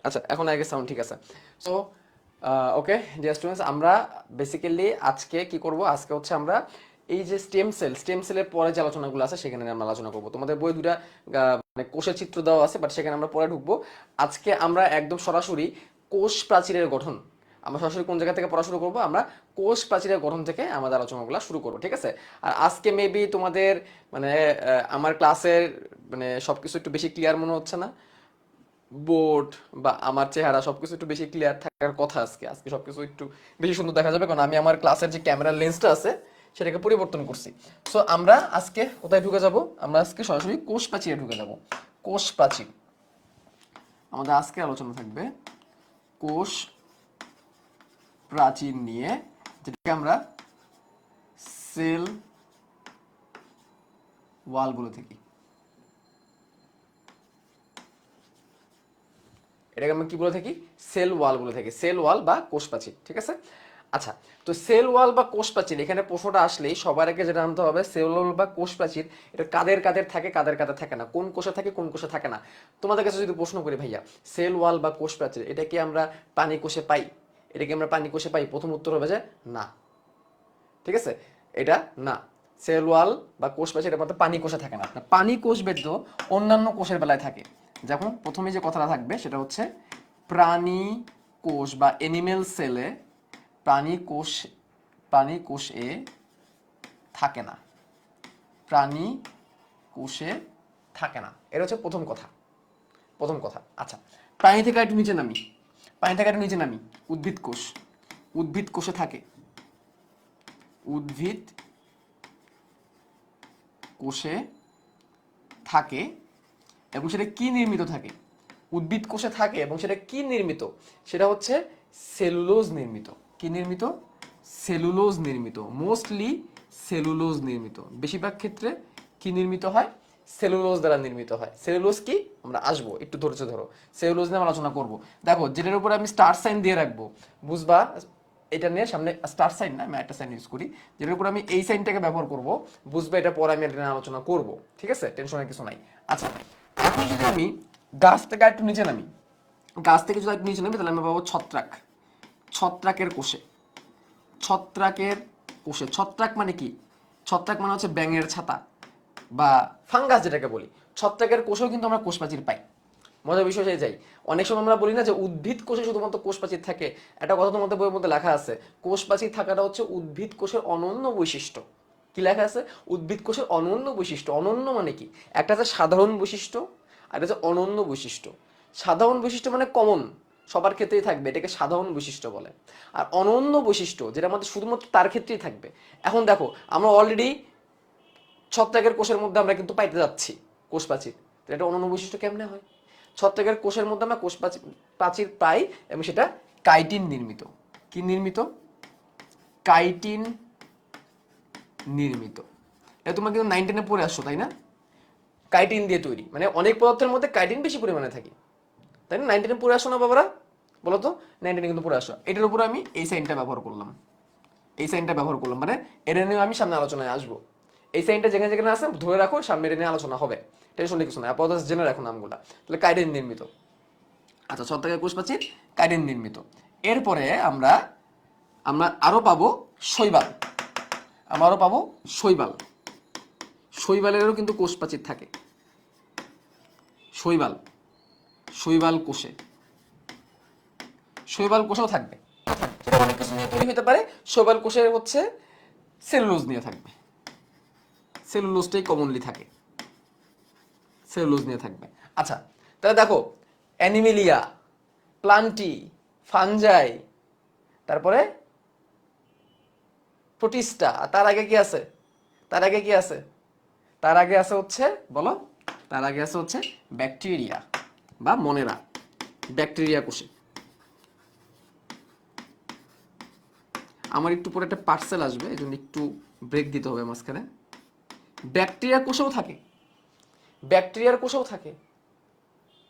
আচ্ছা, এখন আগে সাউন্ড ঠিক আছে। সো ওকে ডিয়ার স্টুডেন্টস, আমরা বেসিক্যালি আজকে কি করব, আজকে হচ্ছে আমরা এই যে স্টেম সেলের পরে যে আলোচনাগুলো আছে সেখানে আমরা আলোচনা করব। তোমাদের বই দুটা মানে কোষের চিত্র দেওয়া আছে, বাট সেখানে আমরা পরে ঢুকবো। আজকে আমরা একদম সরাসরি কোষ প্রাচীরের গঠন, আমরা সরাসরি কোন জায়গা থেকে পড়া শুরু করবো, আমরা কোষ প্রাচীরের গঠন থেকে আমাদের আলোচনাগুলো শুরু করবো, ঠিক আছে? আর আজকে মেবি তোমাদের মানে আমার ক্লাসের মানে সবকিছু একটু বেশি ক্লিয়ার মনে হচ্ছে না? বোর্ড বা আমার চেহারা সবকিছু একটু বেশি ক্লিয়ার থাকার কথা। আজকে আজকে সবকিছু একটু বেশি সুন্দর দেখা যাবে, কারণ আমি আমার ক্লাসের যে ক্যামেরার লেন্সটা আছে সেটাকে পরিবর্তন করছি। সো আমরা আজকে কোথায় ঢুকে যাব? আমরা আজকে সরাসরি কোষ প্রাচীরে ঢুকে যাব। কোষ প্রাচীর আমাদের আজকে আলোচনা থাকবে কোষ প্রাচীর নিয়ে, যেটাকে আমরা সেল ওয়াল বলে থাকি। এটাকে আমরা কি বলে থাকি? সেল ওয়াল বলে থাকি, সেল ওয়াল বা কোষ প্রাচীর, ঠিক আছে? আচ্ছা, তো সেল ওয়াল বা কোষ প্রাচীর, এখানে প্রশ্নটা আসলেই সবার আগে যেটা জানতে হবে, সেল ওয়াল বা কোষ প্রাচীর এটা কাদের কাদের থাকে, কাদের কাদের থাকে না, কোন কোষে থাকে, কোন কোষে থাকে না। তোমাদের কাছে যদি প্রশ্ন করি ভাইয়া সেল ওয়াল বা কোষ প্রাচীর এটা কি আমরা পানি কোষে পাই, এটা কি আমরা পানি কোষে পাই, প্রথম উত্তর হবে যে না, ঠিক আছে? এটা না, সেল ওয়াল বা কোষ প্রাচীর এটা মাত্র পানি কোষে থাকে না, পানি কোষ ব্যতীত অন্যান্য কোষের বেলায় থাকে। যখন প্রথমে যে কথাটা থাকবে সেটা হচ্ছে প্রাণী কোষ বা এনিমেল সেলে, প্রাণী কোষ, প্রাণী কোষে থাকে না, প্রাণী কোষে থাকে না, এটা হচ্ছে প্রথম কথা, প্রথম কথা। আচ্ছা, প্রাণী থেকে একটু নিচে নামি, পানি থেকে একটু নিচে নামি, উদ্ভিদ কোষ, উদ্ভিদ কোষে থাকে, উদ্ভিদ কোষে থাকে এবং সেটা কি নির্মিত থাকে? উদ্ভিদ কোষে থাকে এবং সেটা কি নির্মিত? সেটা হচ্ছে সেলুলোজ নির্মিত। কি নির্মিত? সেলুলোজ নির্মিত, মোস্টলি সেলুলোজ নির্মিত। বেশিরভাগ ক্ষেত্রে কি নির্মিত হয়? সেলুলোজ দ্বারা নির্মিত হয়। সেলুলোজ কি? আমরা আসবো, একটু ধৈর্য ধরো, সেলুলোজ নিয়ে আলোচনা করব। দেখো যেটার উপরে আমি স্টার সাইন দিয়ে রাখবো, বুঝবা এটা নিয়ে সামনে স্টার সাইন না, আমি একটা সাইন ইউজ করি, যেটার উপর আমি এই সাইনটাকে ব্যবহার করব, বুঝবে এটা পরে আমি এটা নিয়ে আলোচনা করব, ঠিক আছে? টেনশনের কিছু নাই। আচ্ছা, এখন যদি আমি গাছ থেকে একটু নিচে নামি, গাছ থেকে যদি একটু নিচে নামি তাহলে আমি পাবো ছত্রাক, ছত্রাকের কোষে, ছত্রাকের কোষে। ছত্রাক মানে কি? ছত্রাক মানে হচ্ছে ব্যাঙের ছাতা বা ফাঙ্গাস যেটাকে বলি। ছত্রাকের কোষেও কিন্তু আমরা কোষ প্রাচীর পাই। মজার বিষয় সেই যাই, অনেক সময় আমরা বলি না যে উদ্ভিদ কোষে শুধুমাত্র কোষ প্রাচীর থাকে। একটা কথা তোমাদের বইয়ের মধ্যে লেখা আছে, কোষ প্রাচীর থাকাটা হচ্ছে উদ্ভিদ কোষের অনন্য বৈশিষ্ট্য। কি লেখা আছে? উদ্ভিদ কোষের অনন্য বৈশিষ্ট্য। অনন্য মানে কি? একটা হচ্ছে সাধারণ বৈশিষ্ট্য আর একটা হচ্ছে অনন্য বৈশিষ্ট্য। সাধারণ বৈশিষ্ট্য মানে কমন, সবার ক্ষেত্রেই থাকবে, এটাকে সাধারণ বৈশিষ্ট্য বলে। আর অনন্য বৈশিষ্ট্য যেটা আমাদের শুধুমাত্র তার ক্ষেত্রেই থাকবে। এখন দেখো আমরা অলরেডি ছত্রাকের কোষের মধ্যে আমরা কিন্তু পাইতে যাচ্ছি কোষ প্রাচীর, তো এটা অনন্য বৈশিষ্ট্য কেমনে হয়? ছত্রাকের কোষের মধ্যে আমরা কোষ প্রাচীর পাই এবং সেটা কাইটিন নির্মিত। কি নির্মিত? কাইটিন নির্মিত। এটা তোমরা কিন্তু 9-10-এ পড়ে আসছো তাই না? কাইটিন দিয়ে তৈরি, মানে অনেক পদার্থের মধ্যে কাইটিন বেশি পরিমাণে থাকে, তাই না? 9-10-এ পড়ে আসো না বাবারা? বলো তো, 9-10-এ কিন্তু পড়ে আসো। এটার উপর আমি এই সাইনটা ব্যবহার করলাম, এই সাইনটা ব্যবহার করলাম, মানে এটা নিয়ে আমি সামনে আলোচনায় আসবো। এই সাইনটা যেখানে যেখানে আছে ধরে রাখো, সামনে এটা নিয়ে আলোচনা হবে, টেনশন কিছু না, আপাতত জেনে রাখো নামগুলা। তাহলে কাইটিন নির্মিত। আচ্ছা, ছত্রাকের কোষ প্রাচীর কাইটিন নির্মিত। এরপরে আমরা আমরা আরো পাবো শৈবাল, আমরা আরো পাবো শৈবাল। শৈবালেরও কিন্তু কোষ প্রাচীর থাকে। শৈবাল, শৈবাল কোষে, শৈবাল কোষেও থাকবে, সেটা অনেক কিছু নিয়ে তৈরি হতে পারে। শৈবাল কোষে হচ্ছে সেলুলোজ নিয়ে থাকবে, সেলুলোজটাই কমনলি থাকে, সেলুলোজ নিয়ে থাকবে। আচ্ছা, তাহলে দেখো অ্যানিমেলিয়া, প্লান্টি, ফানজাই, তারপরে প্রোটিস্টা, তার আগে কি আছে? তার আগে কি আছে? তার আগে আছে হচ্ছে, বলো, তার আগে আছে হচ্ছে ব্যাকটেরিয়া বা মনেরা, ব্যাকটেরিয়া কোষে। আমার একটু পরে একটা পার্সেল আসবে, এই জন্য একটু ব্রেক দিতে হবে মাঝখানে। ব্যাকটেরিয়া কোষেও থাকে, ব্যাকটেরিয়ার কোষেও থাকে,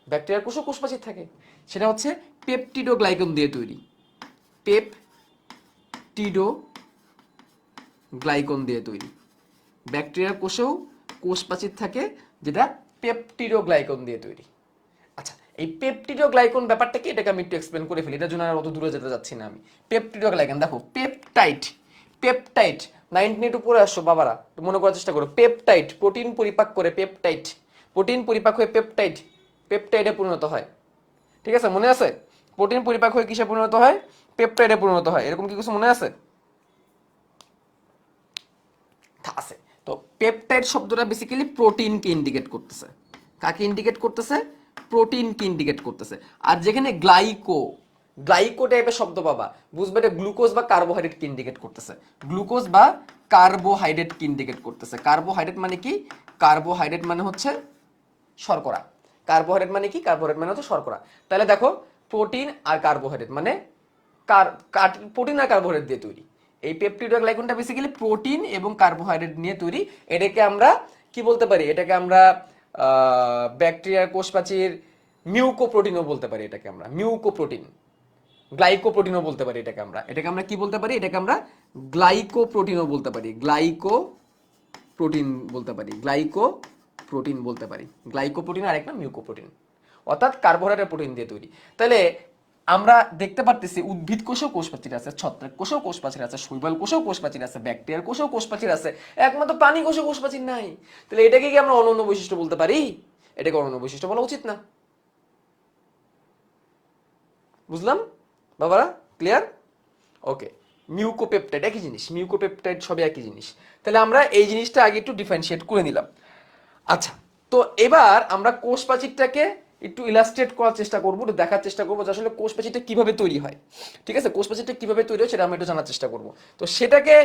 ব্যাকটেরিয়ার কোষও কোষ প্রাচীর থাকে। সেটা হচ্ছে পেপটিডোগ্লাইকন দিয়ে তৈরি, পেপটিডো গ্লাইকন দিয়ে তৈরি। ব্যাকটেরিয়ার কোষেও কোষ প্রাচীর থাকে, যেটা পেপটিডোগ্লাইকন দিয়ে তৈরি। আচ্ছা, এই পেপটিডোগ্লাইকন ব্যাপারটা কি, এটাকে আমি একটু এক্সপ্লেন করে ফেলি, এটার জন্য আর অত দূরে যেতে যাচ্ছি না আমি। পেপটিডোগ্লাইকন দেখো, পেপটাইড, পেপটাইড 92 পরে আসছো বাবারা, মনে করার চেষ্টা করো। পেপটাইড প্রোটিন পরিপাক করে, পেপটাইড প্রোটিন পরিপাক হয়ে পেপটাইড, পেপটাইডে পরিণত হয়। ঠিক আছে, মনে আছে? প্রোটিন পরিপাক হয়ে কিসে পরিণত হয়? পেপটাইডে পরিণত হয়। এরকম কি কিছু মনে আছে? আছে। তো পেপটাইড শব্দটা বেসিক্যালি প্রোটিনকে ইন্ডিকেট করতেছে। কাকে ইন্ডিকেট করতেছে? প্রোটিনকে ইন্ডিকেট করতেছে। আর যেখানে গ্লাইকো, গ্লাইকো টাইপের শব্দ পাবা, বুঝবে এটা গ্লুকোজ বা কার্বোহাইড্রেটকে ইন্ডিকেট করতেছে। গ্লুকোজ বা কার্বোহাইড্রেটকে ইন্ডিকেট করতেছে। কার্বোহাইড্রেট মানে কি? কার্বোহাইড্রেট মানে হচ্ছে শর্করা। কার্বোহাইড্রেট মানে কি? কার্বোহাইড্রেট মানে হচ্ছে শর্করা। তাহলে দেখো, প্রোটিন আর কার্বোহাইড্রেট মানে প্রোটিন আর কার্বোহাইড্রেট দিয়ে তৈরি। এই পেপটিডোগ্লাইকনটা বেসিক্যালি প্রোটিন এবং কার্বোহাইড্রেট নিয়ে তৈরি। এটাকে আমরা কি বলতে পারি? এটাকে আমরা ব্যাকটেরিয়ার কোষপ্রাচীর মিউকোপ্রোটিনও বলতে পারি। এটাকে আমরা মিউকোপ্রোটিন, গ্লাইকোপ্রোটিনও বলতে পারি। এটাকে আমরা কি বলতে পারি? এটাকে আমরা গ্লাইকোপ্রোটিনও বলতে পারি। গ্লাইকোপ্রোটিন বলতে পারি, গ্লাইকোপ্রোটিন বলতে পারি। গ্লাইকোপ্রোটিন আর একটা মিউকোপ্রোটিন, অর্থাৎ কার্বোহাইড্রেট প্রোটিন দিয়ে তৈরি। তাহলে আমরা দেখতে পারতেছি উদ্ভিদ কোষেও কোষপ্রাচীর আছে, ছত্রাক কোষেও কোষপ্রাচীর আছে, শৈবাল কোষেও কোষপ্রাচীর আছে, ব্যাকটেরিয়ার কোষেও কোষপ্রাচীর আছে, একমাত্র প্রাণী কোষেও কোষপ্রাচীর নাই। তাহলে এটাকে কি আমরা অনন্য বৈশিষ্ট্য বলতে পারি? এটাকে অনন্য বৈশিষ্ট্য বলা উচিত না। বুঝলাম বাবারা? ক্লিয়ার? ওকে। মিউকোপেপটাইড একই জিনিস, মিউকোপেপটাইড সবই একই জিনিস। তাহলে আমরা এই জিনিসটা আগে একটু ডিফারেন্সিয়েট করে নিলাম। আচ্ছা, তো এবার আমরা কোষ প্রাচীরটাকে একটু ইলাস্ট্রেট করার চেষ্টা করবো, একটু দেখার চেষ্টা করবো যে আসলে কোষ প্রাচীরটা কিভাবে তৈরি হয়। ঠিক আছে, কোষ প্রাচীরটা কিভাবে তৈরি হয় সেটা আমরা একটু জানার চেষ্টা করবো। তো সেটাকে,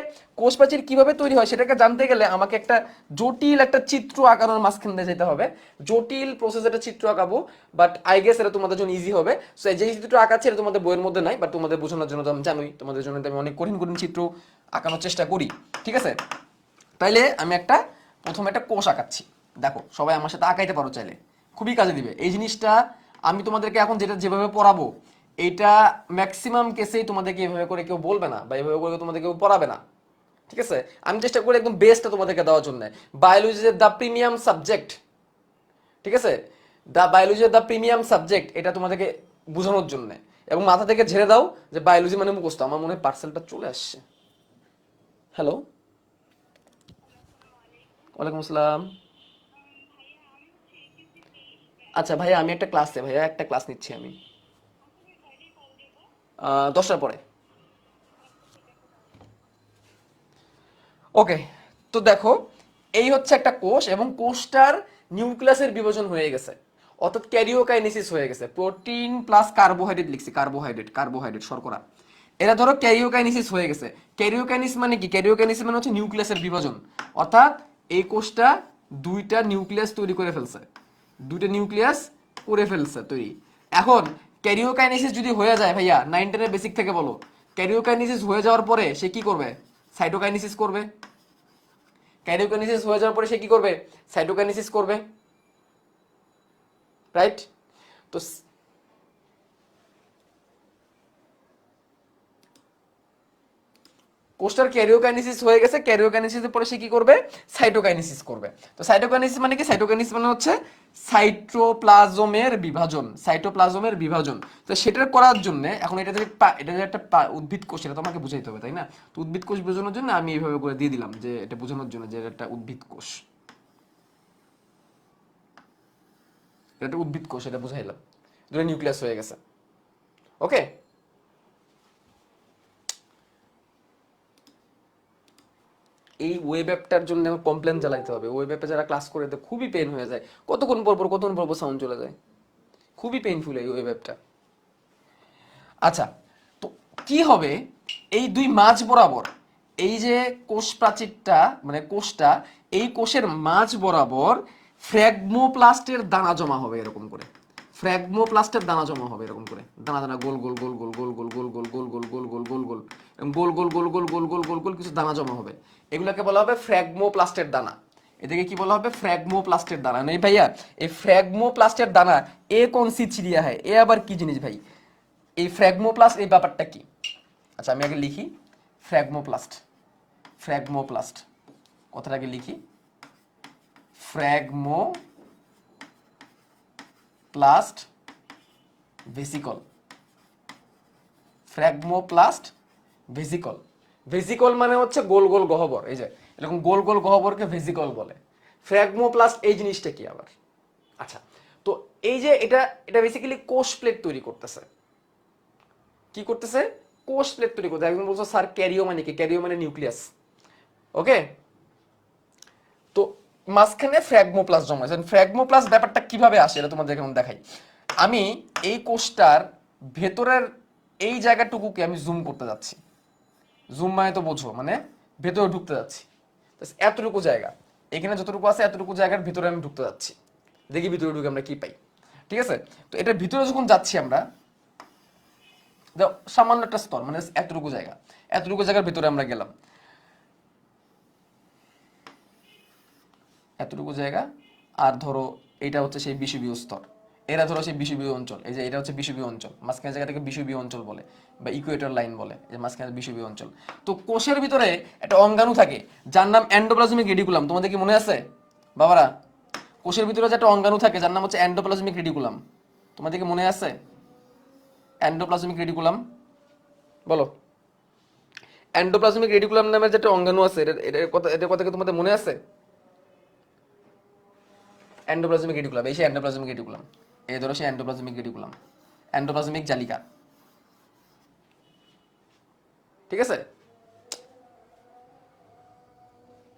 কোষ প্রাচীর কিভাবে তৈরি হয় সেটাকে জানতে গেলে আমাকে একটা জটিল একটা চিত্র আঁকানোর মাঝখান দিয়ে যেতে হবে। জটিল প্রসেস একটা চিত্র আঁকাবো, বাট আই গেস এটা তোমাদের জন্য ইজি হবে। সো যে চিত্রটা আঁকাচ্ছি এটা তোমাদের বইয়ের মধ্যে নাই, বাট তোমাদের বোঝানোর জন্য তো আমি জানোই, তোমাদের জন্য আমি অনেক কঠিন কঠিন চিত্র আঁকানোর চেষ্টা করি। ঠিক আছে, তাইলে আমি প্রথমে একটা কোষ আঁকাচ্ছি। দেখো, সবাই আমার সাথে আঁকাইতে পারো চাইলে, খুবই কাজে দিবে এই জিনিসটা। আমি তোমাদেরকে এখন যেটা যেভাবে পড়াবো, এইটা ম্যাক্সিমাম কেসেই তোমাদেরকে এভাবে করে কেউ বলবে না, বা এভাবে করে তোমাদের কেউ পড়াবে না। ঠিক আছে, আমি চেষ্টা করি একদম বেস্টটা তোমাদেরকে দেওয়ার জন্য। Biology is the premium subject. ঠিক আছে, the biology the premium subject, এটা তোমাদেরকে বোঝানোর জন্য। এবং মাথা থেকে ঝেড়ে দাও যে বায়োলজি মানে মুখস্থ। আমার মনে হয় পার্সেলটা চলে আসছে। হ্যালো, ওয়ালাইকুম আসসালাম। আচ্ছা ভাইয়া, আমি একটা ক্লাসে, ভাইয়া একটা ক্লাস নিচ্ছি আমি 10টার পরে। ওকে। তো দেখো, এই হচ্ছে একটা কোষ, এবং কোষটার নিউক্লিয়াসের বিভাজন হয়ে গেছে, অর্থাৎ ক্যারিওকাইনেসিস হয়ে গেছে। প্রোটিন প্লাস কার্বোহাইড্রেট লিখছি, কার্বোহাইড্রেট, কার্বোহাইড্রেট শর্করা। এরা ধরো ক্যারিওকাইনেসিস হয়ে গেছে। ক্যারিওকাইনেসিস মানে কি? ক্যারিওকাইনেসিস মানে হচ্ছে নিউক্লিয়াসের বিভাজন, অর্থাৎ এই কোষটা দুইটা নিউক্লিয়াস তৈরি করে ফেলছে, দুইটা নিউক্লিয়াস করে ফেলছে তৈরি। এখন ক্যারিওকাইনেসিস যদি হয়ে যায়, ভাইয়া 9-10 বেসিক থেকে বলো, ক্যারিওকাইনেসিস হয়ে যাওয়ার পরে সে কি করবে? সাইটোকাইনেসিস করবে। ক্যারিওকাইনেসিস হয়ে যাওয়ার পরে সে কি করবে? সাইটোকাইনেসিস করবে, রাইট? তো কোষটার ক্যারিওকাইনেসিস হয়ে গেছে, ক্যারিওকাইনেসিসের পরে সে কি করবে? সাইটোকাইনেসিস করবে। তো সাইটোকাইনেসিস মানে কি? সাইটোকাইনেসিস মানে হচ্ছে সাইটোপ্লাজমের বিভাজন, সাইটোপ্লাজমের বিভাজন। তো সেটা করার জন্য এখন এটা যে একটা উদ্ভিদ কোষ, এটা তোমাকে বুঝাইতে হবে, তাই না? তো উদ্ভিদ কোষ বোঝানোর জন্য আমি এইভাবে করে দিয়ে দিলাম, যে এটা বোঝানোর জন্য যে এটা একটা উদ্ভিদ কোষ, এটা একটা উদ্ভিদ কোষ, এটা বুঝাইলাম। দুটো নিউক্লিয়াস হয়ে গেছে। ওকে। এই ওয়েব অ্যাপটার জন্য আমার কমপ্লেন চালাইতে হবে। ওয়েব অ্যাপে যারা ক্লাস করে দেয় খুবই পেন হয়ে যায়, কতক্ষণ পর পর সাউন্ড চলে যায়, খুবই পেইনফুল এই ওয়েব অ্যাপটা। আচ্ছা, তো কি হবে? এই দুই মাঝ বরাবর, এই যে কোষ প্রাচীরটা মানে কোষটা, এই কোষের মাঝ বরাবর ফ্র্যাগমোপ্লাস্টের দানা জমা হবে এরকম করে। ফ্র্যাগমোপ্লাস্টের দানা জমা হবে এরকম করে, দানা দানা গোল গোল গোল গোল গোল গোল গোল গোল গোল গোল গোল গোল গোল গোল, গোল গোল গোল গোল গোল গোল গোল গোল কিছু দানা জমা হবে। এগুলোকে বলা হবে ফ্র্যাগমোপ্লাস্টের দানা। এটাকে কি বলা হবে? ফ্র্যাগমোপ্লাস্টের দানা। নেই ভাইয়া, এই ফ্র্যাগমোপ্লাস্টের দানা এ কোন সি চিড়িয়া হয়, এ আবার কি জিনিস ভাই? এই ফ্র্যাগমোপ্লাস্ট এই ব্যাপারটা কি? আচ্ছা, আমি আগে লিখি ফ্র্যাগমোপ্লাস্ট। ফ্র্যাগমোপ্লাস্ট কথাটাকে লিখি, phragmoplast vesicle, phragmoplast, vesicle. Vesicle মানে হচ্ছে গোল গোল গহ্বর, এই যে এরকম গোল গোল গহ্বরকে ভেসিকল বলে। ফ্র্যাগমোপ্লাস্ট এই জিনিসটা কি আবার? আচ্ছা, তো এই যে এটা এটা বেসিক্যালি কোষ প্লেট তৈরি করতেছে। কি করতেছে? কোষ প্লেট তৈরি করতেছে। একজন বলছো স্যার ক্যারিও মানে কি? ক্যারিও মানে নিউক্লিয়াস। ওকে, তো মাঝখানে ফ্র্যাগমোপ্লাস্ট জমা আছে। ফ্র্যাগমোপ্লাস্ট ব্যাপারটা কিভাবে আসে এটা তোমাদের এখন দেখাই। আমি এই কোষটার ভেতরের এই জায়গাটুকুকে আমি জুম করতে যাচ্ছি। জুম মানে তো বোঝো, মানে ভেতরে ঢুকতে যাচ্ছি। এতটুকু জায়গা, এখানে যতটুকু আছে এতটুকু জায়গার ভিতরে আমি ঢুকতে যাচ্ছি, দেখি ভিতরে ঢুকে আমরা কি পাই। ঠিক আছে, তো এটার ভিতরে যখন যাচ্ছি আমরা, সামান্য একটা স্তর মানে এতটুকু জায়গা, এতটুকু জায়গার ভিতরে আমরা গেলাম, এতটুকু জায়গা। আর ধরো এটা হচ্ছে সেই বিষুবীয় স্তর, এরা ধরো সেই বিষুবীয় অঞ্চল, এই যে এটা হচ্ছে বিষুবীয় অঞ্চল, মাঝখানে জায়গাটাকে বিষুবীয় অঞ্চল বলে বা ইকুয়েটর লাইন বলে, এই মাঝখানে বিষুবীয় অঞ্চল। তো কোষের ভিতরে একটা অঙ্গাণু থাকে যার নাম এন্ডোপ্লাজমিক রেডিকুলাম। তোমাদের কি মনে আছে বাবারা? কোষের ভিতরে যে একটা অঙ্গাণু থাকে যার নাম হচ্ছে এন্ডোপ্লাজমিক রেডিকুলাম, তোমাদের কি মনে আছে? এন্ডোপ্লাজমিক রেডিকুলাম বলো। এন্ডোপ্লাজমিক রেডিকুলাম নামের যে একটা অঙ্গাণু আছে, এটার কথা কি তোমাদের মনে আছে? এন্ডোপ্লাজমিক রেটিকুলাম, এই সেই এন্ডোপ্লাজমিক রেটিকুলাম, এই ধরো সেই এন্ডোপ্লাজমিক রেটিকুলাম, এন্ডোপ্লাজমিক জালিকা। ঠিক আছে,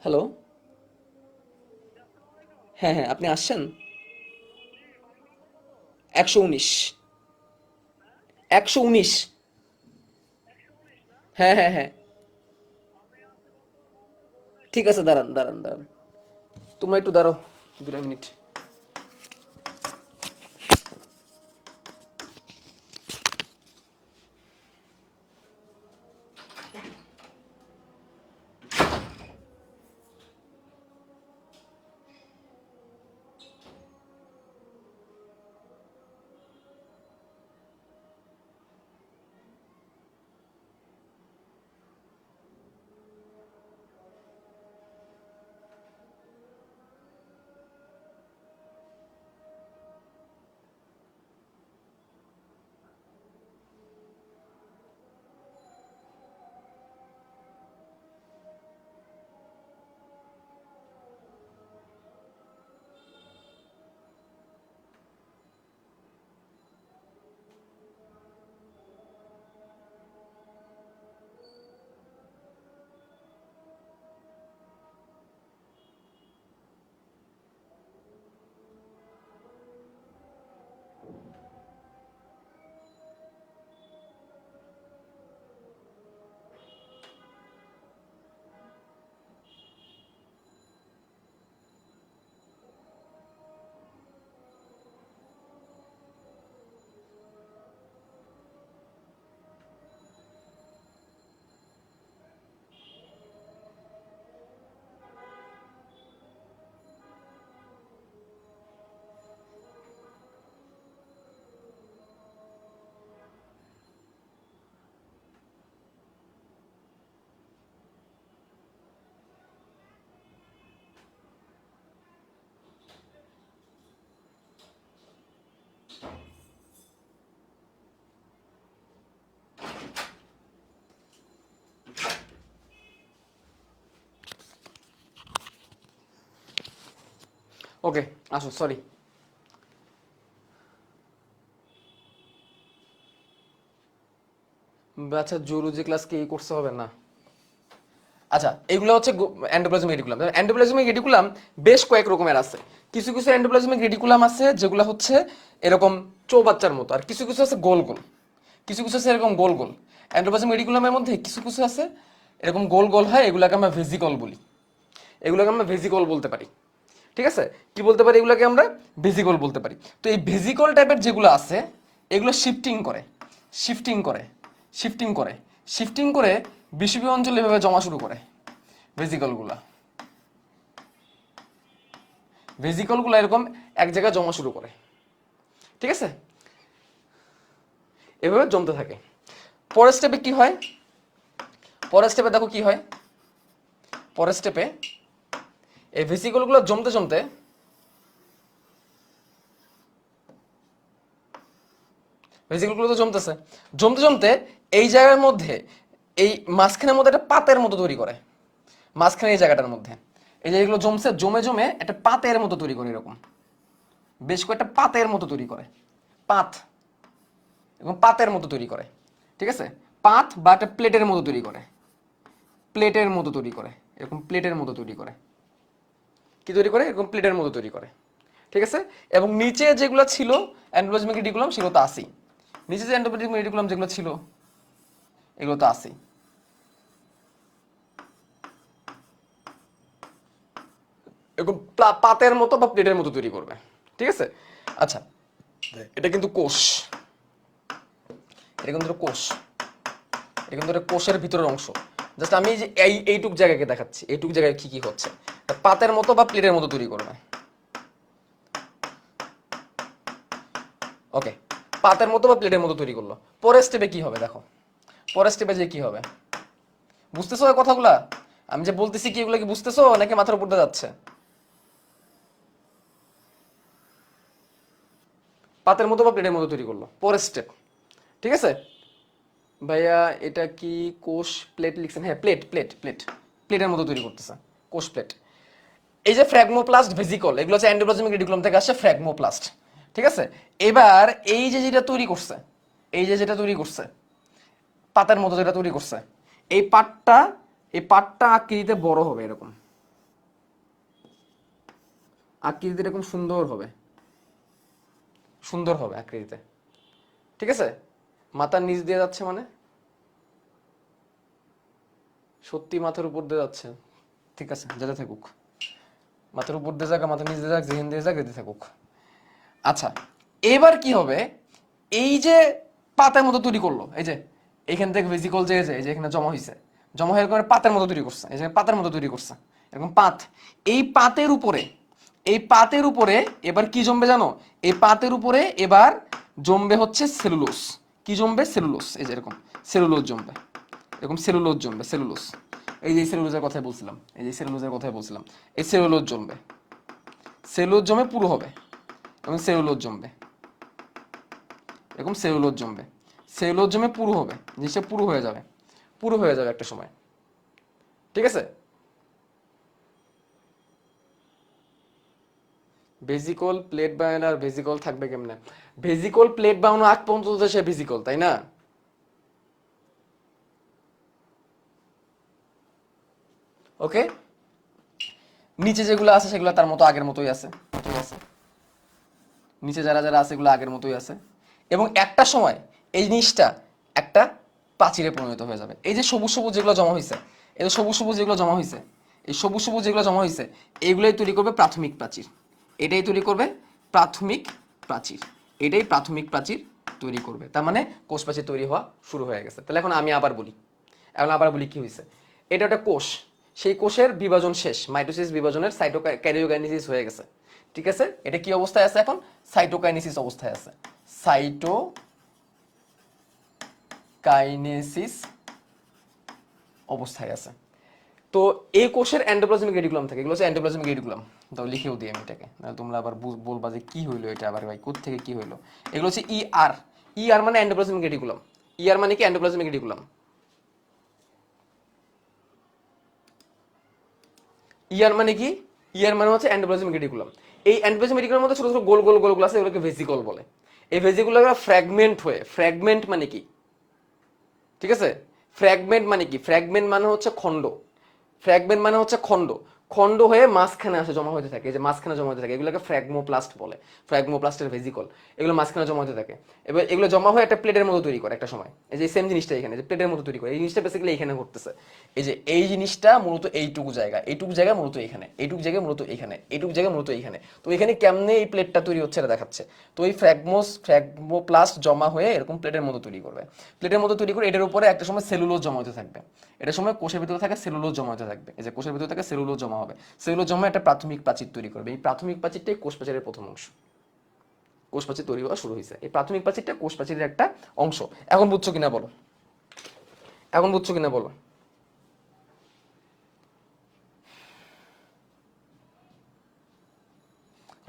হ্যালো, হ্যাঁ হ্যাঁ, আপনি আসছেন? 119, 119। হ্যাঁ হ্যাঁ হ্যাঁ, ঠিক আছে, দাঁড়ান দাঁড়ান দাঁড়ান, তোমরা একটু দাঁড়াও 2 মিনিট। ওকে, আসো, সরি। আচ্ছা, জুলজি ক্লাস কি করতে হবে না? আচ্ছা, এগুলো হচ্ছে এন্ডোপ্লাজমিক রেটিকুলাম। এন্ডোপ্লাজমিক রেটিকুলাম বেশ কয়েক রকমের আছে। কিছু কিছু এন্ডোপ্লাজমিক রেটিকুলাম আছে যেগুলো হচ্ছে এরকম চৌবাচ্চার মতো, আর কিছু কিছু আছে গোল গোল, কিছু কিছু আছে এরকম গোল গোল। এন্ডোপ্লাজমিক রেটিকুলামের মধ্যে কিছু কিছু আছে এরকম গোল গোল হয়, এগুলাকে আমরা ভেসিকল বলি, এগুলোকে আমরা ভেসিকল বলতে পারি। ঠিক আছে, কি বলতে পারি? এগুলোকে আমরা ভেসিকল বলতে পারি। তো এই ভেসিকল টাইপের যেগুলো আছে এগুলো শিফটিং করে, শিফটিং করে, শিফটিং করে, শিফটিং করে বিষুবীয় অঞ্চলে এভাবে জমা শুরু করে। ভেসিকলগুলা, ভেসিকলগুলো এরকম এক জায়গায় জমা শুরু করে। ঠিক আছে, এভাবে জমতে থাকে। পরের স্টেপে কি হয়? পরের স্টেপে দেখো কি হয়। পরের স্টেপে এই ভেসিকলগুলো জমতে জমতে ভেসিকলগুলো তো জমতেছে, জমতে জমতে এই জায়গার মধ্যে, এই মাঝখানের মধ্যে একটা পাতের মতো তৈরি করে, মাঝখানে এই জায়গাটার মধ্যে এই যে এগুলো জমছে, জমে জমে একটা পাতের মতো তৈরি করে, এরকম বেশ কয়েকটা পাতের মতো তৈরি করে, পাত, এবং পাতের মতো তৈরি করে, ঠিক আছে, পাত বা একটা প্লেটের মতো তৈরি করে, প্লেটের মতো তৈরি করে, এরকম প্লেটের মতো তৈরি করে, কি তৈরি করে, এরকম প্লেটের মতো তৈরি করে, ঠিক আছে। এবং নিচে যেগুলো ছিল এন্ডোপ্লাজমিক রেটিকুলাম, সেগুলো তো আসেই, নিচে যে এন্ডোপ্লাজমিক রেটিকুলাম যেগুলো ছিল এগুলো তো আসেই। এরকম পাতের মতো বা প্লেটের মতো তৈরি করবে, ঠিক আছে। আচ্ছা, এটা কিন্তু কোষ, এটা কিন্তু কোষ, এটা কিন্তু একটা কোষের ভিতরের অংশ। জাস্ট আমি যে এইটুক জায়গাকে দেখাচ্ছি, এইটুক জায়গায় কি কি হচ্ছে, পাতের মতো বা প্লেটের মতো তৈরি করবে। ওকে, পাতের মতো বা প্লেটের মতো তৈরি করলো। পরের স্টেপে কি হবে দেখো, পরের স্টেপে যে কি হবে, বুঝতেছো এই কথাগুলা? আমি যে বলতেছি কি এগুলো কি বুঝতেছো নাকি মাথার উপর দিয়ে যাচ্ছে? পাতের মতো বা প্লেটের মতো তৈরি করলো, পরের স্টেপ, ঠিক আছে। ভাইয়া এটা কি কোষ প্লেট লিখছেন? হ্যাঁ, প্লেট প্লেট প্লেট, প্লেটের মতো তৈরি করতেছে, কোষ প্লেট। এই যে ফ্র্যাগমোপ্লাস্ট ভেসিকল, এগুলো হচ্ছে এন্ডোপ্লাজমিক রেটিকুলাম থেকে আসছে ফ্র্যাগমোপ্লাস্ট, ঠিক আছে। এবার এই যে যেটা তৈরি করছে, এই যে যেটা তৈরি করছে, পাতার মতো যেটা তৈরি করছে, এই পাটটা, এই পাটটা আকৃতিতে বড় হবে, এরকম আকৃতিতে এরকম সুন্দর হবে, সুন্দর হবে আকৃতিতে, ঠিক আছে। মাথার নিচ দিয়ে যাচ্ছে মানে, সত্যি মাথার উপর দিয়ে যাচ্ছে, ঠিক আছে, যেতে থাকুক, মাথার উপর দিয়ে যাক, মাথার নিচ দিয়ে যাক, জেহেন দিয়ে যাক, যেতে থাকুক। আচ্ছা, এবার কি হবে, এই যে পাতার মতো তৈরি করলো, এই যে এখান থেকে ভেসিকল যে এই যে এখানে জমা হয়েছে, জমা হয়ে করে পাতের মতো তৈরি করছে, এই যে পাতার মতো তৈরি করছে, এরকম পাত। এই পাতের উপরে, এই পাতের উপরে এবার কি জমবে জানো, এই পাতের উপরে এবার জমবে হচ্ছে সেলুলোস। কি জমবে? সেলুলোস, এই যে এরকম সেলুলোস জমবে, এরকম সেলুলোস জমবে, সেলুলোস। এই যে সেলুলোজের কথাই বলছিলাম, এই যে সেলুলোজের কথাই বলছিলাম, এই সেলুলোস জমবে, সেলুলোস জমে পুরো হবে, এবং সেলুলোস জমবে, এরকম সেলুলোজ জমবে, সেলুলোজ জমে পুরো হবে, জিনিসটা পুরো হয়ে যাবে, পুরো হয়ে যাবে একটা সময়, ঠিক আছে। ভেসিকল প্লেট বানানো, আর ভেসিকল থাকবে কেমনে? ভেসিকল প্লেট বানানো আগ পর্যন্ত তো সে ভেসিকল, তাই না? ওকে, নিচে যেগুলো আছে সেগুলো তার মতো আগের মতোই আছে, নিচে যারা যারা আছে এগুলো আগের মতোই আছে। এবং একটা সময় এই জিনিসটা একটা প্রাচীরে পরিণত হয়ে যাবে। এই যে সবুজ সবুজ যেগুলো জমা হয়েছে, এই যে সবুজ সবুজ যেগুলো জমা হয়েছে, এই সবুজ সবুজ যেগুলো জমা হয়েছে, এইগুলোই তৈরি করবে প্রাথমিক প্রাচীর, এটাই তৈরি করবে প্রাথমিক প্রাচীর, এটাই প্রাথমিক প্রাচীর তৈরি করবে। তার মানে কোষ প্রাচীর তৈরি হওয়া শুরু হয়ে গেছে। তাহলে এখন আমি আবার বলি, এখন আবার বলি কি হয়েছে। এটা একটা কোষ, সেই কোষের বিভাজন শেষ, মাইটোসিস বিভাজনের সাইটোক্যারিওকাইনেসিস হয়ে গেছে, ঠিক আছে। এটা কি অবস্থায় আছে এখন? সাইটোকাইনেসিস অবস্থায় আছে, সাইটোকাইনেসিস অবস্থায় আছে। তো এই কোষের এন্ডোপ্লাজমিক রেটিকুলাম থাকে, এগুলো হচ্ছে এন্ডোপ্লাজমিক রেটিকুলাম। তাও লিখেও দিই আমি এটাকে, নাহলে তোমরা আবার বলবা যে কি হইলো এটা আবার, ভাই কোথা থেকে কি হইলো। এগুলো হচ্ছে ইআর, ইআর মানে এন্ডোপ্লাজমিক রেটিকুলাম, ইআর মানে কি? Endoplasmic reticulum. ইয়ার মানে কি? ইয়ার মানে হচ্ছে এন্ডোপ্লাজমিক রেটিকুলাম। এই এন্ডোপ্লাজমিক রেটিকুলামের মধ্যে ছোট ছোট গোল গোল গোলগুলো আছে, এগুলোকে ভেসিকল বলে। এই ভেসিকুলার ফ্র্যাগমেন্ট হয়ে, ফ্র্যাগমেন্ট মানে কি, ঠিক আছে, ফ্র্যাগমেন্ট মানে কি? ফ্র্যাগমেন্ট মানে হচ্ছে খণ্ড, ফ্র্যাগমেন্ট মানে হচ্ছে খণ্ড, খণ্ড হয়ে মাঝখানে আসে জমা হতে থাকে, এই যে মাঝখানে জমা হতে থাকে, এগুলোকে ফ্র্যাগমোপ্লাস্ট বলে, ফ্র্যাগমোপ্লাস্টের ভেসিকল। এগুলো মাঝখানে জমা হতে থাকে, এবার এগুলো জমা হয়ে একটা প্লেটের মতো তৈরি করে একটা সময়। এই যে সেম জিনিসটা এখানে, যে প্লেটের মতো তৈরি করে, এই জিনিসটা বেসিক্যালি এখানে ঘটতেছে। এই যে এই জিনিসটা মূলত এইটুকু জায়গা, এইটুকু জায়গা মূলত এখানে, এইটুকু জায়গা মূলত এখানে, এইটুকু জায়গা মূলত এখানে। তো এখানে কেমনে এই প্লেটটা তৈরি হচ্ছে এটা দেখাচ্ছে। তো এই ফ্র্যাগমোপ্লাস্ট জমা হয়ে এরকম প্লেটের মতো তৈরি করবে, প্লেটের মতো তৈরি করে এটার উপরে একটা সময় সেলুলোজ জমা হতে থাকবে, এটার সময় কোষের ভিতরে থাকে সেলুলোজ জমা হতে থাকবে, এই যে কোষের ভিতরে থাকে সেলুলোজ জমা হবে, সেলুলোজ জমা একটা প্রাথমিক প্রাচীর তৈরি করবে। এই প্রাথমিক প্রাচীরটাই কোষ প্রাচীরের প্রথম অংশ, কোষ প্রাচীর তৈরি হওয়া শুরু হয়েছে, এই প্রাথমিক প্রাচীরটা কোষ প্রাচীরের একটা অংশ। এখন বুঝছো কিনা বলো, এখন বুঝছো কিনা বলো।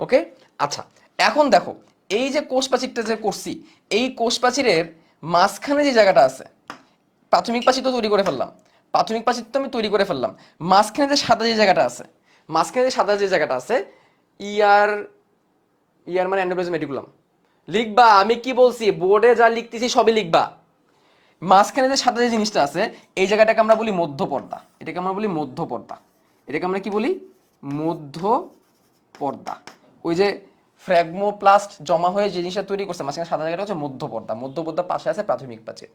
ওকে, আচ্ছা, এখন দেখো এই যে কোষ প্রাচীরটা যে করছি, এই কোষ প্রাচীরের মাঝখানে যে জায়গাটা আছে, প্রাথমিক প্রাচীর তো তৈরি করে ফেললাম, প্রাথমিক প্রাচীর তো আমি তৈরি করে ফেললাম, মাঝখানে যে সাদা যে জায়গাটা আছে, মাঝখানে যে সাদা যে জায়গাটা আছে, ইয়ার ইয়ার মানে এন্ডোপ্লাজমিক রেটিকুলাম। লিখবা, আমি কি বলছি, বোর্ডে যা লিখতেছি সবই লিখবা। মাঝখানে যে সাদা যে জিনিসটা আছে, এই জায়গাটাকে আমরা বলি মধ্য পর্দা, এটাকে আমরা বলি মধ্য পর্দা, এটাকে আমরা কি বলি, মধ্য পর্দা। ওই যে ফ্র্যাগমোপ্লাস্ট জমা হয়ে যে জিনিসটা তৈরি করছে, মাঝখানে সাদা জায়গাটা হচ্ছে মধ্য পর্দা। মধ্য পর্দার পাশে আছে প্রাথমিক প্রাচীর,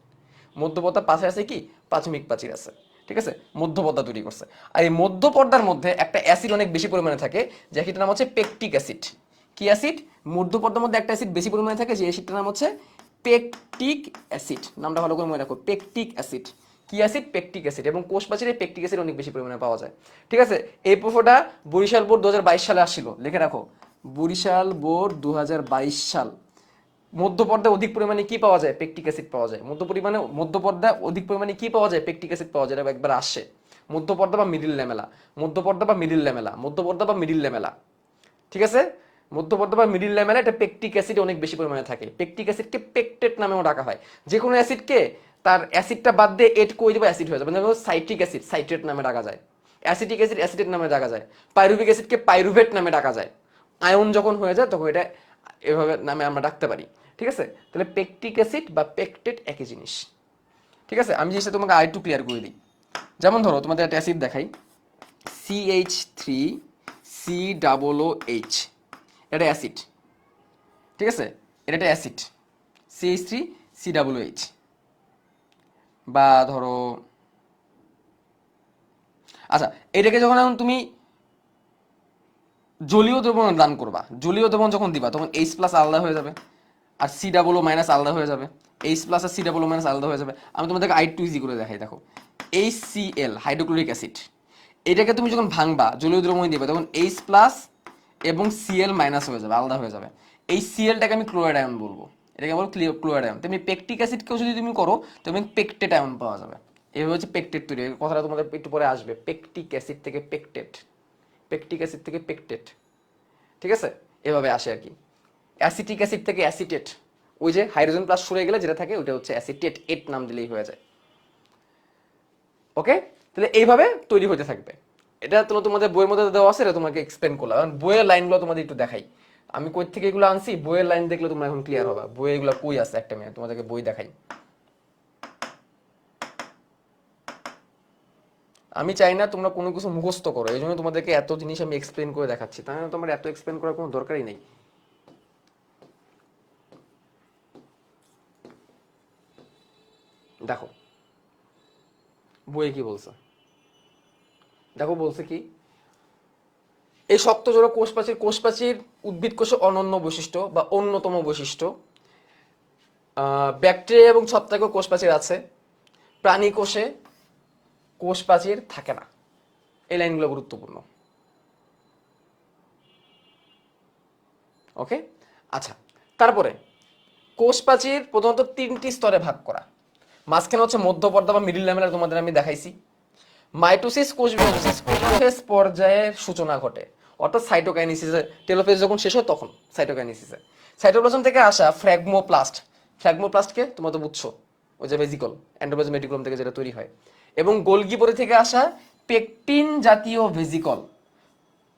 মধ্য পর্দার পাশে আছে কি, প্রাথমিক প্রাচীর আছে, ঠিক আছে, মধ্য পর্দা তৈরি করছে। আর এই মধ্য পর্দার মধ্যে একটা অ্যাসিড অনেক বেশি পরিমাণে থাকে, যে অ্যাসিডটার নাম হচ্ছে পেকটিক অ্যাসিড। কি অ্যাসিড? মধ্য পর্দার মধ্যে একটা অ্যাসিড বেশি পরিমাণে থাকে, যে অ্যাসিডটার নাম হচ্ছে পেকটিক অ্যাসিড। নামটা ভালো করে মনে রাখো, পেকটিক অ্যাসিড। কি অ্যাসিড? Pectic acid. এবং কোষ প্রাচীরে পেকটিক অ্যাসিড অনেক বেশি পরিমাণে পাওয়া যায়, ঠিক আছে। এই প্রশ্নটা বরিশাল বোর্ড 2022 সালে আসছিল, লিখে রাখো, বরিশাল বোর্ড 2022 সাল। মধ্য পর্দায় অধিক পরিমাণে কি পাওয়া যায়? পেকটিক অ্যাসিড পাওয়া যায়। মধ্য পর্দায় অধিক পরিমাণে কি পাওয়া যায়? পেকটিক অ্যাসিড পাওয়া যায়। এটা একবার আসে মধ্য পর্দা বা মিডিল ল্যামেলা, মধ্য পর্দা বা মিডিল ল্যামেলা, মধ্য পর্দা বা মিডিল ল্যামেলা, ঠিক আছে। মধ্য পর্দা বা মিডিল ল্যামেলা, এটা পেকটিক অ্যাসিড অনেক বেশি পরিমাণে থাকে। পেকটিক অ্যাসিডকে পেকটেট নামেও ডাকা হয়। যে কোনো অ্যাসিডকে তার অ্যাসিডটা বাদ দিয়ে এড করে দেবে, অ্যাসিড হয়ে যাবে। যেমন সাইট্রিক অ্যাসিড সাইট্রেট নামে ডাকা যায়, অ্যাসিটিক অ্যাসিড অ্যাসিটেট নামে ডাকা যায়, পাইরুভিক অ্যাসিডকে পাইরুভেট নামে ডাকা যায়। আয়ন যখন হয়ে যায় তখন এটা এভাবে নামে আমরা ডাকতে পারি, ঠিক আছে। তাহলে পেকটিক অ্যাসিড বা পেকটেট একই জিনিস, ঠিক আছে। আমি জিনিসটা তোমাকে আরেকটু ক্লিয়ার করে দিই। যেমন ধরো তোমাদের একটা অ্যাসিড দেখাই, CH3COOH, এটা অ্যাসিড, ঠিক আছে, এটা একটা অ্যাসিড, CH3COOH। বা ধরো, আচ্ছা, এটাকে যখন এখন তুমি জলীয় দ্রবণ দান করবা, জলীয় দ্রবণ যখন দিবা তখন H+ আলাদা হয়ে যাবে, আর COO- আলাদা হয়ে যাবে, H+ আর COO- আলাদা হয়ে যাবে। আমি তোমাদেরকে I2 ইজি করে দেখাই, দেখো, HCl হাইড্রোক্লোরিক অ্যাসিড, এটাকে তুমি যখন ভাঙবা জলীয় দ্রবণ দিবে তখন H+ এবং Cl- হয়ে যাবে, আলাদা হয়ে যাবে। এই Clটাকে আমি ক্লোরাইড আয়ন বলবো, এটাকে বলো ক্লোরাইড আয়ন। তেমনি পেকটিক অ্যাসিডকেও যদি তুমি করো তুমি পেকটেট আয়ন পাওয়া যাবে। এভাবে হচ্ছে পেকটেট তৈরি হয়। কথাটা তোমাদের একটু পরে আসবে, পেকটিক অ্যাসিড থেকে পেকটেট, পেকটিক অ্যাসিড থেকে পেকটেট, ঠিক আছে, এভাবে আসে আর কি। অ্যাসিটিক অ্যাসিড থেকে অ্যাসিটেট, ওই যে হাইড্রোজেন প্লাস সরে গেলে যেটা থাকে ওটা হচ্ছে অ্যাসিটেট, এট নাম দিলেই হয়ে যায়। ওকে, তাহলে এইভাবে তৈরি হতে থাকবে। এটা তোমাদের বইয়ের মধ্যে দেওয়া আছে, এটা তোমাকে এক্সপ্লেন করলাম। কারণ বইয়ের লাইনগুলো তোমাদের একটু দেখাই, আমি কই থেকে এগুলো আনছি, বইয়ের লাইন দেখলে তোমরা এখন ক্লিয়ার হবে। বইয়ে এগুলো কই আছে, একটা মিনিট তোমাদেরকে বই দেখাই। আমি চাই না তোমরা কোনো কিছু মুখস্থ করো, এই জন্য তোমাদেরকে এত জিনিস আমি এক্সপ্লেন করে দেখাচ্ছি, তাই না? তোমার এত এক্সপ্লেন করার কোনো দরকারই নেই। দেখো বইয়ে কি বলছে, দেখো বলছে কি, এই শক্ত জোড়া কোষ প্রাচীর উদ্ভিদ কোষে অনন্য বৈশিষ্ট্য বা অন্যতম বৈশিষ্ট্য। ব্যাকটেরিয়া এবং ছত্রাকেও কোষ প্রাচীর আছে, প্রাণী কোষে কোষ প্রাচীর থাকে না। এই লাইনগুলো গুরুত্বপূর্ণ। ওকে, আচ্ছা, তারপরে কোষ প্রাচীর প্রধানত 3টি স্তরে ভাগ করা। মাঝখানে হচ্ছে মধ্য পর্দা বা মিডিল ল্যামেলা, তোমাদের আমি দেখাইছি। মাইটোসিস কোষ বিভাজন, টেলোফেজ পর্যায়ের সূচনা ঘটে, অর্থাৎ সাইটোকাইনেসিসে, টেলোফেজ যখন শেষ হয় তখন সাইটোকাইনেসিসে। সাইটোপ্লাজম থেকে আসা ফ্র্যাগমোপ্লাস্ট, ফ্র্যাগমোপ্লাস্টকে তোমরা তো বুঝছো, ওই যে ভেজিকল, এন্ডোপ্লাজমিক রেটিকুলাম থেকে যেটা তৈরি হয়। এবং গোলগি পরি থেকে আসা পেকটিন জাতীয় ভেজিকল।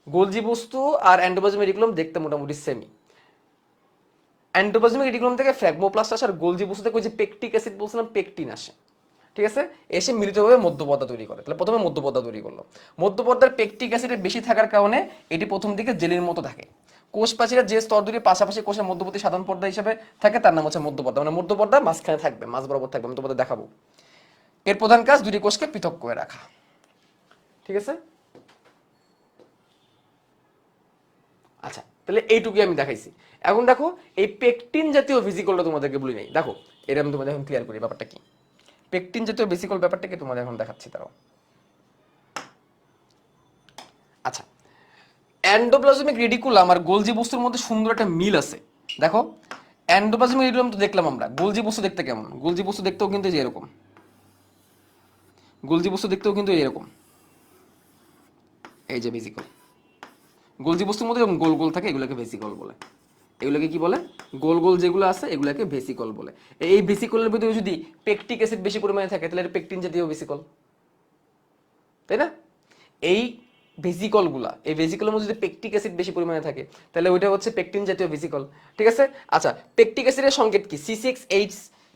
গোলজি বস্তু আর এন্ডোপ্লাজমিক রেটিকুলাম দেখতে মোটামুটি সেমি। এন্ডোপ্লাজমিক রেটিকুলাম থেকে ফ্র্যাগমোপ্লাস্ট আসে, আর গোলজি বস্তু থেকে ওই যে পেকটিক অ্যাসিড বলছিলাম, পেকটিন আসে, ঠিক আছে। এসে মিলিতভাবে মধ্যপর্দা তৈরি করে। তাহলে প্রথমে মধ্যপর্দা তৈরি করলো। মধ্যপর্দার পেকটিক অ্যাসিডের বেশি থাকার কারণে এটি প্রথম দিকে জেলির মতো থাকে। কোষ প্রাচীরের যে স্তর দুটি পাশাপাশি কোষের মধ্যবর্তী সাধারণ পর্দা হিসেবে থাকে তার নাম হচ্ছে মধ্যপর্দা। মানে মধ্যপর্দা মাঝখানে থাকবে, মাঝ বরাবর থাকবে, আমি তোমাদের দেখাবো। এর প্রধান কাজ দুটি কোষকে পৃথক করে রাখা, ঠিক আছে। আচ্ছা, তাহলে এইটুকুই আমি দেখাইছি। এখন দেখো এই পেকটিন জাতীয় ভেসিকলটা তোমাদেরকে বলি নাই, দেখো এটা আমি তোমাদের এখন ক্লিয়ার করি ব্যাপারটা কি। পেকটিন জাতীয় ভেসিকল ব্যাপারটাকে তোমাদের এখন দেখাচ্ছি, তারাও। আচ্ছা, এন্ডোপ্লাজমিক রেটিকুলাম আর গোলজি বস্তুর মধ্যে সুন্দর একটা মিল আছে। দেখো, এন্ডোপ্লাজমিক রেটিকুলাম তো দেখলাম আমরা, গোলজি বস্তু দেখতে কেমন? গোলজি বস্তু দেখতেও কিন্তু যে এরকম, গোলজি বস্তু দেখতেও কিন্তু এরকম, এই যে ভেসিকল। গোলজি বস্তুর মধ্যে গোল গোল থাকে, এগুলোকে ভেসিকল বলে। এগুলোকে কি বলে, গোল গোল যেগুলো আছে এগুলোকে ভেসিকল বলে। এই ভেসিকলের ভিতরে যদি পেকটিক অ্যাসিড বেশি পরিমাণে থাকে তাহলে এটা পেকটিন জাতীয় ভেসিকল, তাই না? এই ভেসিকলগুলা, এই ভেসিকলের মধ্যে যদি পেকটিক অ্যাসিড বেশি পরিমাণে থাকে তাহলে ওইটা হচ্ছে পেকটিন জাতীয় ভেসিকল, ঠিক আছে? আচ্ছা, পেকটিক অ্যাসিডের সংকেত কি? C6H,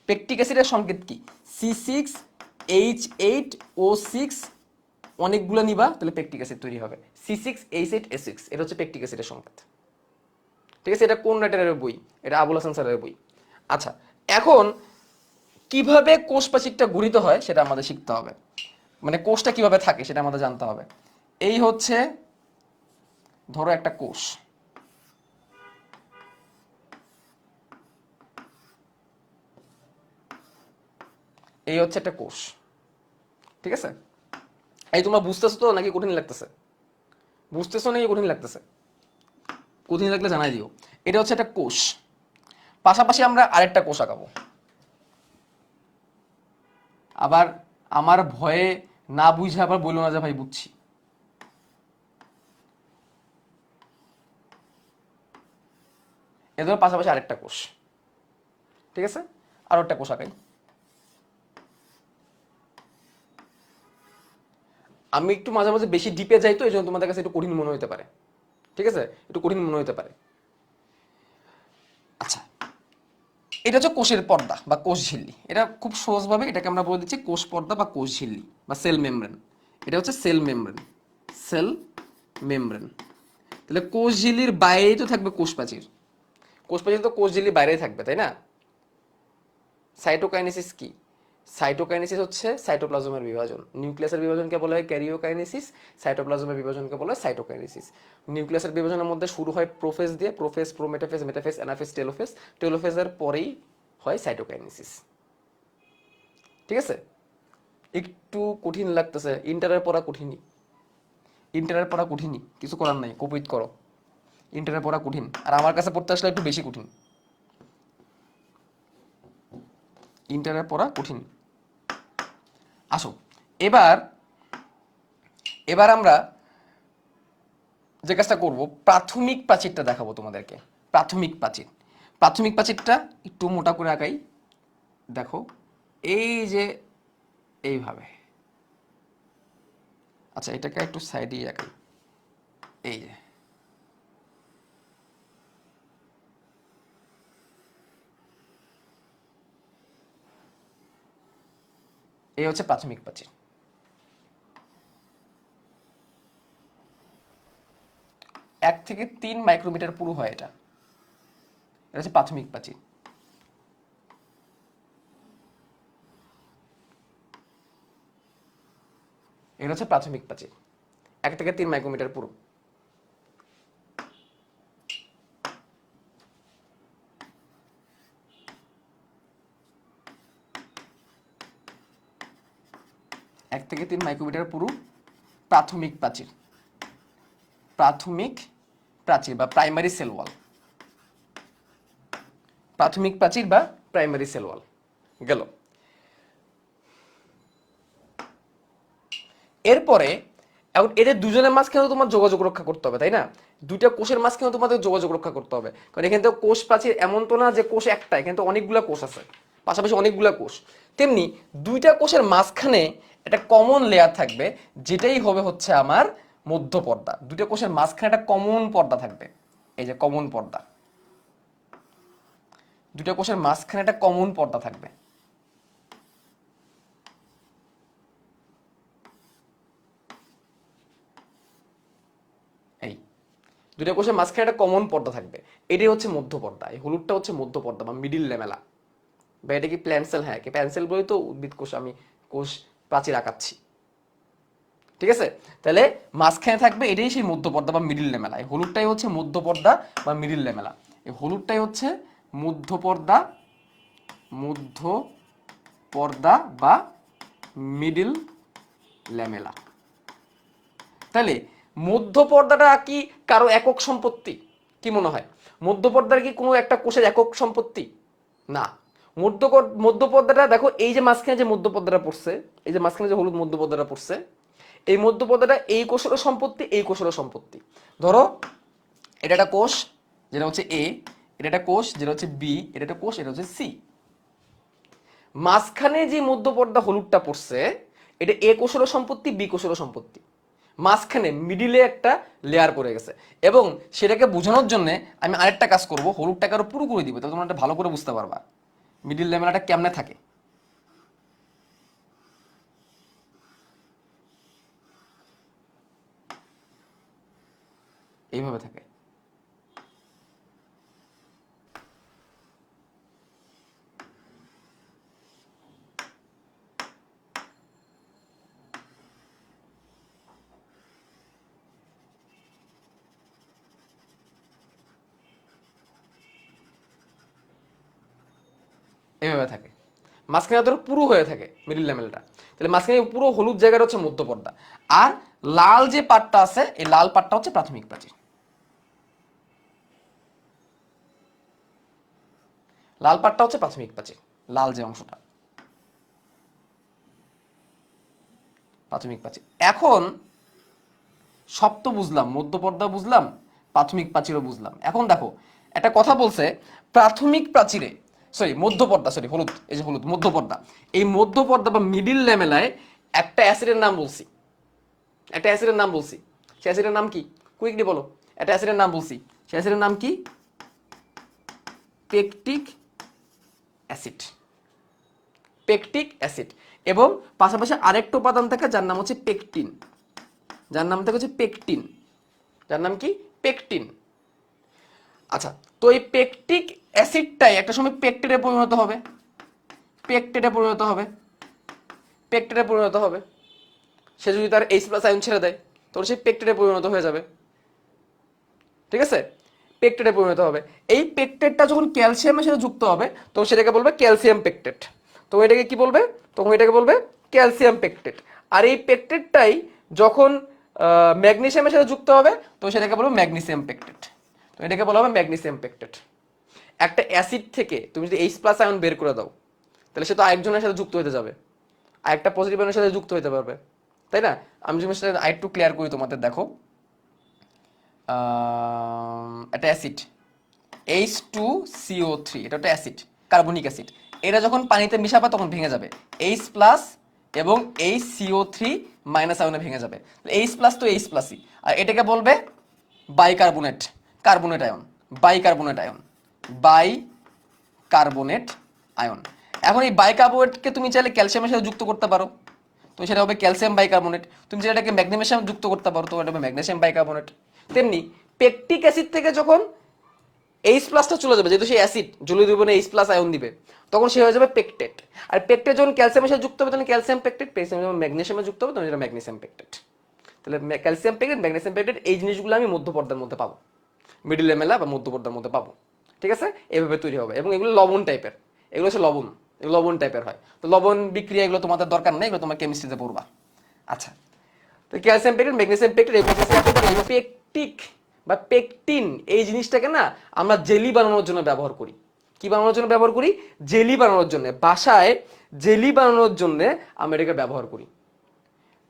পেকটিক অ্যাসিডের সংকেত কি? C6H8O6, অনেকগুলো নিবা তাহলে পেকটিক অ্যাসিড তৈরি হবে। C6H8O6 এটা হচ্ছে পেকটিক অ্যাসিডের সংকেত, ঠিক আছে? এটা কোন রাইটারের বই? এটা আবুল হাসান স্যারের বই। আচ্ছা, এখন কিভাবে কোষ প্রাচীরটা গঠিত হয় সেটা আমাদের শিখতে হবে, মানে কোষটা কিভাবে থাকে সেটা আমাদের জানতে হবে। এই হচ্ছে ধরো একটা কোষ, এই হচ্ছে একটা কোষ, ঠিক আছে? এই তোমরা বুঝতেছো তো নাকি কঠিন লাগতেছে? বুঝতেছো নাকি কঠিন লাগতেছে? কঠিন লাগলে জানাই দিও। এটা হচ্ছে একটা কোষ, পাশাপাশি আমরা আরেকটা কোষ আঁকাবো। আবার আমার ভয়ে না বুঝে আবার বললো না যে ভাই বুঝছি। এদের পাশাপাশি আরেকটা কোষ, ঠিক আছে? আরো একটা কোষ আঁকাই। আমি একটু মাঝে মাঝে বেশি ডিপে যাই তো এই জন্য তোমাদের কাছে একটু কঠিন মনে হতে পারে, ঠিক আছে? একটু কঠিন মনে হতে পারে। আচ্ছা, এটা হচ্ছে কোষের পর্দা বা কোষ ঝিল্লি। এটা খুব সহজভাবে এটাকে আমরা বলে দিচ্ছি কোষ পর্দা বা কোষ ঝিল্লি বা সেল মেমব্রেন। এটা হচ্ছে সেল মেমব্রেন, সেল মেমব্রেন। তাহলে কোষ ঝিল্লির বাইরেই তো থাকবে কোষ প্রাচীর, কোষ প্রাচীর তো কোষ ঝিল্লির বাইরেই থাকবে, তাই না? সাইটোকাইনেসিস কি? সাইটোকাইনেসিস হচ্ছে সাইটোপ্লাজমের বিভাজন। নিউক্লিয়াসের বিভাজনকে বলা হয় ক্যারিওকাইনেসিস, সাইটোপ্লাজমের বিভাজনকে বলা হয় সাইটোকাইনেসিস। নিউক্লিয়াসের বিভাজনের মধ্যে শুরু হয় প্রোফেজ দিয়ে, prophase, prometaphase, metaphase, anaphase, telophase. টেলোফেজের পরেই হয় সাইটোকাইনেসিস, ঠিক আছে? একটু কঠিন লাগতেছে, ইন্টারের পড়া কঠিনই, ইন্টারের পড়া কঠিনই, কিছু করার নাই, কোপিট করো। ইন্টারের পড়া কঠিন, আর আমার কাছে পড়তে আসলে একটু বেশি কঠিন। ইন্টারের পড়া কঠিন। আসো, এবার এবার আমরা যে কাজটা করব, প্রাথমিক প্রাচীরটা দেখাবো তোমাদেরকে। প্রাথমিক প্রাচীর, প্রাথমিক প্রাচীরটা একটু মোটা করে আঁকাই। দেখো, এই যে এইভাবে, আচ্ছা এটাকে একটু সাইডে আঁকাই। এই যে এই হচ্ছে প্রাথমিক প্রাচীর। 1 থেকে 3 মাইক্রোমিটার পুরু হয় এটা। এটা হচ্ছে প্রাথমিক প্রাচীর। এটা হচ্ছে প্রাথমিক প্রাচীর, 1 থেকে 3 মাইক্রোমিটার পুরু। এক থেকে 3 মাইক্রোমিটার পুরু প্রাথমিক প্রাচীর, প্রাথমিক প্রাচীর বা প্রাইমারি সেল ওয়াল, প্রাথমিক প্রাচীর বা প্রাইমারি সেল ওয়াল গেল। এরপরে এখন এদের দুজনের মাঝখানে তোমার যোগাযোগ রক্ষা করতে হবে, তাই না? দুইটা কোষের মাঝখানে তোমাদের যোগাযোগ রক্ষা করতে হবে, কারণ এখানে তো কোষ প্রাচীর এমন তো না যে কোষ একটা, এখানে তো অনেকগুলা কোষ আছে, পাশাপাশি অনেকগুলা কোষ। তেমনি দুইটা কোষের মাঝখানে একটা কমন লেয়ার থাকবে, যেটাই হবে হচ্ছে আমার মধ্য পর্দা। দুইটা কোষের মাঝখানে একটা কমন পর্দা থাকবে, এই যে কমন পর্দা। দুইটা কোষের মাঝখানে একটা কমন পর্দা থাকবে। এই দুইটা কোষের মাঝখানে একটা কমন পর্দা থাকবে, এটাই হচ্ছে মধ্য পর্দা। এই হলুদটা হচ্ছে মধ্য পর্দা বা মিডিল ল্যামেলা। বা এটা কি প্ল্যান্ট সেল? হ্যাঁ, কি প্ল্যান্ট সেল বলে তো উদ্ভিদ কোষ আমি কোষ প্রাচীর আঁকাচ্ছি, ঠিক আছে? তাহলে মাঝখানে থাকবে এটাই সেই মধ্য পর্দা বা মিডিল ল্যামেলা। এই হলুদটাই হচ্ছে মধ্য পর্দা বা মিডিল ল্যামেলা। এই হলুদটাই হচ্ছে মধ্য পর্দা, মধ্য পর্দা বা মিডিল ল্যামেলা। তাহলে মধ্য পর্দাটা কি কারো একক সম্পত্তি? কি মনে হয়, মধ্য পর্দার কি কোনো একটা কোষের একক সম্পত্তি? না। মধ্য পর্দাটা দেখো, এই যে মাঝখানে যে মধ্য পর্দাটা পড়ছে, এই যে মাঝখানে যে হলুদ মধ্য পর্দাটা পড়ছে, এই মধ্য পর্দাটা এই কোষেরও সম্পত্তি, এই কোষেরও সম্পত্তি। ধরো এটা একটা কোষ যেটা হচ্ছে এ, এটা একটা কোষ, যেটা হচ্ছে বি, এটা একটা কোষ, এটা হচ্ছে সি। মাঝখানে যে মধ্যপর্দা হলুদটা পড়ছে, এটা এ কোষেরও সম্পত্তি, বি কোষেরও সম্পত্তি। মাঝখানে মিডিলে একটা লেয়ার পড়ে গেছে, এবং সেটাকে বোঝানোর জন্য আমি আরেকটা কাজ করব, হলুদটাকে আরো পুরো করে দিব, তাহলে তোমরা এটা ভালো করে বুঝতে পারবা মিডিল ল্যামেলাটা কেমনে থাকে। এইভাবে থাকে। এইভাবে থাকে, মাঝখানে ধরো পুরো হয়ে থাকে মিডিল ল্যামেলটা, তাহলে মাঝখানে পুরো হলুদ জায়গাটা হচ্ছে মধ্যপর্দা, আর লাল যে পার্টটা আছে এই লাল পার্টটা হচ্ছে প্রাথমিক প্রাচীর। লাল পার্টটা হচ্ছে প্রাথমিক প্রাচীর, লাল যে অংশটা প্রাথমিক প্রাচীর। এখন সব তো বুঝলাম, মধ্যপর্দা বুঝলাম, প্রাথমিক প্রাচীরও বুঝলাম। এখন দেখো একটা কথা বলছে, প্রাথমিক প্রাচীরে, সরি মধ্যপর্দা, সরি হলুদ, এই যে হলুদ মধ্যপর্দা, এই মধ্যপর্দা বা মিডিল ল্যামেলায় একটা অ্যাসিডের নাম বলছি, একটা অ্যাসিডের নাম বলছি, সে অ্যাসিডের নাম কি? কুইকলি বলো। একটা অ্যাসিডের নাম বলছি, সে অ্যাসিডের নাম কি? Pectic acid. Pectic acid. এবং পাশাপাশি আরেকটা উপাদান থাকে যার নাম হচ্ছে পেকটিন, যার নাম থাকে হচ্ছে পেকটিন, যার নাম কি? পেকটিন। আচ্ছা, তো এই পেকটিক অ্যাসিডটাই একটা সময় পেকটেটে পরিণত হবে, পেকটেটে পরিণত হবে, পেকটেটে পরিণত হবে। সে যদি তার H+ আয়ন ছেড়ে দেয় তো সে পেকটেটে পরিণত হয়ে যাবে, ঠিক আছে? পেকটেটে পরিণত হবে। এই পেকটেটটা যখন ক্যালসিয়ামের সাথে যুক্ত হবে তো সেটাকে বলবে ক্যালসিয়াম পেকটেট। তো এটাকে কি বলবে? তখন এটাকে বলবে ক্যালসিয়াম পেকটেট। আর এই পেকটেটটাই যখন ম্যাগনেসিয়ামের সাথে যুক্ত হবে তো সেটাকে বলবে ম্যাগনেসিয়াম পেকটেট। তো এটাকে বলা হবে ম্যাগনেসিয়াম পেকটেট। একটা অ্যাসিড থেকে তুমি যদি H+ আয়ন বের করে দাও তাহলে সে তো আরেকজনের সাথে যুক্ত হতে যাবে, আরেকটা পজিটিভ আয়নের সাথে যুক্ত হতে পারবে, তাই না? আমি যদি সেটা আরেকটু ক্লিয়ার করি তোমাদের, দেখো একটা অ্যাসিড H2CO3, এটা একটা অ্যাসিড, কার্বনিক অ্যাসিড। এটা যখন পানিতে মিশাবে তখন ভেঙে যাবে H+ এবং HCO3- আয়নে ভেঙে যাবে। H+ তো H+ই, আর এটাকে বলবে bicarbonate, carbonate ion, bicarbonate ion, bicarbonate ion. এখন এই বাইকার্বনেটকে তুমি চাইলে ক্যালসিয়ামের সাথে যুক্ত করতে পারো, তো সেটা হবে ক্যালসিয়াম বাইকার্বনেট। তুমি যেটাকে ম্যাগনেসিয়াম যুক্ত করতে পারো তো এটা হবে ম্যাগনেসিয়াম বাইকার্বনেট। তেমনি পেকটিক অ্যাসিড থেকে যখন H+টা চলে যাবে, যেহেতু সেই অ্যাসিড জলীয় দ্রবণে H+ আয়ন দিবে, তখন সে হয়ে যাবে পেকটেট। আর পেকটেট যখন ক্যালসিয়ামের সাথে যুক্ত হবে তখন ক্যালসিয়াম পেকটেট, ক্যালসিয়াম যখন ম্যাগনেসিয়ামে যুক্ত হবে তখন এটা ম্যাগনেসিয়াম পেকটেট। তাহলে ক্যালসিয়াম পেকটেট, ম্যাগনেসিয়াম পেকটেট, এই জিনিসগুলো আমি মধ্যপর্দার মধ্যে পাবো, মিডিল ল্যামেলা বা মধ্যপর্দার মধ্যে পাবো, ঠিক আছে? এইভাবে তৈরি হবে। এবং এগুলো লবণ টাইপের, এগুলো হচ্ছে লবণ, এগুলো লবণ টাইপের হয়। তো লবণ বিক্রিয়া এগুলো তোমাদের দরকার নেই, এগুলো তোমার কেমিস্ট্রিতে পড়বা। আচ্ছা, তো ক্যালসিয়াম পেকটেট, ম্যাগনেসিয়াম পেকটেট, এই পেকটিক বা পেকটিন এই জিনিসটাকে না আমরা জেলি বানানোর জন্য ব্যবহার করি। কি বানানোর জন্য ব্যবহার করি? জেলি বানানোর জন্য। বাসায় জেলি বানানোর জন্য আমরা এটাকে ব্যবহার করি।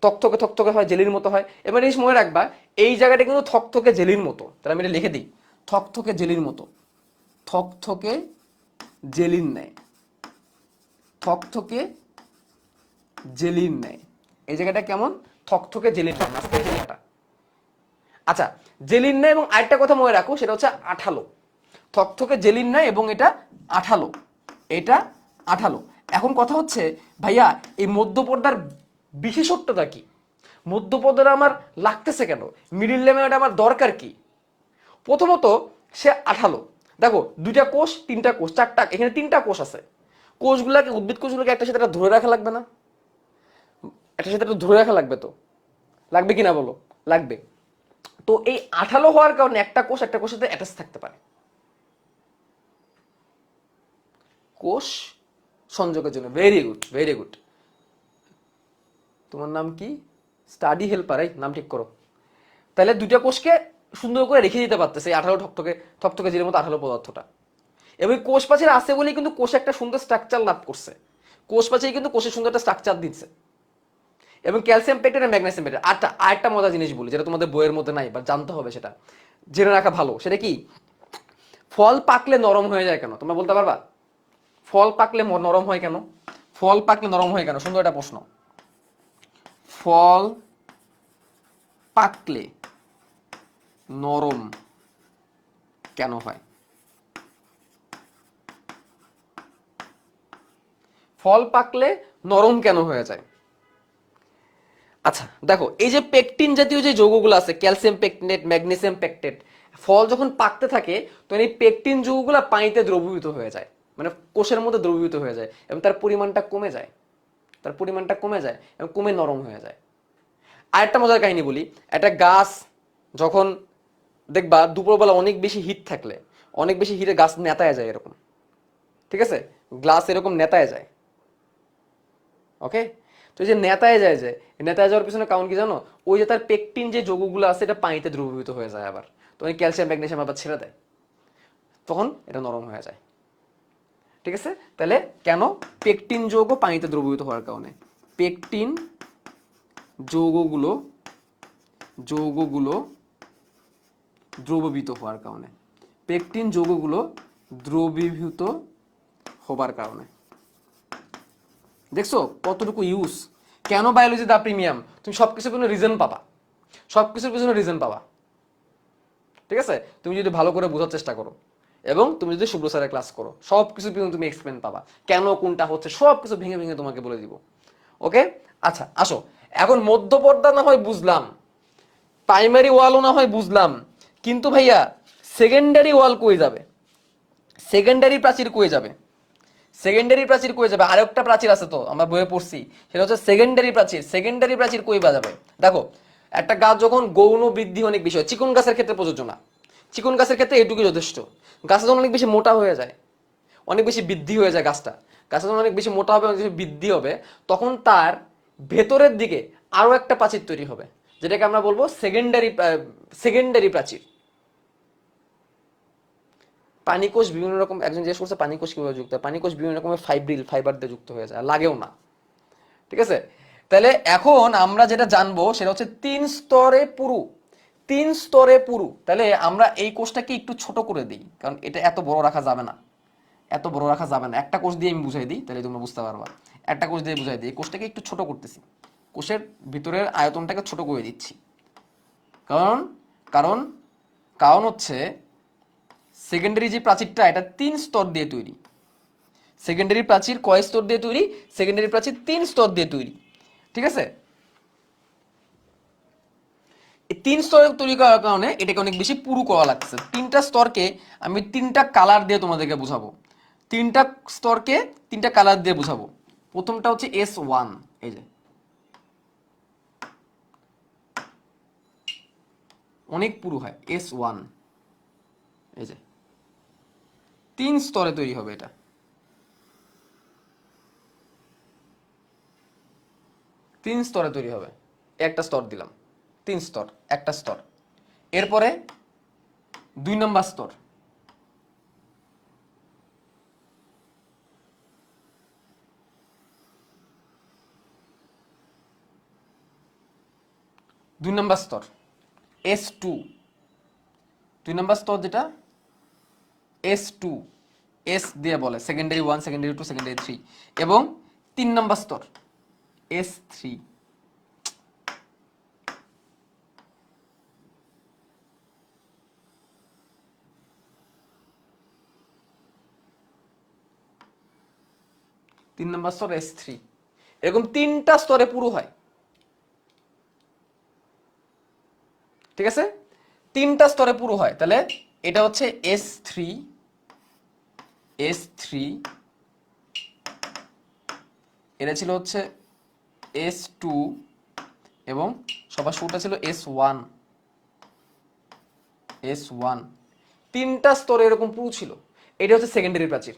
থকথকে থকথকে হয়, জেলির মতো হয়। এবার এই মনে রাখবা এই জায়গাটা কিন্তু থকথকে জেলির মতো, তাহলে আমি এটা লিখে দিই, থকথকে জেলির মতো, থকথকে জেলির ন্যায়, থকথকে জেলির ন্যায়। এই জায়গাটা কেমন? থকথকে জেলির জায়গাটা। আচ্ছা, জেলির ন্যায়। এবং আরেকটা কথা মনে রাখো, সেটা হচ্ছে আঠালো। থকথকে জেলির ন্যায় এবং এটা আঠালো, এটা আঠালো। এখন কথা হচ্ছে ভাইয়া এই মধ্যপর্দার বিশেষত্বটা কি? মধ্যপর্দাটা আমার লাগতেছে কেন? মিডিল ল্যামেলাটা আমার দরকার কি? প্রথমত সে আঠালো। দেখো দুইটা কোষ, তিনটা কোষ, চারটা, এখানে তিনটা কোষ আছে। কোষগুলাকে, উদ্ভিদ কোষগুলোকে একটা সাথে ধরে রাখা লাগবে না? একটা সাথে ধরে রাখা লাগবে তো, লাগবে কিনা বলো? লাগবে। তো এই আঠালো হওয়ার কারণে একটা কোষ একটা কোষের সাথে অ্যাটাচ থাকতে পারে, কোষ সংযোগের জন্য। Very good, very good. তোমার নাম কি? স্টাডি হেল্পার, এই নাম ঠিক করো। তাহলে দুইটা কোষকে সুন্দর করে রেখে দিতে পারতেছে এই আঠালো থকথকে, থকথকে জেলের মতো আঠালো পদার্থটা। এবং কোষ প্রাচীর আছে বলেই কিন্তু কোষ একটা সুন্দর স্ট্রাকচার লাভ করছে। কোষ প্রাচীর কিন্তু কোষের সুন্দর একটা স্ট্রাকচার দিচ্ছে। এবং ক্যালসিয়াম পেকটেট আর ম্যাগনেসিয়াম পেকটেট। আরেকটা মজার জিনিস বলি যেটা তোমাদের বইয়ের মধ্যে নাই, বা জানতে হবে, সেটা জেনে রাখা ভালো। সেটা কি? ফল পাকলে নরম হয়ে যায় কেন তোমরা বলতে পারবা? ফল পাকলে নরম হয় কেন? ফল পাকলে নরম হয় কেন? সুন্দর একটা প্রশ্ন। ফল পাকলে নরম কেন হয়? ফল পাকলে নরম কেন হয়ে যায়? আচ্ছা দেখো, এই যে পেকটিন জাতীয় যে যৌগগুলো আছে, ক্যালসিয়াম পেকটিনেট, ম্যাগনেসিয়াম পেকটেট, ফল যখন পাকতে থাকে তখন এই পেকটিন যৌগগুলো পানিতে দ্রবীভূত হয়ে যায়, মানে কোষের মধ্যে দ্রবীভূত হয়ে যায় এবং তার পরিমাণটা কমে যায়, তার পরিমাণটা কমে যায় এবং কমে নরম হয়ে যায়। আরেকটা মজার কাহিনী বলি। একটা গাছ যখন দেখবা দুপুরবেলা অনেক বেশি হিট থাকলে, অনেক বেশি হিটে গাছ নেতায় যায় এরকম, ঠিক আছে, গ্লাস এরকম নেতায় যায়। ওকে, তো এই যে নেতায় যায়, যে নেতায় যাওয়ার পিছনে কারণ কি জানো? ওই যে তার পেকটিন যে যৌগগুলো আছে এটা পানিতে দ্রবীভূত হয়ে যায়, আবার তো ওই ক্যালসিয়াম ম্যাগনেসিয়াম আবার ছেড়ে দেয়, তখন এটা নরম হয়ে যায়। ঠিক আছে, তাহলে কেন? পেকটিন যৌগ পানিতে দ্রবীভূত হওয়ার কারণে। পেকটিন যৌগগুলো যৌগগুলো দ্রবীভূত হওয়ার কারণে, পেকটিন যৌগগুলো দ্রবীভূত হবার কারণে। দেখছো কতটুকু ইউজ? কেন বায়োলজি দা প্রিমিয়াম? তুমি সবকিছুর পিছনে রিজন পাবা, সবকিছুর পিছনে রিজন পাবা। ঠিক আছে, তুমি যদি ভালো করে বোঝার চেষ্টা করো এবং তুমি যদি শুভ্র স্যারের ক্লাস করো, সবকিছুর পিছনে তুমি এক্সপ্লেন পাবা, কেন কোনটা হচ্ছে, সবকিছু ভেঙে ভেঙে তোমাকে বলে দিব। ওকে, আচ্ছা আসো, এখন মধ্যপর্দা না হয় বুঝলাম, প্রাইমারি ওয়ালও না হয় বুঝলাম, কিন্তু ভাইয়া সেকেন্ডারি ওয়াল কই যাবে? সেকেন্ডারি প্রাচীর কই যাবে? সেকেন্ডারি প্রাচীর কই যাবে? আরেকটা প্রাচীর আছে তো আমরা বইয়ে পড়ছি, সেটা হচ্ছে সেকেন্ডারি প্রাচীর। সেকেন্ডারি প্রাচীর কই যাবে? দেখো, একটা গাছ যখন গৌণ বৃদ্ধি অনেক বেশি হয়, চিকন গাছের ক্ষেত্রে প্রযোজ্য না, চিকন গাছের ক্ষেত্রে এটুকুই যথেষ্ট। গাছটা যখন অনেক বেশি মোটা হয়ে যায়, অনেক বেশি বৃদ্ধি হয়ে যায় গাছটা, গাছটা যখন অনেক বেশি মোটা হবে, অনেক বেশি বৃদ্ধি হবে, তখন তার ভেতরের দিকে আরো একটা প্রাচীর তৈরি হবে, যেটাকে আমরা বলবো সেকেন্ডারি প্রাচীর। পানিকোষ বিভিন্ন রকম, একজন জিজ্ঞেস করছে পানিকোষ কিভাবে যুক্ত হয়, পানিকোষ বিভিন্ন রকমের ফাইবার দিয়ে যুক্ত হয়ে যায়, লাগেও না। ঠিক আছে, তাহলে এখন আমরা যেটা জানবো সেটা হচ্ছে 3 স্তরে পুরু, 3 স্তরে পুরু। তাহলে আমরা এই কোষটাকে একটু ছোট করে দিই, কারণ এটা এত বড় রাখা যাবে না, এত বড় রাখা যাবে না। একটা কোষ দিয়ে আমি বুঝাই দিই, তাহলে তোমরা বুঝতে পারবা। একটা কোষ দিয়ে বুঝাই দিই, এই কোষটাকে একটু ছোট করতেছি, কোষের ভিতরের আয়তনটাকে ছোট করে দিচ্ছি। কারণ কারণ কারণ হচ্ছে সেকেন্ডারি যে প্রাচীরটা, এটা 3 স্তর দিয়ে তৈরি। সেকেন্ডারি প্রাচীর কয় স্তর দিয়ে তৈরি? সেকেন্ডারি প্রাচীর 3 স্তর দিয়ে তৈরি। ঠিক আছে, এই 3 স্তরে তৈরি করার কারণে এটাকে অনেক বেশি পুরু করা লাগছে। 3টা স্তরকে আমি 3টা কালার দিয়ে তোমাদেরকে বুঝাবো, 3টা স্তরকে 3টা কালার দিয়ে বুঝাবো। প্রথমটা হচ্ছে S1, এই যে অনেক পুরু হয় S1, এই যে 3 স্তরে তৈরি হবে এটা, 3 স্তরে তৈরি হবে। একটা স্তর দিলাম, 3 স্তর, একটা স্তর। এরপরে 2 নম্বর স্তর, দুই নম্বর স্তর S2, 2 নম্বর স্তর যেটা S2, এস দিয়ে বলে, সেকেন্ডারি 1, সেকেন্ডারি 2, সেকেন্ডারি 3। এবং 3 নম্বর স্তর S3। 3 নম্বর স্তর S3। এরকম 3টা স্তরে পুরু হয়। ঠিক আছে, 3টা স্তরে পুরু হয়। তাহলে এটা হচ্ছে S3, S3, এটা ছিল হচ্ছে S2 এবং সবার শুরুটা ছিল S1, S1। 3টা স্তরে এরকম পুরু ছিল। এটা হচ্ছে সেকেন্ডারি প্রাচীর,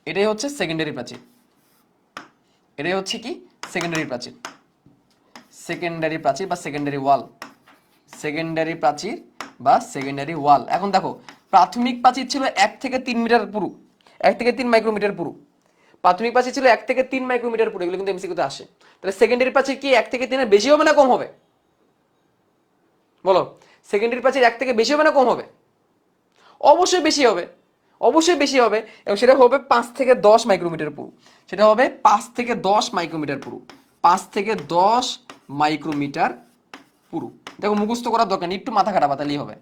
এটাই হচ্ছে সেকেন্ডারি প্রাচীর, এটাই হচ্ছে কি সেকেন্ডারি প্রাচীর, সেকেন্ডারি প্রাচীর বা সেকেন্ডারি ওয়াল, সেকেন্ডারি প্রাচীর বা সেকেন্ডারি ওয়াল। এখন দেখো, প্রাথমিক প্রাচীর ছিল 1 থেকে 3 মিটার পুরু, 1 থেকে 3 মাইক্রোমিটার পুরু। প্রাথমিক প্রাচীর ছিল 1 থেকে 3 মাইক্রোমিটার পুরু, এগুলো কিন্তু এমসিকিউতে আসে। তাহলে সেকেন্ডারি প্রাচীর কি 1 থেকে 3-এর বেশি হবে না কম হবে? বলো, সেকেন্ডারি প্রাচীর 1 থেকে বেশি হবে না কম হবে? অবশ্যই বেশি হবে। অবশ্যই বেশি হবে, এবং সেটা হবে 5 থেকে 10 মাইক্রোমিটার পুরু। সেটা হবে 5 থেকে 10 মাইক্রোমিটার পুরু, 5 থেকে 10 মাইক্রোমিটার পুরু। দেখো মুখস্থ করার দরকার নেই, একটু মাথা খাটাবা তাহলেই হবে,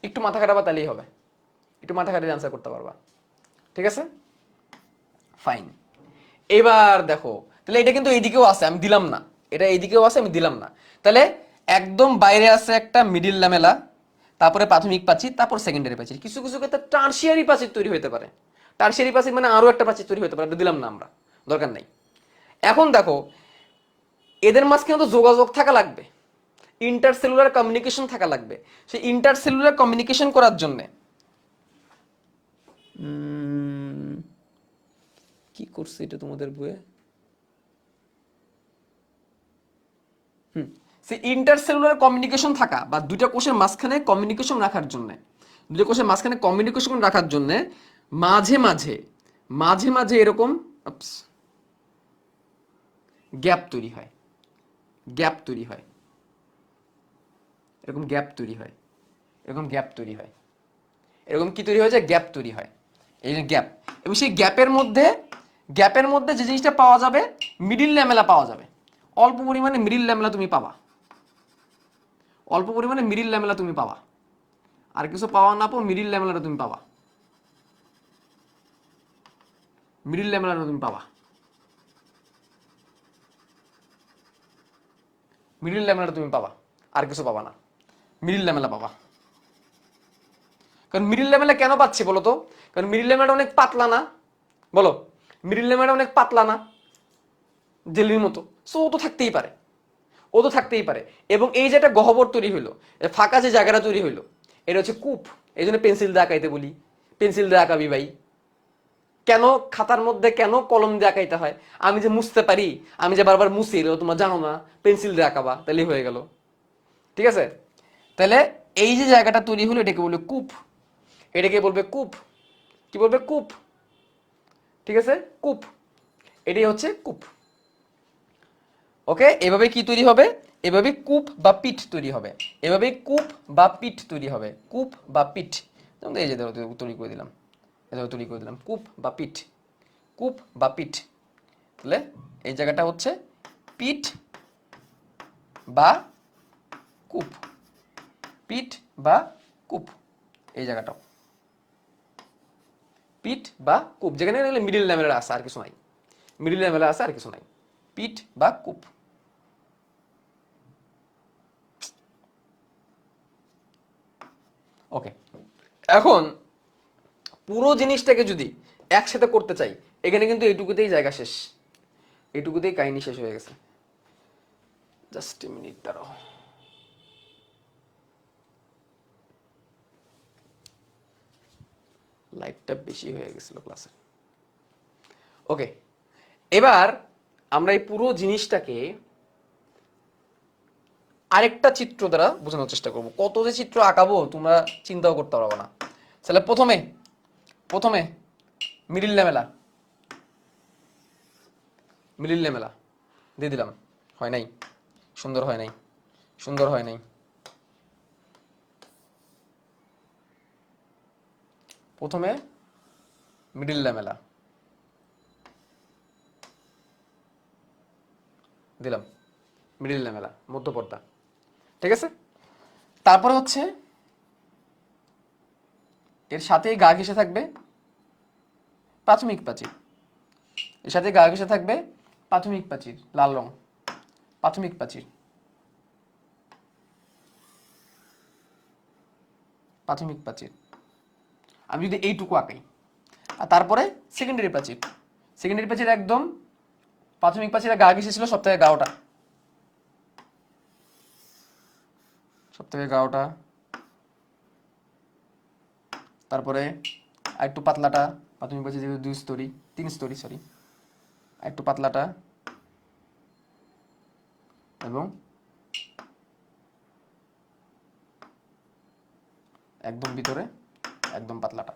একটু মাথা খাটাবা তাহলেই হবে, একটু মাথা খাটিয়ে আনসার করতে পারবা। ঠিক আছে, ফাইন। এবার দেখো, তাহলে এটা কিন্তু এইদিকেও আছে, আমি দিলাম না, এটা এইদিকেও আছে, আমি দিলাম না। তাহলে একদম বাইরে আছে একটা মিডিল ল্যামেলা, তারপরে প্রাথমিক প্রাচীর, তারপর সেকেন্ডারি প্রাচীর। কিছু কিছু ক্ষেত্রে টার্সিয়ারি প্রাচীর তৈরি হতে পারে। টার্সিয়ারি প্রাচীর মানে আরো একটা প্রাচীর তৈরি হতে পারে, এটা দিলাম না আমরা, দরকার নাই। এখন দেখো, এদের মাঝখানে তো যোগাযোগ থাকা লাগবে, ইন্টারসেলুলার কমিউনিকেশন থাকা লাগবে। সেই ইন্টারসেলুলার কমিউনিকেশন করার জন্য কি করছে এটা তোমাদের বইয়ে, সে ইন্টারসেলুলার কমিউনিকেশন থাকা বা দুইটা কোষের মাঝখানে কমিউনিকেশন রাখার জন্য, দুইটা কোষের মাঝখানে কমিউনিকেশন রাখার জন্য মাঝে মাঝে মাঝে মাঝে এরকম গ্যাপ তৈরি হয়, গ্যাপ তৈরি হয়, এরকম গ্যাপ তৈরি হয়, এরকম গ্যাপ তৈরি হয়, এরকম কি তৈরি হয়েছে, গ্যাপ তৈরি হয়, এই যে গ্যাপ। এবং সেই গ্যাপের মধ্যে যে জিনিসটা পাওয়া যাবে, মিডিল ল্যামেলা পাওয়া যাবে, অল্প পরিমাণে মিডিল ল্যামেলা তুমি পাবা, অল্প পরিমাণে মিডিল ল্যামেলা তুমি পাবা, আর কিছু পাওয়া না পাও মিডিল ল্যামেলাটা তুমি পাবা, মিডিল ল্যামেলাটা তুমি পাবা, মিডিল ল্যামেলাটা তুমি পাবা, আর কিছু পাবা না, মিডিল ল্যামেলা পাবা। কারণ মিডিল ল্যামেলা কেন পাচ্ছি বলো তো, কারণ মিডিল ল্যামেলাটা অনেক পাতলা না, বলো, মিডিল ল্যামেলাটা অনেক পাতলা না, জেলির মতো, সো ও তো থাকতেই পারে, ও তো থাকতেই পারে। এবং এই যে একটা গহ্বর তৈরি হইলো, ফাঁকা যে জায়গাটা তৈরি হইলো, এটা হচ্ছে কূপ। এই জন্য পেন্সিল দিয়ে আঁকাইতে বলি, পেন্সিল দিয়ে আঁকাবি ভাই। কেন খাতার মধ্যে কেন কলম দিয়ে আঁকাইতে হয়, আমি যে মুছতে পারি, আমি যে বারবার মুছি, তোমরা জানো না, পেন্সিল দিয়ে আঁকাবা, তাহলেই হয়ে গেল। ঠিক আছে, তাহলে এই যে জায়গাটা তৈরি হলো এটাকে বলবে কূপ, এটাকে বলবে কূপ, কি বলবে, কূপ। ঠিক আছে, কূপ, এটাই হচ্ছে কূপ। ওকে, এভাবে কি তৈরি হবে, এভাবে কূপ বা পিঠ তৈরি হবে, এভাবে কূপ বা পিঠ তৈরি হবে, কূপ বা পিঠ। যেমন এই যে তৈরি করে দিলাম, এভাবে তৈরি করে দিলাম, কূপ বা পিঠ, কূপ বা পিঠ। তাহলে এই জায়গাটা হচ্ছে পিঠ বা কূপ, পিঠ বা কূপ, এই জায়গাটাও পিঠ বা কূপ, যেখানে মিডিল ল্যামেলা আছে, আর কিছু নাই, মিডিল ল্যামেলা আছে, আর কিছু নাই, পিঠ বা কূপ। ওকে, এখন পুরো জিনিসটাকে যদি একসাথে করতে চাই, এখানে কিন্তু এইটুকুতেই জায়গা শেষ, এইটুকুতেই কাহিনী শেষ হয়ে গেছে। জাস্ট এ মিনিট দাঁড়াও, লাইটটা বেশি হয়ে গেছিল ক্লাসে। ওকে, এবার আমরা এই পুরো জিনিসটাকে আরেকটা চিত্র দ্বারা বোঝানোর চেষ্টা করবো। কত যে চিত্র আঁকাবো তোমরা চিন্তাও করতে পারবো না। তাহলে প্রথমে প্রথমে মিডিল ল্যামেলা, মিডিল ল্যামেলা দিয়ে দিলাম, হয় নাই, সুন্দর হয় নাই, সুন্দর হয় নাই। প্রথমে মিডিল ল্যামেলা দিলাম, মিডিল ল্যামেলা, মধ্যপর্দা। ঠিক আছে, তারপরে হচ্ছে এর সাথেই গা ঘেঁষে থাকবে প্রাথমিক প্রাচীর, এর সাথে গা ঘেঁষে থাকবে প্রাথমিক প্রাচীর, লাল রং, প্রাথমিক প্রাচীর, প্রাথমিক প্রাচীর। আমি যদি এইটুকু আঁকাই, আর তারপরে সেকেন্ডারি প্রাচীর, সেকেন্ডারি প্রাচীর একদম প্রাথমিক প্রাচীরে গা ঘেঁষে ছিল সব থেকে গাওটা, সব থেকে গাওটা, তারপরে আরেকটু পাতলাটা, প্রাথমিক প্রাচীর যেহেতু 2 স্তরই, 3 স্তরই সরি, আরেকটু পাতলাটা, এবং একদম ভিতরে একদম পাতলাটা,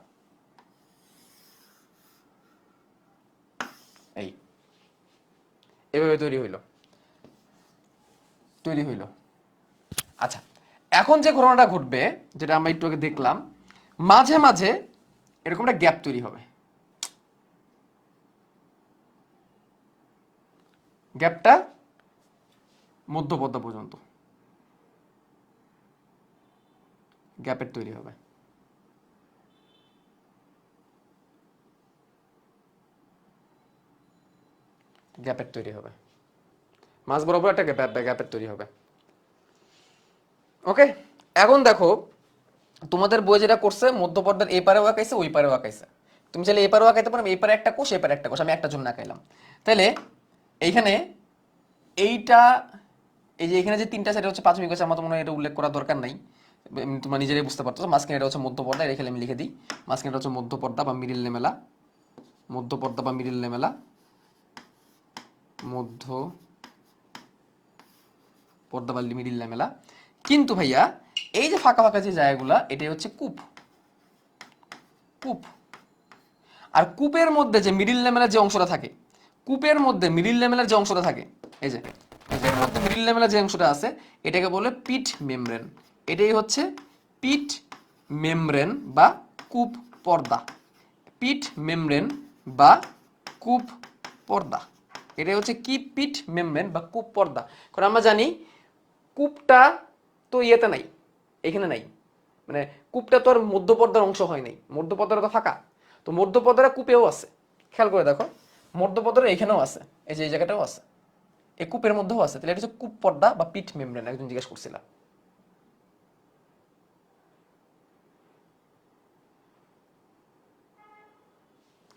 এই এভাবে তৈরি হইল, তৈরি হইল। আচ্ছা, এখন যে ঘটনাটা ঘটবে, যেটা আমরা একটু আগে দেখলাম, মাঝে মাঝে এরকম একটা গ্যাপ তৈরি হবে। গ্যাপটা মধ্যপদ্মা পর্যন্ত গ্যাপের তৈরি হবে। গ্যাপের তৈরি হবে, মাঝ বরাবর একটা গ্যাপের তৈরি হবে। ওকে, এখন দেখো তোমাদের বই যেটা করছে মধ্যপর্দার এই পারেও আঁকাইছে ওই পারেও আঁকাইছে। তুমি চাইলে এই পারেও আঁকাইতে পারো, এই পারে একটা কোষ এই পারে একটা কোষ, আমি একটা জন্য আঁকাইলাম। তাহলে এইখানে এইটা, এই যে এখানে যে তিনটা সাইড হচ্ছে প্রাথমিক আছে, আমার তো মনে হয় এটা উল্লেখ করার দরকার নাই, তোমরা নিজেরাই বুঝতে পারতো। মাঝখানে এটা হচ্ছে মধ্যপর্দা, এখানে আমি লিখে দিই মাঝখানে এটা হচ্ছে মধ্যপর্দা বা মিডিল লেমেলা, মধ্যপর্দা বা মিডিল লেমেলা, মধ্য পর্দা বা মিডিল লেমেলা। কিন্তু ভাইয়া এই যে ফাঁকা ফাঁকা যে জায়গাগুলা এটাই হচ্ছে কূপ। কূপ আর কূপের মধ্যে যে মিডিল লেমেলার যে অংশটা থাকে, কূপের মধ্যে মিডিল লেমেলার যে অংশটা থাকে, এই যে এর মধ্যে মিডিল লেমেলার যে অংশটা আছে এটাকে বলে পিট মেমব্রেন। এটাই হচ্ছে পিট মেমব্রেন বা কূপ পর্দা। পিট মেমব্রেন বা কূপ পর্দা, এটাই হচ্ছে কি পিট মেমব্রেন বা কূপ পর্দা। কারণ আমরা জানি কূপটা তো ইয়েতে নাই, এখানে নাই, মানে কূপটা তো আর মধ্যপর্দার অংশ হয় নাই, মধ্যপর্দাটা তো ফাঁকা। তো মধ্যপর্দাটা কূপেও আছে, খেয়াল করে দেখো মধ্যপর্দাটা এখানেও আছে, এই যে এই জায়গাটাও আছে, এই কূপের মধ্যেও আছে। তাহলে এটা হচ্ছে কূপ পর্দা বা পিট মেমব্রেন, একজন জিজ্ঞেস করছিলাম।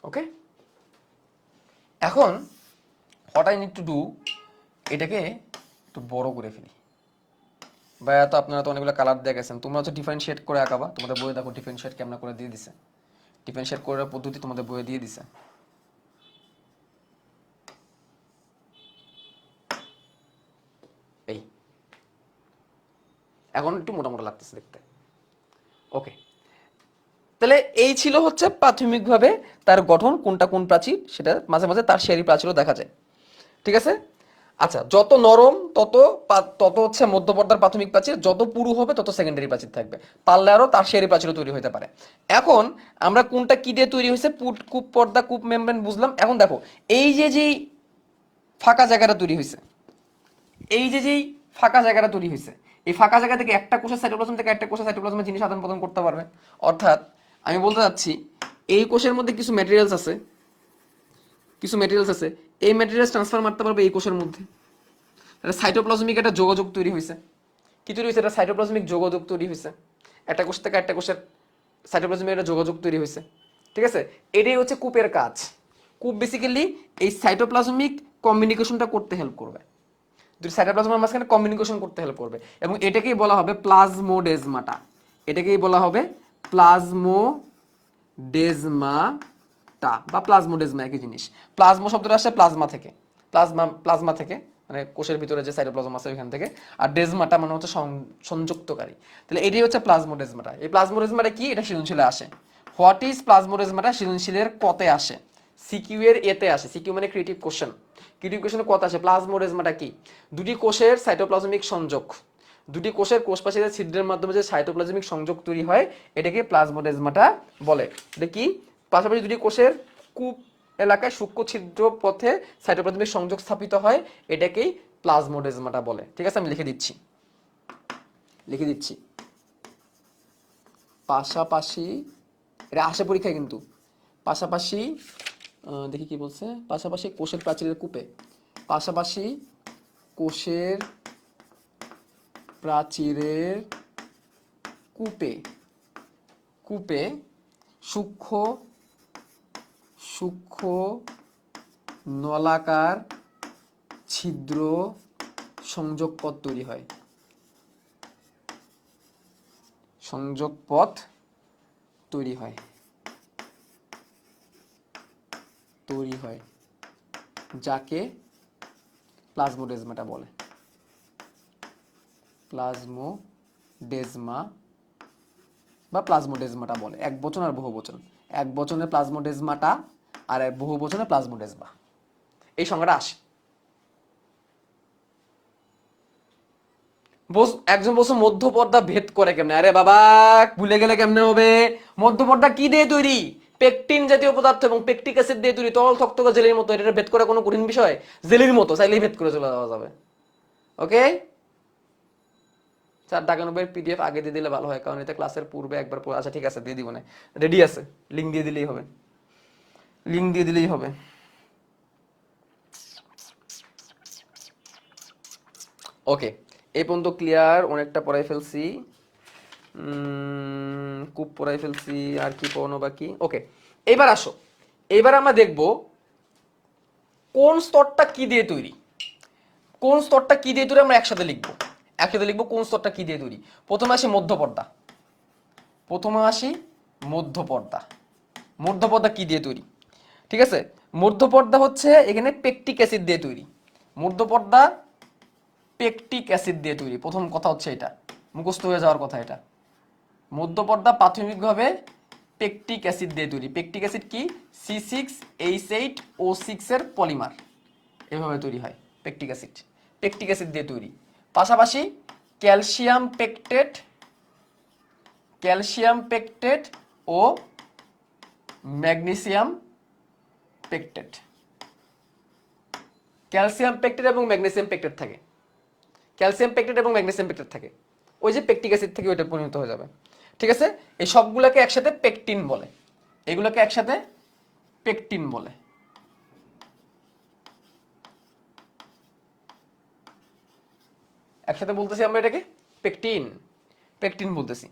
ওকে, এখন what I need to do, এটাকে একটু বড় করে ফেলি। ভাইয়া তো আপনারা তো অনেকগুলো কালার দিয়ে গেছেন, তোমরা হচ্ছে ডিফারেন্সিয়েট করে আঁকাবা। তোমাদের বইয়ে দেখো ডিফারেন্সিয়েট কেমন করে দিয়ে দিছে, ডিফারেন্সিয়েট করার পদ্ধতি তোমাদের বইয়ে দিয়ে দিছে। এই এখন একটু মোটা মোটা লাগতেছে দেখতে। ওকে, তাহলে এই ছিল হচ্ছে প্রাথমিকভাবে তার গঠন, কোনটা কোন প্রাচীর, সেটা মাঝে মাঝে তার শেয়ারি প্রাচীরও দেখা যায়। ঠিক আছে, আচ্ছা যত নরম তত তত হচ্ছে মধ্যপর্দার প্রাথমিক প্রাচীর, যত পুরু হবে তত সেকেন্ডারি প্রাচীর থাকবে, পারলে আরও তার শেয়ারি প্রাচীরও তৈরি হতে পারে। এখন আমরা কোনটা কি দিয়ে তৈরি হয়েছে, কূপ পর্দা কূপ মেমব্রেন বুঝলাম। এখন দেখো এই যে যেই ফাঁকা জায়গাটা তৈরি হয়েছে, এই যে যেই ফাঁকা জায়গাটা তৈরি হয়েছে, এই ফাঁকা জায়গা থেকে একটা কোষের সাইটোপ্লাজম থেকে একটা কোষের সাইটোপ্লাজমে জিনিস আদান প্রদান করতে পারবে। অর্থাৎ আমি বলতে চাচ্ছি এই কোষের মধ্যে কিছু ম্যাটেরিয়ালস আছে, কিছু ম্যাটেরিয়ালস আছে, এই ম্যাটেরিয়ালস ট্রান্সফার মারতে পারবে এই কোষের মধ্যে। এটা সাইটোপ্লাজমিক একটা যোগাযোগ তৈরি হয়েছে। কি তৈরি হয়েছে? এটা সাইটোপ্লাজমিক যোগাযোগ তৈরি হয়েছে, একটা কোষ থেকে একটা কোষের সাইটোপ্লাজমিক একটা যোগাযোগ তৈরি হয়েছে। ঠিক আছে, এটাই হচ্ছে কূপের কাজ। কূপ বেসিক্যালি এই সাইটোপ্লাজমিক কমিউনিকেশনটা করতে হেল্প করবে, দুই সাইটোপ্লাজমের মাঝখানে কমিউনিকেশন করতে হেল্প করবে, এবং এটাকেই বলা হবে প্লাজমোডেজমাটা। এটাকেই বলা হবে প্লাজমোডেজমাটা বা প্লাজমোডেজমা, একই জিনিস। প্লাজমো শব্দটা আসছে প্লাজমা থেকে, প্লাজমা থেকে মানে কোষের ভিতরে যে সাইটোপ্লাজম আছে ওইখান থেকে, আর ডেজমাটা মানে হচ্ছে সংযুক্তকারী। তাহলে এটাই হচ্ছে প্লাজমোডেজমাটা। এই প্লাজমোডেজমাটা কি? এটা সৃজনশীলে আসে। হোয়াট ইজ প্লাজমোডেজমাটা? সৃজনশীলের কতে আসে, সিকিউ এর এতে আসে। সিকিউ মানে ক্রিয়েটিভ কোশ্চেন, ক্রিয়েটিভ কোশ্চেনে কত আসে? প্লাজমোডেজমাটা কি? দুটি কোষের সাইটোপ্লাজমিক সংযোগ, দুটি কোষের কোষপ্রাচীরের ছিদ্রের মাধ্যমে যে সাইটোপ্লাজমিক সংযোগ তৈরি হয় এটাকে প্লাজমোডেজমাটা বলে। এটা কি? পাশাপাশি দুটি কোষের কূপ এলাকায় সূক্ষ্ম ছিদ্র পথে সাইটোপ্লাজমিক সংযোগ স্থাপিত হয়, এটাকেই প্লাজমোডেজমাটা বলে। ঠিক আছে, আমি লিখে দিচ্ছি, লিখে দিচ্ছি। পাশাপাশি, এটা আসে পরীক্ষায় কিন্তু, পাশাপাশি দেখি কি বলছে, পাশাপাশি কোষের প্রাচীরের কূপে, পাশাপাশি কোষের প্রাচীরের কূপে, কূপে সূক্ষ্ম সূক্ষ্ম নলাকার ছিদ্র সংযোগ পথ তৈরি হয়, সংযোগ পথ তৈরি হয়, তৈরি হয়, যাকে প্লাজমোডেজমাটা বলে। প্লাজমোডেজমা বা প্লাজমোডেজমাটা বলে। এক বচন আর বহু বচন, এক বচনে প্লাজমোডেজমাটা আর বহু বচনে প্লাজমোডেজমা, এই সংজ্ঞাটা আসে। একজন বলছো মধ্যপর্দা ভেদ করে কেমনে? আরে বাবা, ভুলে গেলে কেমনে হবে? মধ্যপর্দা কি দিয়ে তৈরি? পেকটিন জাতীয় পদার্থ এবং পেকটিক অ্যাসিড দিয়ে তৈরি, তরল থকথকে জেলির মতো। এটা ভেদ করা কোনো কঠিন বিষয়? জেলির মতো, চাইলেই ভেদ করে চলে যাওয়া যাবে। ওকে, 4 দাগের নম্বরের পিডিএফ আগে দিয়ে দিলে ভালো হয়, কারণ এটা ক্লাসের পূর্বে একবার আচ্ছা ঠিক আছে, দিয়ে দিব না, রেডি আছে, লিঙ্ক দিয়ে দিলেই হবে, লিঙ্ক দিয়ে দিলেই হবে। ওকে, এই পর্যন্ত ক্লিয়ার, অনেকটা পড়াই ফেলছি, খুব পড়াই ফেলছি, আর কি পড়ানো বাকি? ওকে, এবার আসো, এবার আমরা দেখব কোন স্তরটা কি দিয়ে তৈরি। কোন স্তরটা কি দিয়ে তৈরি আমরা একসাথে লিখবো, একসাথে লিখবো কোন স্তরটা কি দিয়ে তৈরি। প্রথমে আসি মধ্যপর্দা, প্রথমে আসি মধ্যপর্দা। মধ্যপর্দা কি দিয়ে তৈরি? ঠিক আছে, মধ্যপর্দা হচ্ছে এখানে পেকটিক অ্যাসিড দিয়ে তৈরি। মধ্যপর্দা পেকটিক অ্যাসিড দিয়ে তৈরি, প্রথম কথা হচ্ছে এটা, মুখস্থ হয়ে যাওয়ার কথা এটা। মধ্যপর্দা প্রাথমিকভাবে পেকটিক অ্যাসিড দিয়ে তৈরি। পেকটিক অ্যাসিড কি? C6H8O6 এর পলিমার, এভাবে তৈরি হয় পেকটিক অ্যাসিড। পেকটিক অ্যাসিড দিয়ে তৈরি। পাশাপাশি ক্যালসিয়াম পেকটেট, ক্যালসিয়াম পেকটেট ও ম্যাগনেসিয়াম পেকটেট, ক্যালসিয়াম পেকটেট এবং ম্যাগনেসিয়াম পেকটেট থাকে, ক্যালসিয়াম পেকটেট এবং ম্যাগনেসিয়াম পেকটেট থাকে, ওই যে পেকটিক অ্যাসিড থেকে ওইটা পরিণত হয়ে যাবে। ঠিক আছে, এই সবগুলোকে একসাথে পেকটিন বলে, এগুলোকে একসাথে পেকটিন বলে। একসাথে বলতেছি আমরা এটাকে পেকটিন, পেকটিন বলতেছি।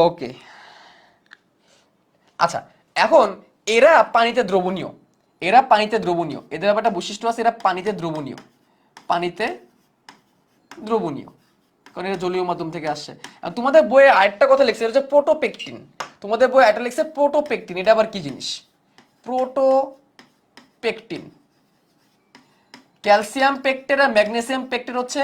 ওকে, আচ্ছা, এখন এরা পানিতে দ্রবণীয়, এরা পানিতে দ্রবণীয়, এদের আবার একটা বৈশিষ্ট্য আছে, এরা পানিতে দ্রবণীয়, পানিতে দ্রবণীয়, কারণ এটা জলীয় মাধ্যম থেকে আসছে। আর তোমাদের বইয়ে আরেকটা কথা লিখছে, এটা হচ্ছে প্রোটোপেকটিন। তোমাদের বইয়ে আরেকটা লিখছে প্রোটোপেকটিন, এটা আবার কি জিনিস? প্রোটোপেকটিন। ক্যালসিয়াম পেকটেট আর ম্যাগনেসিয়াম পেকটেট হচ্ছে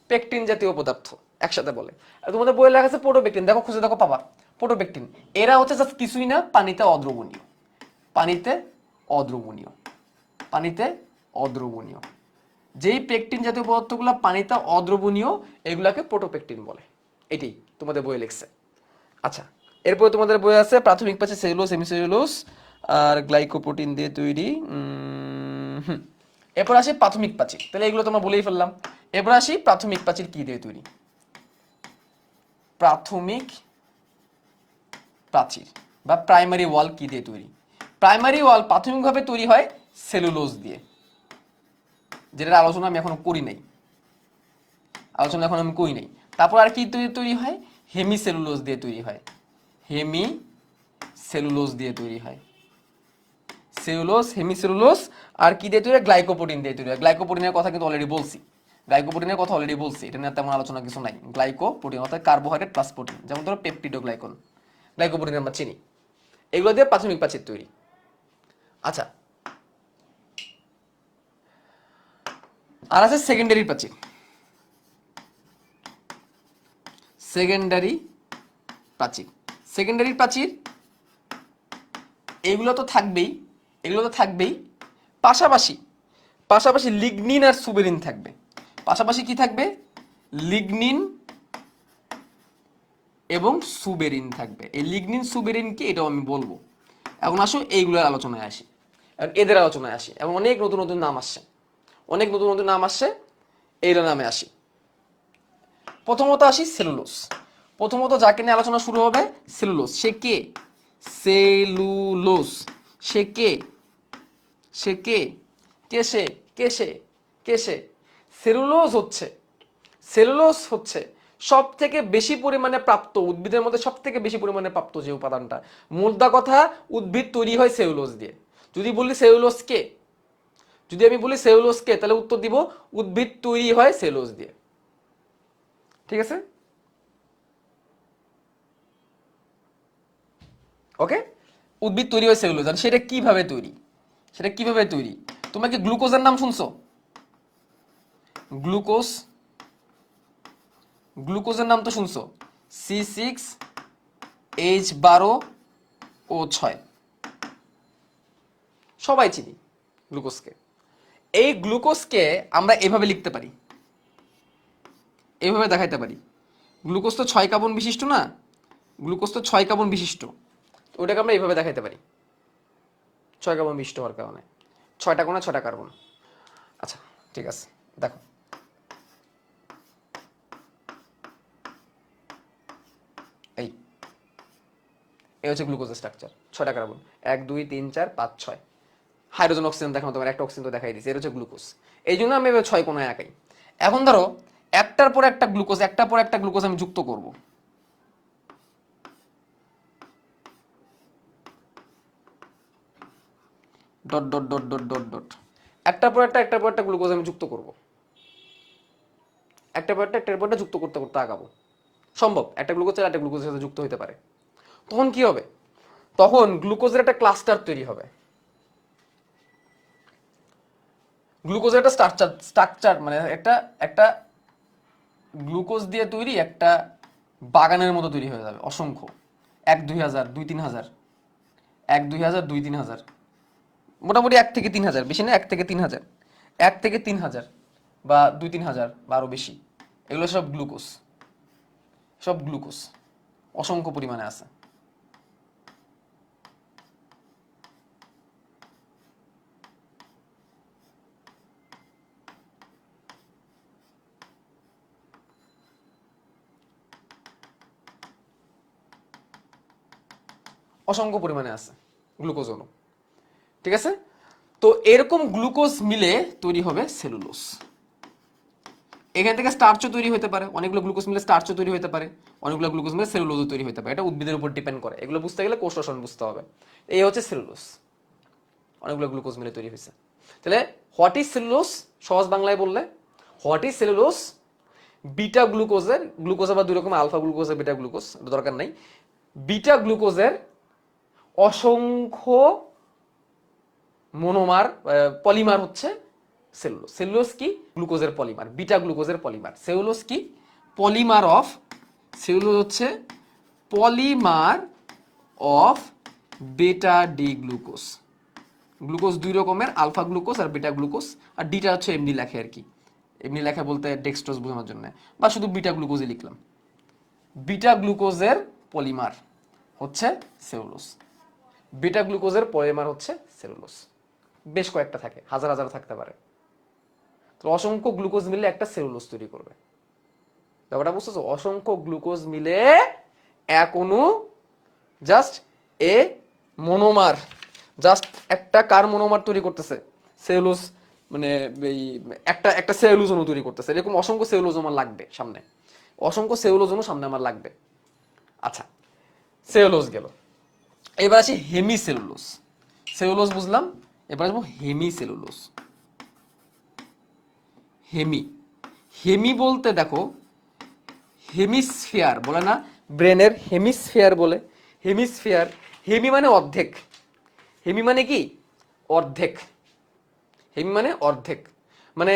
পেকটিন জাতীয় পদার্থ, একসাথে বলে। আর তোমাদের বইয়ে লেখা আছে প্রোটোপেকটিন, দেখো খুঁজে দেখো পাবা প্রোটোপেকটিন। এরা হচ্ছে জাস্ট কিছুই না, পানিতে অদ্রবণীয়, পানিতে অদ্রবণীয়, পানিতে অদ্রবণীয়। যেই পেকটিন জাতীয় পদার্থগুলো পানিতে অদ্রবণীয়, এগুলাকে প্রোটোপেকটিন বলে, এটাই তোমাদের বইয়ে লিখছে। আচ্ছা, এরপরে তোমাদের বই আছে প্রাথমিক প্রাচীর সেলুলোজ, হেমিসেলুলোজ আর গ্লাইকোপ্রোটিন দিয়ে তৈরি। এরপর আসি প্রাথমিক প্রাচীর, তাহলে এগুলো তোমরা বলেই ফেললাম। এরপর আসি প্রাথমিক প্রাচীর কি দিয়ে তৈরি। প্রাথমিক প্রাচীর বা প্রাইমারি ওয়াল কি দিয়ে তৈরি? প্রাইমারি ওয়াল প্রাথমিকভাবে তৈরি হয় সেলুলোজ দিয়ে, যেটার আলোচনা আমি এখনো করি নাই, আলোচনা এখন আমি করি নাই। তারপর আর কি তৈরি হয়? হেমিসেলুলোজ দিয়ে তৈরি হয়, হেমিসেলুলোজ দিয়ে তৈরি হয়, সেলুলোজ, হেমিসেলুলোজ। আর কি দিয়ে তৈরি হয়? গ্লাইকোপ্রোটিন দিয়ে তৈরি হয়। গ্লাইকোপ্রোটিনের কথা কিন্তু অলরেডি বলছি, গ্লাইকোপ্রোটিনের কথা অলরেডি বলছি, এটা নিয়ে তেমন আলোচনা কিছু নাই। গ্লাইকোপ্রোটিন অর্থাৎ কার্বোহাইড্রেট প্লাস প্রোটিন, যেমন ধরো পেপটিডোগ্লাইকন, গ্লাইকোপ্রোটিন আমরা চিনি। এগুলো দিয়ে প্রাথমিক প্রাচীর তৈরি। আচ্ছা, আর আছে সেকেন্ডারি প্রাচীর। সেকেন্ডারি প্রাচীর, সেকেন্ডারি প্রাচীর এগুলো তো থাকবেই, এগুলো তো থাকবেই, পাশাপাশি পাশাপাশি লিগনিন আর সুবেরিন থাকবে। পাশাপাশি কি থাকবে? লিগনিন এবং সুবেরিন থাকবে। এই লিগনিন সুবেরিন কি, এটাও আমি বলবো। এখন আসো এইগুলোর আলোচনায় আসি, এদের আলোচনায় আসি। এবং অনেক নতুন নতুন নাম আসছে, অনেক নতুন নতুন নাম আসছে, এইগুলো নামে আসি। প্রথমত আসি সেলুলোজ। প্রথমত যাকে নিয়ে আলোচনা শুরু হবে, সেলুলোজ। সে কে? সেলুলোজ, সে কে? সে কে? কে সে? কে সে? কে সে? সেলুলোজ হচ্ছে, সেলুলোজ হচ্ছে সব থেকে বেশি পরিমাণে প্রাপ্ত, উদ্ভিদের মধ্যে সব থেকে বেশি পরিমাণে প্রাপ্ত যে উপাদানটা। মোদ্দা কথা, উদ্ভিদ তৈরি হয় সেলুলোজ দিয়ে। যদি বলি সেলুলোজ কে, যদি আমি বলি সেলুলোজ কে, তাহলে উত্তর দিব উদ্ভিদ তৈরি হয় সেলুলোজ দিয়ে। ঠিক আছে, ওকে। উদ্ভিদ তৈরি হয় সেলুলোজ, আর সেটা কিভাবে তৈরি? সেটা কিভাবে তৈরি? তোমরা কি গ্লুকোজের নাম শুনছো? গ্লুকোজ, গ্লুকোজের নাম তো শুনছো, C6H12O6, সবাই চিনি গ্লুকোজকে। এই গ্লুকোজকে আমরা এভাবে লিখতে পারি, এইভাবে দেখাইতে পারি। গ্লুকোজ তো 6 কার্বন বিশিষ্ট না, গ্লুকোজ তো 6 কার্বন বিশিষ্ট, ওটাকে আমরা এইভাবে দেখাইতে পারি 6 কার্বন বিশিষ্ট হওয়ার কারণে, 6টা কোণে 6টা কার্বন। আচ্ছা ঠিক আছে, দেখো এই এই হচ্ছে গ্লুকোজের স্ট্রাকচার, 6টা কার্বন, 1 2 3 4 5 6। হাইড্রোজেন অক্সিজেন দেখানো তোমার, একটা অক্সিজেন তো দেখাই দিয়েছি, এটা হচ্ছে গ্লুকোজ। এই জন্য আমি এবার 6 কোণায় আঁকাই। এখন ধরো একটার পর একটা গ্লুকোজ, একটার পর একটা গ্লুকোজ আমি যুক্ত করব, dot dot dot dot dot dot, একটার পর একটা গ্লুকোজ আমি যুক্ত করব, একটার পর একটা যুক্ত করতে করতে আগাবো। সম্ভব, একটা গ্লুকোজ আর একটা গ্লুকোজের সাথে যুক্ত হতে পারে। তখন কি হবে? তখন গ্লুকোজের একটা ক্লাস্টার তৈরি হবে, গ্লুকোজের একটা স্ট্রাকচার স্ট্রাকচার মানে একটা একটা গ্লুকোজ দিয়ে তৈরি একটা বাগানের মতো তৈরি হয়ে যাবে, অসংখ্য, 1 2 হাজার 2 3 হাজার, 1 2 হাজার 2 3 হাজার, মোটামুটি 1 থেকে 3 হাজার, বেশি না, 1 থেকে 3 হাজার, 1 থেকে 3 হাজার বা 2 3 হাজার বা আরো বেশি। এগুলো সব গ্লুকোজ, সব গ্লুকোজ অসংখ্য পরিমাণে আছে। অসংখ্য পরিমাণে আছে গ্লুকোজ অণু, ঠিক আছে? তো এরকম গ্লুকোজ মিলে তৈরি হবে সেলুলোজ। এখান থেকে স্টার্চও তৈরি হতে পারে, অনেকগুলো গ্লুকোজ মিলে স্টার্চও তৈরি হতে পারে, অনেকগুলো গ্লুকোজ মিলে সেলুলোজও তৈরি হতে পারে, এটা উদ্ভিদের উপর ডিপেন্ড করে। এগুলো বুঝতে গেলে কোষ রসায়ন বুঝতে হবে। এই হচ্ছে সেলুলোজ, অনেকগুলো গ্লুকোজ মিলে তৈরি হয়েছে। তাহলে হোয়াট ইজ সেলুলোজ? সহজ বাংলায় বললে হোয়াট ইজ সেলুলোজ, বিটা গ্লুকোজের, গ্লুকোজ আবার দুই রকম, আলফা গ্লুকোজ আর বিটা গ্লুকোজ, দরকার নাই। বিটা গ্লুকোজের অসংখ্য মনোমার পলিমার হচ্ছে সেলুলোজ। সেলুলোজ কি? গ্লুকোজের পলিমার, বিটা গ্লুকোজের পলিমার। সেলুলোজ কি? পলিমার অফ, সেলুলোজ হচ্ছে পলিমার অফ বেটা ডি গ্লুকোজ। গ্লুকোজ দুই রকমের, আলফা গ্লুকোজ আর বেটা গ্লুকোজ। আর ডিটা হচ্ছে এমনি লেখে আর কি, এমনি লেখা বলতে ডেক্সট্রোজ বোঝানোর জন্য, বা শুধু বিটা গ্লুকোজই লিখলাম। বিটা গ্লুকোজের পলিমার হচ্ছে সেলুলোজ, বিটা গ্লুকোজের পলিমার হচ্ছে সেলুলোজ। বেশ কয়েকটা থাকে, হাজার হাজার থাকতে পারে। তো অসংখ্য গ্লুকোজ মিলে একটা সেলুলোজ তৈরি করবে। ব্যাপারটা বুঝতেছো? অসংখ্য গ্লুকোজ মিলে এক অণু, জাস্ট এ মনোমার, জাস্ট একটা কার মনোমার তৈরি করতেছে, সেলুলোজ, মানে এই একটা একটা সেলুলোজ অণু তৈরি করতেছে। এরকম অসংখ্য সেলুলোজ আমার লাগবে সামনে, অসংখ্য সেলুলোজ অণু সামনে আমার লাগবে। আচ্ছা, সেলুলোজ গেল, এবার আসি হেমি সেলুলোজ। সেলুলোজ বুঝলাম, এবার আসবো হেমি সেলুলোজ। হেমি, হেমি বলতে দেখো, হেমিস্ফিয়ার বলে না, ব্রেনের হেমিস্ফিয়ার বলে, হেমিস্ফিয়ার। হেমি মানে অর্ধেক, হেমি মানে কি? অর্ধেক। হেমি মানে অর্ধেক, মানে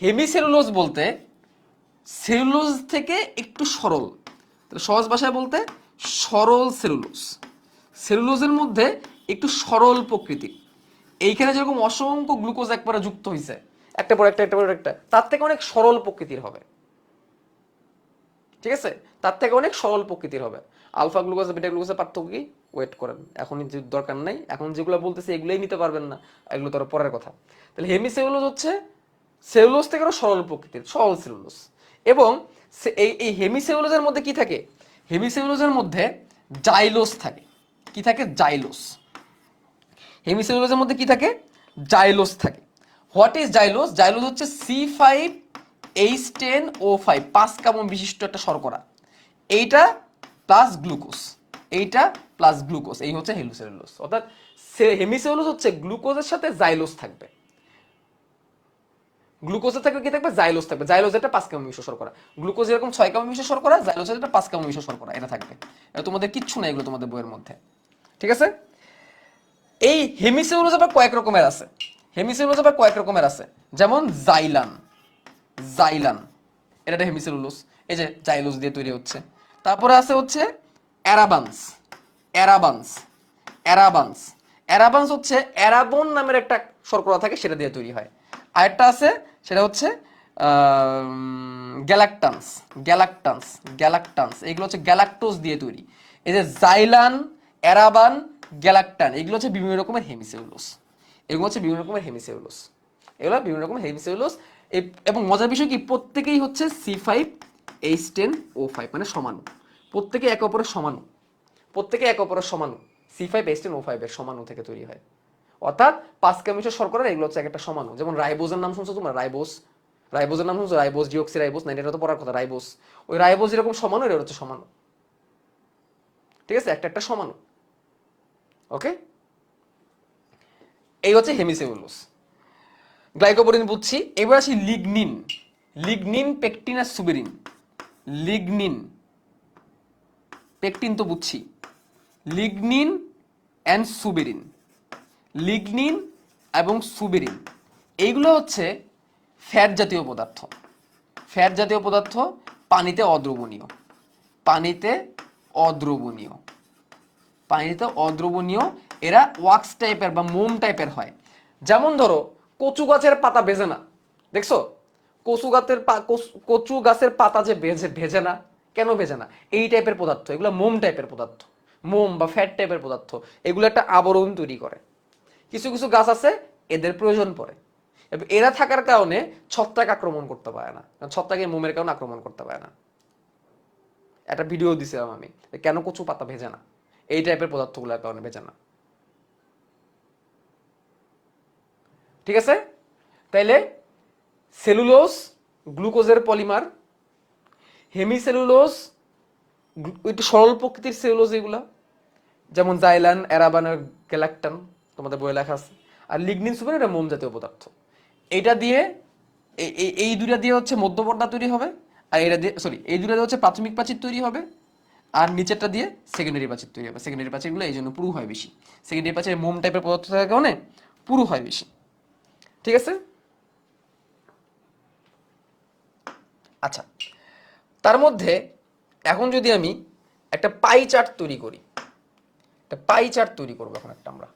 হেমিসেলুলোজ বলতে সেলুলোজ থেকে একটু সরল, সহজ ভাষায় বলতে সরল সেলুলোজ। সেলুলোজের মধ্যে একটু সরল প্রকৃতি। এইখানে যেরকম অসংখ্য গ্লুকোজ একবারে যুক্ত হয়েছে, একটা পর একটা, একটা পর একটা, তার থেকে অনেক সরল প্রকৃতির হবে, ঠিক আছে? তার থেকে অনেক সরল প্রকৃতির হবে। আলফা গ্লুকোজ বিটা গ্লুকোজের পার্থক্য কি? ওয়েট করেন, এখন দরকার নাই, এখন যেগুলো বলতেছে এগুলোই নিতে পারবেন না, এগুলো তো পরের কথা। তাহলে হেমিসেলুলোজ হচ্ছে সেলুলোজ থেকে আরো সরল প্রকৃতির, সরল সেলুলোজ। এবং এই এই হেমিসেলুলোজের মধ্যে কি থাকে? হেমিসেলুলোজের মধ্যে জাইলোস থাকে। কি থাকে? জাইলোস। হেমিসেলুলোজের মধ্যে কি থাকে? জাইলোস থাকে। What is জাইলোস? জাইলোস হচ্ছে C5H10O5, 5 কার্বন বিশিষ্ট একটা শর্করা। এইটা প্লাস গ্লুকোজ, এইটা প্লাস গ্লুকোজ, এই হচ্ছে হেমিসেলুলোজ। অর্থাৎ হেমিসেলুলোজ হচ্ছে গ্লুকোজের সাথে জাইলোস থাকবে। গ্লুকোজে থাকবে কি থাকবে? জাইলোস থাকবে। জাইলোজ একটা 5 কার্বন মিশ্র শর্করা। গ্লুকোজ এরকম 6 কার্বন মিশ্র শর্করা, জাইলোজ একটা 5 কার্বন মিশ্র শর্করা, এটা থাকবে। এটা তোমাদের কিচ্ছু নাই, এগুলো তোমাদের বইয়ের মধ্যে, ঠিক আছে? এই হেমিসেলুলোজ আবার কয়েক রকমের আছে, হেমিসেলুলোজ আবার কয়েক রকমের আছে, যেমন জাইলান, জাইলান এটা একটা হেমিসেলুলোজ, এই যে জাইলোজ দিয়ে তৈরি হচ্ছে। তারপরে আছে হচ্ছে অ্যারাবান্স, অ্যারাবান্স, অ্যারাবান্স, অ্যারাবান্স হচ্ছে অ্যারাবন নামের একটা শর্করা থাকে, সেটা দিয়ে তৈরি হয়। আরেকটা আছে, সেটা হচ্ছে গ্যালাকটান্স, গ্যালাকটান্স, গ্যালাকটান্স, এগুলো হচ্ছে গ্যালাক্টোজ দিয়ে তৈরি। এই যে জাইলান, অ্যারাবান, গ্যালাকটান, এগুলো হচ্ছে বিভিন্ন রকমের হেমিসেলুলোজ। এগুলো হচ্ছে বিভিন্ন রকমের হেমিসেলুলোজ, এগুলো বিভিন্ন রকমের হেমিসেলুলোজ। এবং মজার বিষয় কি, প্রত্যেকেই হচ্ছে C5H10O5, মানে সমাণু। প্রত্যেকে একে অপরের সমাণু, প্রত্যেকে একে অপরের সমাণু। C5H10O5 এর সমাণু থেকে তৈরি হয়। অর্থাৎ 5 কেমিস্ট শর্করা, এগুলো হচ্ছে একটা সমাণু। যেমন রাইবোজের নাম শুনছো তোমরা, রাইবোজ, রাইবোজের নাম শুনছো, রাইবোজ ডিঅক্সি রাইবোজ, না এটা তো পড়ার কথা, রাইবোজ। ওই রাইবোজ যেরকম সমাণু, এটা হচ্ছে সমাণু। ঠিক আছে, একটা একটা সমাণু। ওকে, এই হচ্ছে হেমিসেলুলোজ। গ্লাইকোপ্রোটিন বুঝছি, এবার আসি লিগনিন। লিগনিন, পেকটিন আর সুবেরিন। লিগনিন, পেকটিন তো বুঝছি, লিগনিন অ্যান্ড সুবেরিন। লিগনিন এবং সুবেরিন এইগুলো হচ্ছে ফ্যাট জাতীয় পদার্থ। ফ্যাট জাতীয় পদার্থ, পানিতে অদ্রবণীয়, পানিতে অদ্রবণীয়, পানিতে অদ্রবণীয়। এরা ওয়াক্স টাইপের বা মোম টাইপের হয়। যেমন ধরো কচু গাছের পাতা ভেজে না, দেখছো? কচু গাছের পাতা যে ভেজে না, কেন ভেজে না? এই টাইপের পদার্থ, এগুলো মোম টাইপের পদার্থ, মোম বা ফ্যাট টাইপের পদার্থ। এগুলো একটা আবরণ তৈরি করে। কিছু কিছু গাছ আছে এদের প্রয়োজন পড়ে, এরা থাকার কারণে ছত্রাক আক্রমণ করতে পারে না, ছত্রাকে মোমের কারণে আক্রমণ করতে পারে না। একটা ভিডিও দিছিলাম আমি, কেন কচু পাতা ভেজে না, এই টাইপের পদার্থগুলোর কারণে ভেজে না। ঠিক আছে, তাইলে সেলুলোজ গ্লুকোজের পলিমার, হেমিসেলুলোজ একটু সরল প্রকৃতির সেলুলোজ, এগুলা যেমন জাইলান, অ্যারাবান আর গ্যালাকটান, তোমাদের বইয়ে লেখা আছে। আর লিগনিন সুবেরিন, এটা মোম জাতীয় পদার্থ। এটা দিয়ে এই দুইটা দিয়ে হচ্ছে মধ্যপর্দা তৈরি হবে, আর এটা দিয়ে, সরি, এই দুইটা দিয়ে হচ্ছে প্রাথমিক প্রাচীর তৈরি হবে, আর নিচেরটা দিয়ে সেকেন্ডারি প্রাচীর তৈরি হবে। সেকেন্ডারি প্রাচীরগুলো এই জন্য পুরু হয় বেশি, সেকেন্ডারি প্রাচীরে মোম টাইপের পদার্থ থাকার কারণে পুরু হয় বেশি। ঠিক আছে, আচ্ছা, তার মধ্যে এখন যদি আমি একটা পাই চার্ট তৈরি করি, একটা পাই চার্ট তৈরি করবো এখন, একটা আমরা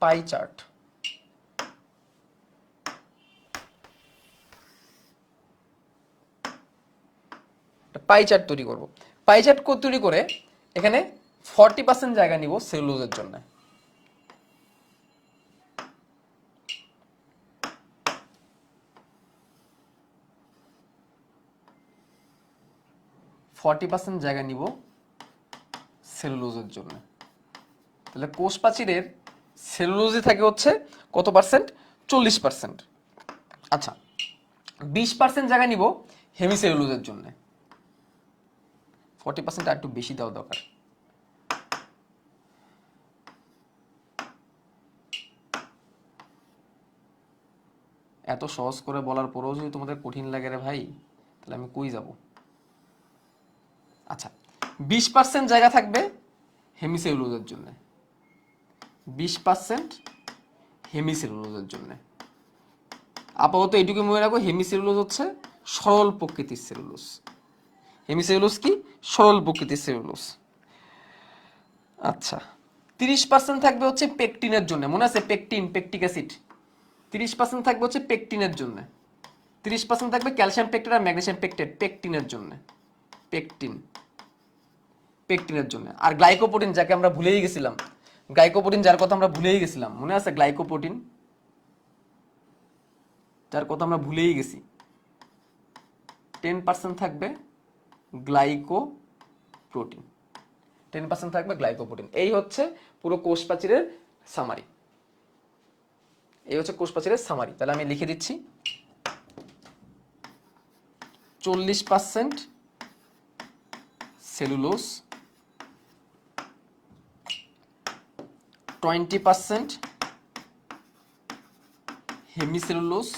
পাই চার্ট, পাই চার্ট তৈরি করব। পাই চার্ট তৈরি করে এখানে 40% জায়গা নিব সেলুলোজের জন্য। 40% জায়গা নিব সেলুলোজের জন্য। তাহলে কোষ প্রাচীরের সেলুলোজে থাকে হচ্ছে কত পার্সেন্ট? 40%। আচ্ছা, 20% জায়গা নিব হেমিসেলুলোজের জন্য। 40% আর একটু বেশি দেওয়া দরকার। এত সহজ করে বলার পরেও যদি তোমাদের কঠিন লাগে রে ভাই, তাহলে আমি কই যাব? আচ্ছা, 20% জায়গা থাকবে হেমিসেলুলোজের জন্য, 20% হেমিসেলুলোজের জন্য। আপাতত এইটুকু মনে রাখো, হেমিসেলুলোজ হচ্ছে সরল প্রকৃতির সেলুলোজ। হেমিসেলুলোজ কি? সরল প্রকৃতির সেলুলোজ। আচ্ছা, 30% থাকবে হচ্ছে পেকটিনের জন্য। মনে আছে পেকটিন, পেকটিক অ্যাসিড? 30% থাকবে হচ্ছে পেকটিনের জন্য। 30% থাকবে ক্যালসিয়াম পেকটেট আর ম্যাগনেসিয়াম পেকটেট, পেকটিনের জন্য। পেকটিন, পেকটিনের জন্য। আর গ্লাইকোপ্রোটিন, যাকে আমরা ভুলেই গেছিলাম, গ্লাইকোপ্রোটিন যার কথা আমরা ভুলেই গেছিলাম, মনে আছে? গ্লাইকোপ্রোটিন যার কথা আমরা ভুলেই গেছি, 10% থাকবে গ্লাইকোপ্রোটিন, 10% থাকবে গ্লাইকোপ্রোটিন। এই হচ্ছে পুরো কোষ প্রাচীরের সামারি, এই হচ্ছে কোষ প্রাচীরের সামারি। তাহলে আমি লিখে দিচ্ছি 40% সেলুলোজ, 20% হেমিসেলুলোজ,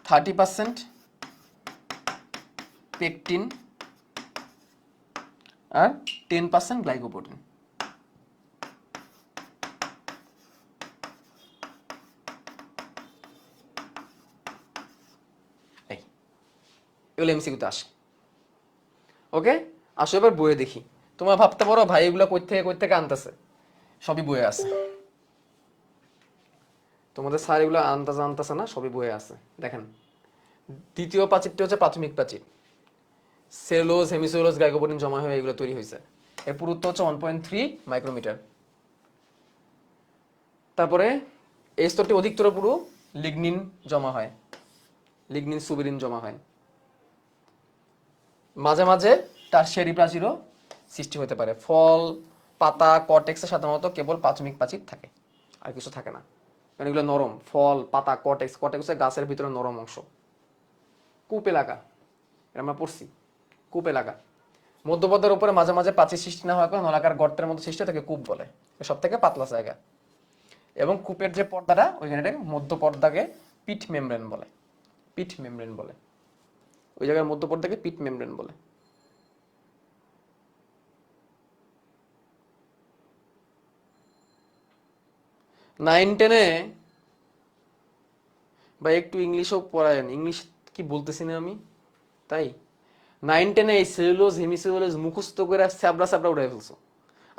30% পেকটিন, আর 10% গ্লাইকোপ্রোটিন। এগুলো এমসিকিউতে আসে। ওকে, আসো এবার বইয়ে দেখি। তোমরা ভাবতে পারো ভাই এগুলো কই থেকে আনতেছে, সবই বইয়ে আছে। তোমাদের স্যার এগুলো আনতাছে না, সবই বইয়ে আছে। দেখেন, দ্বিতীয় প্রাচীরটি হচ্ছে প্রাথমিক প্রাচীর, সেলুলোজ হেমিসেলুলোজ গ্লাইকোপ্রোটিন জমা হয়ে এগুলো তৈরি হয়েছে। এর পুরুত্ব হচ্ছে 1.3 মাইক্রোমিটার। তারপরে এই স্তরটি অধিকতর পুরু লিগনিন জমা হয়, লিগনিন সুবেরিন জমা হয়। মাঝে মাঝে টারশিয়ারি প্রাচীরও সৃষ্টি হতে পারে। ফল, পাতা, কর্টেক্সে সাধারণত কেবল প্রাথমিক প্রাচীর থাকে, আর কিছু থাকে না, কারণ এগুলো নরম। ফল, পাতা, কর্টেক্স, কর্টেক্স হচ্ছে গাছের ভিতরে নরম অংশ। কূপ এলাকা, এটা আমরা পড়ছি, কূপ এলাকা। মধ্যপর্দার উপরে মাঝে মাঝে প্রাচীর সৃষ্টি না হওয়ার কারণে নলাকার গর্তের মধ্যে সৃষ্টি থেকে কূপ বলে, সব থেকে পাতলা জায়গা। এবং কূপের যে পর্দাটা ওইখানে মধ্য পর্দাকে পিট মেমব্রেন বলে, পিট মেমব্রেন বলে, ওই জায়গার মধ্য পর্দাকে পিট মেমব্রেন বলে। নাইন টেনে বা একটু ইংলিশও পড়ায়েন, ইংলিশ কি বলতেছি না আমি, তাই 9-10 এই সেলুলোজ হেমিসেলুলোজ মুখস্থ করে স্যাবরা স্যাবরা উঠে ফেলছো।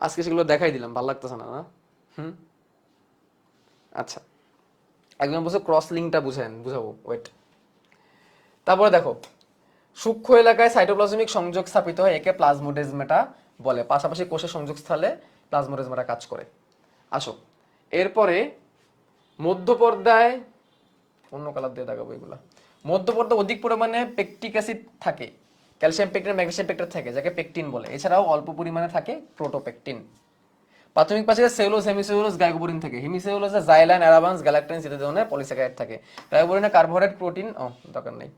আজকে সেগুলো দেখাই দিলাম, ভালো লাগতেছে না? আচ্ছা, একজন বলছে ক্রস লিঙ্কটা বুঝাবো, ওয়েট। তারপরে দেখো, সূক্ষ্ম এলাকায় সাইটোপ্লাজমিক সংযোগ স্থাপিত হয়, একে প্লাজমোডেজমেটা বলে। পাশাপাশি কোষের সংযোগস্থলে প্লাজমোডেজমেটা কাজ করে। আসো, এরপরে মধ্যপর্দায় অন্য কালার দিয়ে দেখাবো এগুলা। মধ্যপর্দায় অধিক পরিমাণে পেকটিক অ্যাসিড থাকে, ক্যালসিয়াম পেকটিন, ম্যাগনেসিয়াম পেকটিন থাকে, যাকে পেকটিন বলে। এছাড়াও অল্প পরিমাণে থাকে প্রোটোপেকটিন। প্রাথমিক প্রাচীরে সেলুলোজ হেমিসেলুলোজ গ্লাইকোপ্রোটিন থাকে। হেমিসেলুলোজে জাইলান, অ্যারাবান্স, গ্যালাক্টিন ইত্যাদি ধরনের পলিস্যাকারাইড থাকে। গ্লাইকোপ্রোটিনে কার্বোহাইড্রেট, প্রোটিন দরকার নেই।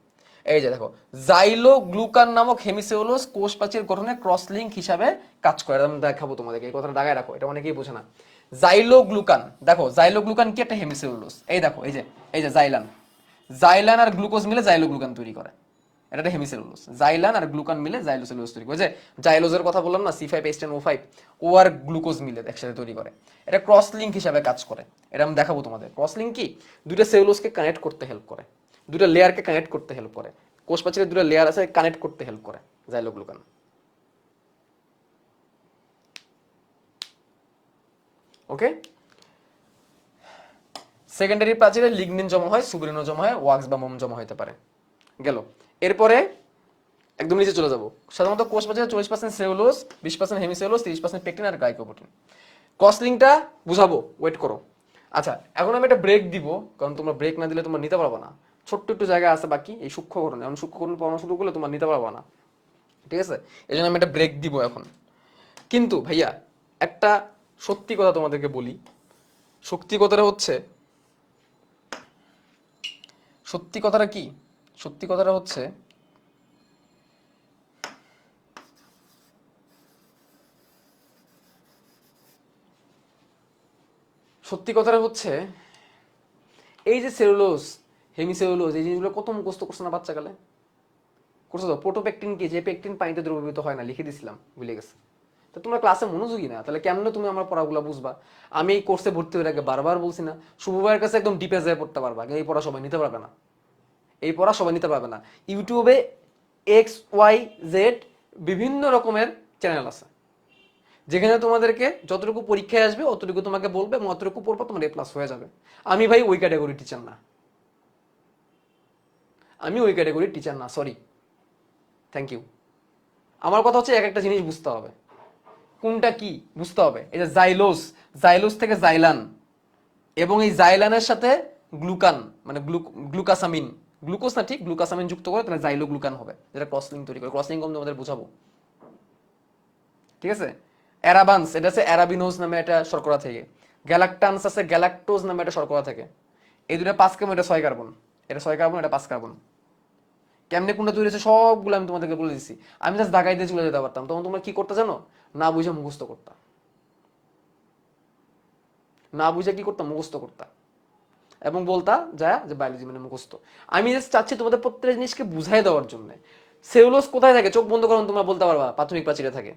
এই যে দেখো, জাইলোগ্লুকান নামক হেমিসেলুলোজ কোষ প্রাচীর গঠনে ক্রস লিঙ্ক হিসাবে কাজ করে। আমি দেখাবো তোমাদেরকে, এই কথাটা দাগায় রাখো, এটা অনেকেই বোঝে না। জাইলোগ্লুকান, দেখো জাইলোগ্লুকান কি একটা হেমিসেলুলোজ। এই দেখো, এই যে জাইলান, জাইলান আর গ্লুকোজ মিলে জাইলোগ্লুকান তৈরি করে, এটা একটা হেমিসেলুলোজ। জাইলান আর গ্লুকান মিলে জাইলোসেলুলোজ তৈরি করে। যে জাইলোজের কথা বললাম না, C5H10O5, ও আর গ্লুকোজ মিলে একসাথে তৈরি করে। এটা ক্রস লিঙ্ক হিসাবে কাজ করে, এটা আমি দেখাবো তোমাদের। ক্রস লিঙ্ক কি? দুইটা সেলুলোজকে কানেক্ট করতে হেল্প করে, দুইটা লেয়ারকে কানেক্ট করতে হেল্প করে। কোষ প্রাচীরের দুটো লেয়ার আছে, কানেক্ট করতে হেল্প করে জাইলোগ্লুকান। ওকে, সেকেন্ডারি প্রাচীরে লিগনিন জমা হয়, সুবেরিনও জমা হয়, ওয়াক্স বা মোম জমা হতে পারে। গেল, এরপরে একদম নিচে চলে যাবো। সাধারণত কোষ প্রাচীরে 40% সেলুলোজ, 20% হেমিসেলুলোজ, 30% পেকটিন আর গ্লাইকোপ্রোটিন। ক্রস লিঙ্কটা বুঝাবো, ওয়েট করো। আচ্ছা, এখন আমি একটা ব্রেক দিব, কারণ তোমরা ব্রেক না দিলে তোমরা নিতে পারবে না। ছোট্ট একটু জায়গা আছে বাকি, এই সূক্ষ্মকরণ, এখন সূক্ষ্মকরণ পড়ানো শুরু করলে তোমরা নিতে পারবে না, ঠিক আছে? এই জন্য আমি একটা ব্রেক দিব এখন। কিন্তু ভাইয়া, একটা সত্যি কথা তোমাদেরকে বলি, সত্যি কথাটা হচ্ছে, সত্যি কথাটা কি, সত্যি কথাটা হচ্ছে, সত্যি কথাটা হচ্ছে এই যে সেলুলোজ হেমিসেলুলোজ, এই জিনিসগুলো কত মুখস্থ করছে না বাচ্চাকালে? করছো তো? প্রোটোপেকটিন কি? যে পেকটিন পানিতে দ্রবীভূত হয় না, লিখে দিছিলাম, ভুলে গেছে। তো তোমরা ক্লাসে মনোযোগী না, তাহলে কেমনে তুমি আমার পড়াগুলো বুঝবা? আমি এই কোর্সে ভর্তি হয়ে আগে বারবার বলছি না, শুভ ভাইয়ের কাছে একদম ডিপে যেয়ে পড়তে পারবা, এই পড়া সবাই নিতে পারবে না, এই পড়া সবাই নিতে পারবে না। ইউটিউবে XYZ বিভিন্ন রকমের চ্যানেল আছে, যেখানে তোমাদেরকে যতটুকু পরীক্ষায় আসবে অতটুকু তোমাকে বলবে, এবং অতটুকু পড়বা তোমার A+ হয়ে যাবে। আমি ভাই ওই ক্যাটাগরি টিচার না, আমি ওই ক্যাটাগরির টিচার না, সরি, থ্যাংক ইউ। আমার কথা হচ্ছে এক একটা জিনিস বুঝতে হবে, কোনটা কি বুঝতে হবে। এই যে জাইলোস, জাইলোস থেকে জাইলান, এবং এই জাইলানের সাথে গ্লুকান মানে গ্লুকাসামিন, গ্লুকোজ না ঠিক, গ্লুকাসামিন যুক্ত করে তাহলে জাইলোগ্লুকান হবে, যেটা ক্রসলিঙ্ক তৈরি করে। ক্রসলিঙ্ক আমি তোমাদের বোঝাবো, ঠিক আছে? অ্যারাবান্স, এটা আছে অ্যারাবিনোজ নামে একটা শর্করা থেকে। গ্যালাক্টান্স আছে গ্যালাক্টোজ নামে একটা শর্করা থেকে। এই দুটো 5 কার্বন, এটা 6 কার্বন, এটা 6 কার্বন, এটা 5 কার্বন। কেমনে কোনটা তৈরি হয়েছে সবগুলো আমি তোমাদেরকে বলে দিচ্ছি। আমি জাস্ট দাগাই দিয়ে চলে যেতে পারতাম, তখন তোমরা কি করতে জানো? না বুঝে মুখস্থ করতা, না বুঝে কি করতাম? মুখস্থ করতা, এবং বলতা যা যে বায়োলজি মানে মুখস্থ। আমি জাস্ট চাচ্ছি তোমাদের প্রত্যেক জিনিসকে বুঝাই দেওয়ার জন্য। সেলুলোজ কোথায় থাকে? চোখ বন্ধ করুন, তোমরা বলতে পারবা প্রাথমিক প্রাচীরে থাকে।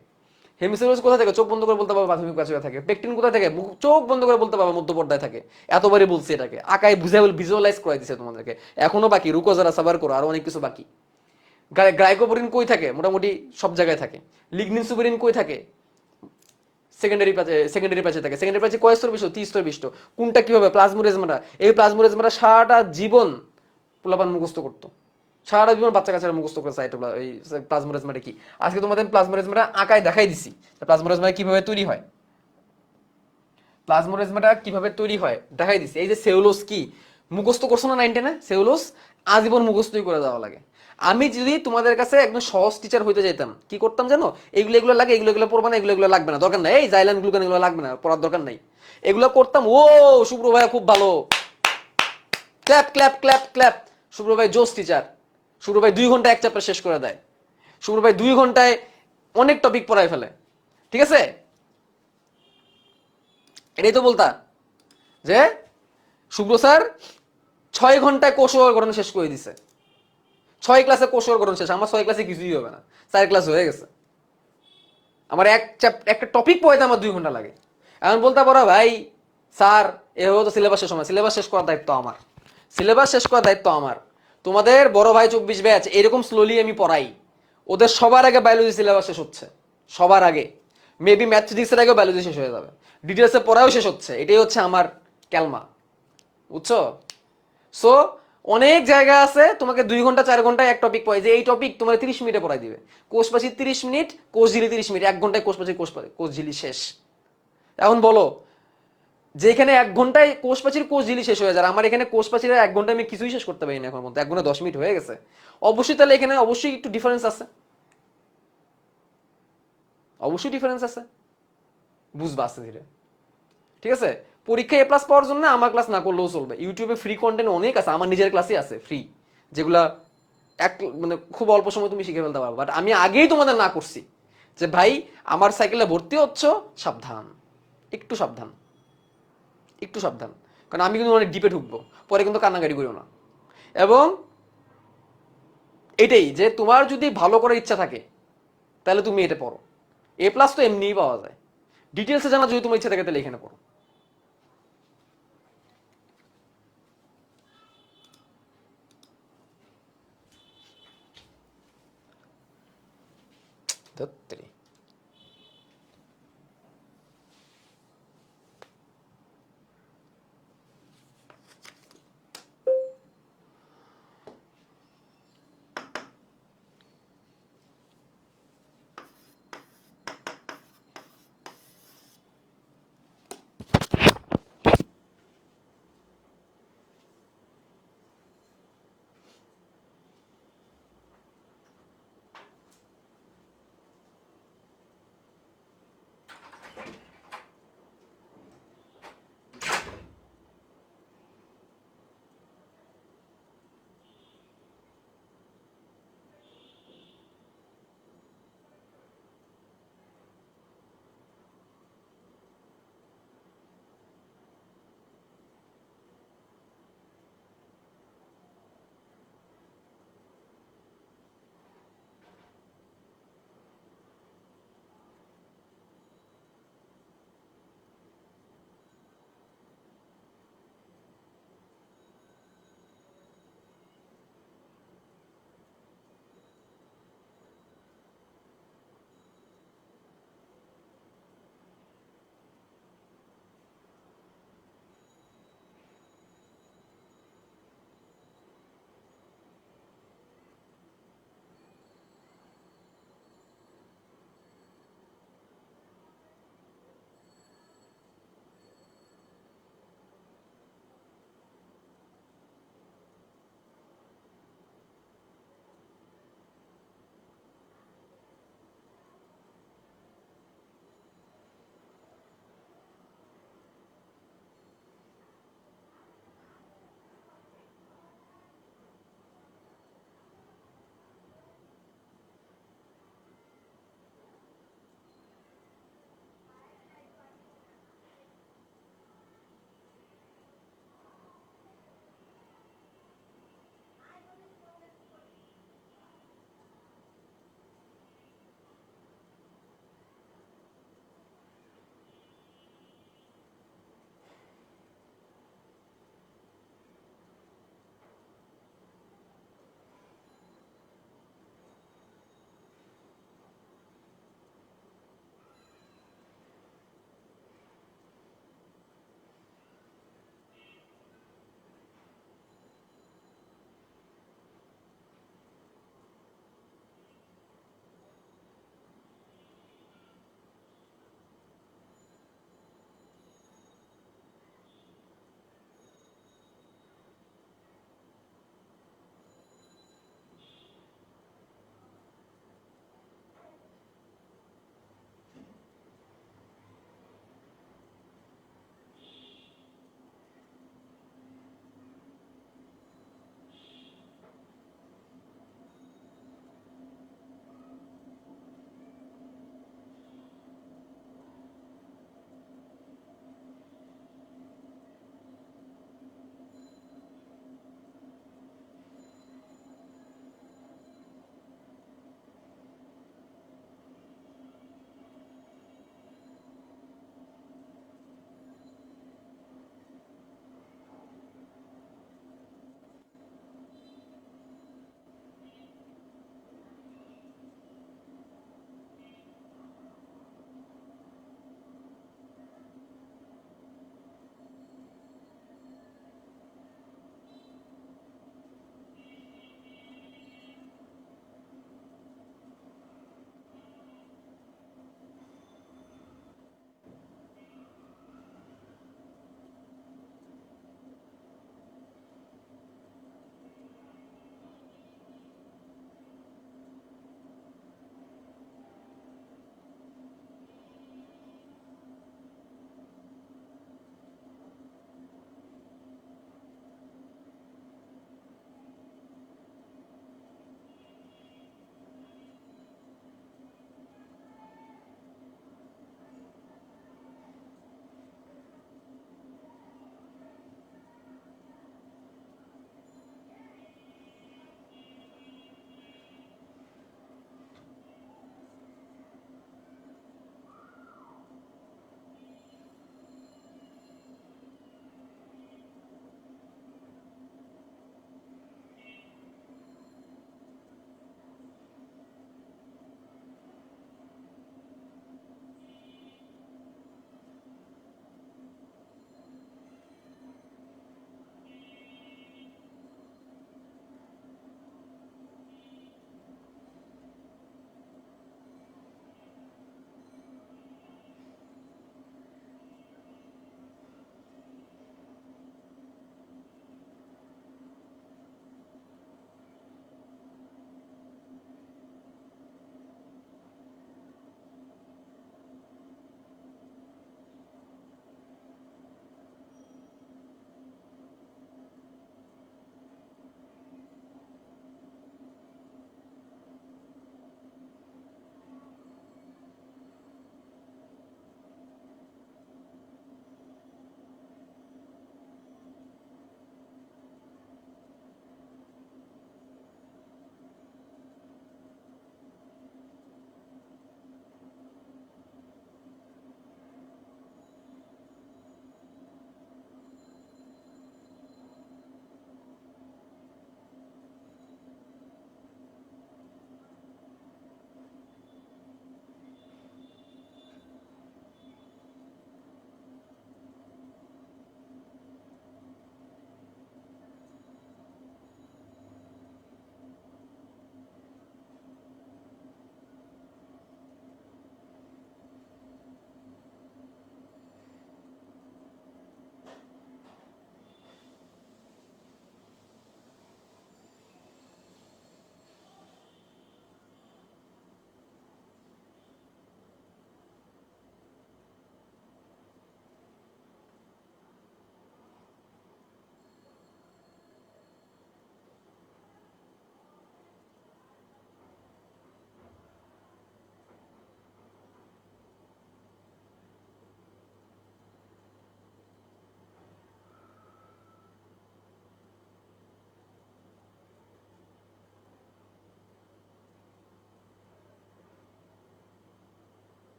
হেমিসেলুলোজ কোথায় থাকে? চোখ বন্ধ করে বলতে পারবা প্রাথমিক প্রাচীরে থাকে। পেকটিন কোথায় থাকে? চোখ বন্ধ করে বলতে পারবা মধ্য পর্দায় থাকে। এতবারই বলছি এটাকে, আকায় ভিজুয়ালাইজ করে দিছে তোমাদেরকে। এখনো বাকি, রুকো যারা সাবার করো, আরো অনেক কিছু বাকি। গ্লাইকোপ্রোটিন কই থাকে? মোটামুটি সব জায়গায় থাকে। লিগনিন সুবেরিন কই থাকে? সেকেন্ডারি প্যাচে থাকে। সেকেন্ডারি প্যাচে কয় স্তর বিশিষ্ট? 3 স্তর বিশিষ্ট। কোনটা কিভাবে? প্লাজমোরেজমাটা। এই প্লাজমোরেজমাটা সারাটা জীবন পোলাপান মুখস্থ করতো, সারা জীবন বাচ্চা কাচ্চারা মুখস্থ করে এই প্লাজমোরেজমাটা কি। আজকে তোমাদের প্লাজমোরেজমাটা আঁকায় দেখাই দিছি প্লাজমোরেজমা কিভাবে তৈরি হয়। প্লাজমোরেজমাটা কিভাবে তৈরি হয় দেখাই দিছি। এই যে সেলুলোজ কি মুখস্থ করছো না 9 10-এ? সেলুলোজ আজীবন মুখস্থই করে যাওয়া লাগে। আমি যদি তোমাদের কাছে একদম সহজ টিচার হইতে যেতাম, কি করতাম জানো? এগুলো এগুলো লাগে, এগুলো এগুলো পড়বা না, এগুলো এগুলো লাগবে না, দরকার নাই, এই জাইলান গ্লুকান এগুলো লাগবে না, পড়ার দরকার নাই, এগুলো করতাম। ও শুভ্র ভাই খুব ভালো, ক্ল্যাপ ক্ল্যাপ ক্ল্যাপ ক্ল্যাপ। শুভ্র ভাই জোস টিচার। শুভ্র ভাই 2 ঘন্টায় এক চ্যাপ্টার শেষ করে দেয়। শুভ্র ভাই 2 ঘন্টায় অনেক টপিক পড়ায় ফেলে। ঠিক আছে, এটাই তো বলতা যে শুভ্র স্যার 6 ঘন্টায় কোষ গঠন শেষ করে দিছে। 6 ক্লাসে কোষ গঠন শেষ। আমার 6 ক্লাসে কিছুই হবে না, 4 ক্লাস হয়ে গেছে। আমার একটা টপিক পড়াইতে আমার 2 ঘন্টা লাগে। এখন বলতে পারো ভাই স্যার এভাবে তো সিলেবাস শেষ হয় না। সিলেবাস শেষ করার দায়িত্ব আমার, সিলেবাস শেষ করার দায়িত্ব আমার। তোমাদের বড় ভাই 24 ব্যাচ এরকম স্লোলি আমি পড়াই। ওদের সবার আগে বায়োলজি সিলেবাস শেষ হচ্ছে, সবার আগে। মেবি ম্যাথ ফিজিক্সের আগেও বায়োলজি শেষ হয়ে যাবে, ডিটেলসে পড়াও শেষ হচ্ছে। এটাই হচ্ছে আমার ক্যালমা, বুঝছো? সো অনেক জায়গা আছে তোমাকে 2 ঘন্টা 4 ঘন্টায় এক টপিক পড়াই, যে এই টপিক তোমার 30 মিনিটে পড়াই দিবে। কোষপাশি 30 মিনিট, কোষঝিলি 30 মিনিট, 1 ঘন্টায় কোষপাশি কোষঝিলি শেষ। এখন বলো, যেখানে 1 ঘন্টায় কোষপাচির কোষঝিলি শেষ হয়ে যায়, আমার এখানে কোষপাচির 1 ঘন্টায় আমি কিছুই শেষ করতে পারি না এখন মধ্যে, 1 ঘন্টা 10 মিনিট হয়ে গেছে। অবশ্যই তাহলে এখানে অবশ্যই একটু ডিফারেন্স আছে, অবশ্যই ডিফারেন্স আছে, বুঝবা আস্তে ধীরে। ঠিক আছে, পরীক্ষায় A+ পাওয়ার জন্য আমার ক্লাস না করলেও চলবে। ইউটিউবে ফ্রি কন্টেন্ট অনেক আছে, আমার নিজের ক্লাসই আছে ফ্রি, যেগুলা মানে খুব অল্প সময় তুমি শিখে ফেলতে পারো। বাট আমি আগেই তোমাদের না করছি যে ভাই আমার সাইকেলে ভর্তি হচ্ছ, সাবধান, একটু সাবধান, একটু সাবধান। কারণ আমি কিন্তু অনেক ডিপে ঢুকবো, পরে কিন্তু কান্নাকাটি করিও না। এবং এটাই যে তোমার যদি ভালো করার ইচ্ছা থাকে তাহলে তুমি এটা পড়ো। A+ তো এমনিই পাওয়া যায়, ডিটেলসে জানা যদি তোমার ইচ্ছা থাকে তাহলে এখানে পড়ো। ধত্তেরি।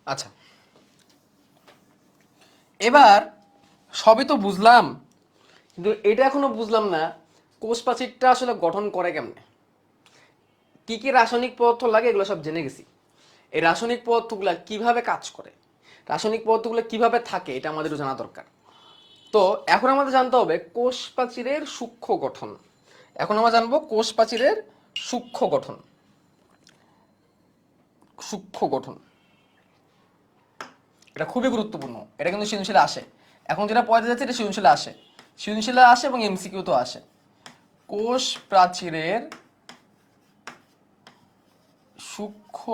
আচ্ছা, এবার সবই তো বুঝলাম, কিন্তু এটা এখনো বুঝলাম না কোষ প্রাচীরটা আসলে গঠন করে কেমনে, কি কি রাসায়নিক পদার্থ লাগে এগুলো সব জেনে গেছি। এই রাসায়নিক পদার্থগুলো কিভাবে কাজ করে, রাসায়নিক পদার্থগুলো কিভাবে থাকে, এটা আমাদের জানা দরকার। তো এখন আমাদের জানতে হবে কোষ প্রাচীরের সূক্ষ্ম গঠন। এখন আমরা জানবো কোষ প্রাচীরের সূক্ষ্ম গঠন। সূক্ষ্ম গঠন এটা খুবই গুরুত্বপূর্ণ, এটা কিন্তু সৃজনশীলে আসে। এখন যেটা পড়াতে যাচ্ছে এটা সৃজনশীলে আসে, সৃজনশীলে আসে এবং এমসিকিউ তো আসে। কোষ প্রাচীরের সূক্ষ্ম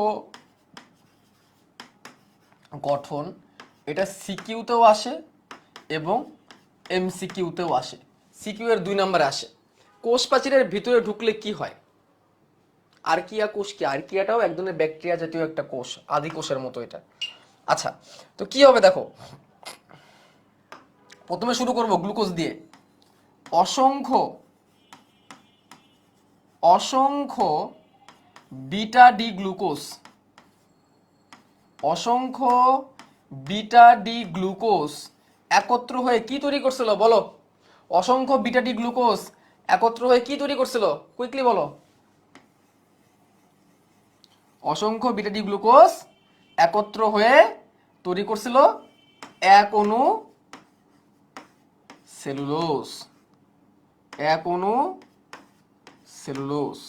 গঠন, এটা সিকিউতেও আসে এবং এমসিকিউতেও আসে। সিকিউ এর 2 নম্বরে আসে। কোষ প্রাচীরের ভিতরে ঢুকলে কি হয়? আর্কিয়া কোষ কি? আর্কিয়াটাও এক ধরনের ব্যাকটেরিয়া জাতীয় একটা কোষ, আদি কোষের মতো এটা। আচ্ছা, তো কি হবে দেখো, প্রথমে শুরু করব গ্লুকোজ দিয়ে। অসংখ্য অসংখ্য বিটা ডি গ্লুকোজ, অসংখ্য বিটা ডি গ্লুকোজ একত্র হয়ে কি তৈরি করছিল বলো? অসংখ্য বিটা ডি গ্লুকোজ একত্র হয়ে কি তৈরি করছিল? কুইকলি বলো। অসংখ্য বিটা ডি গ্লুকোজ একত্র হয়ে তৈরি করছিল এক অণু সেলুলোজ। এক অণু সেলুলোজ,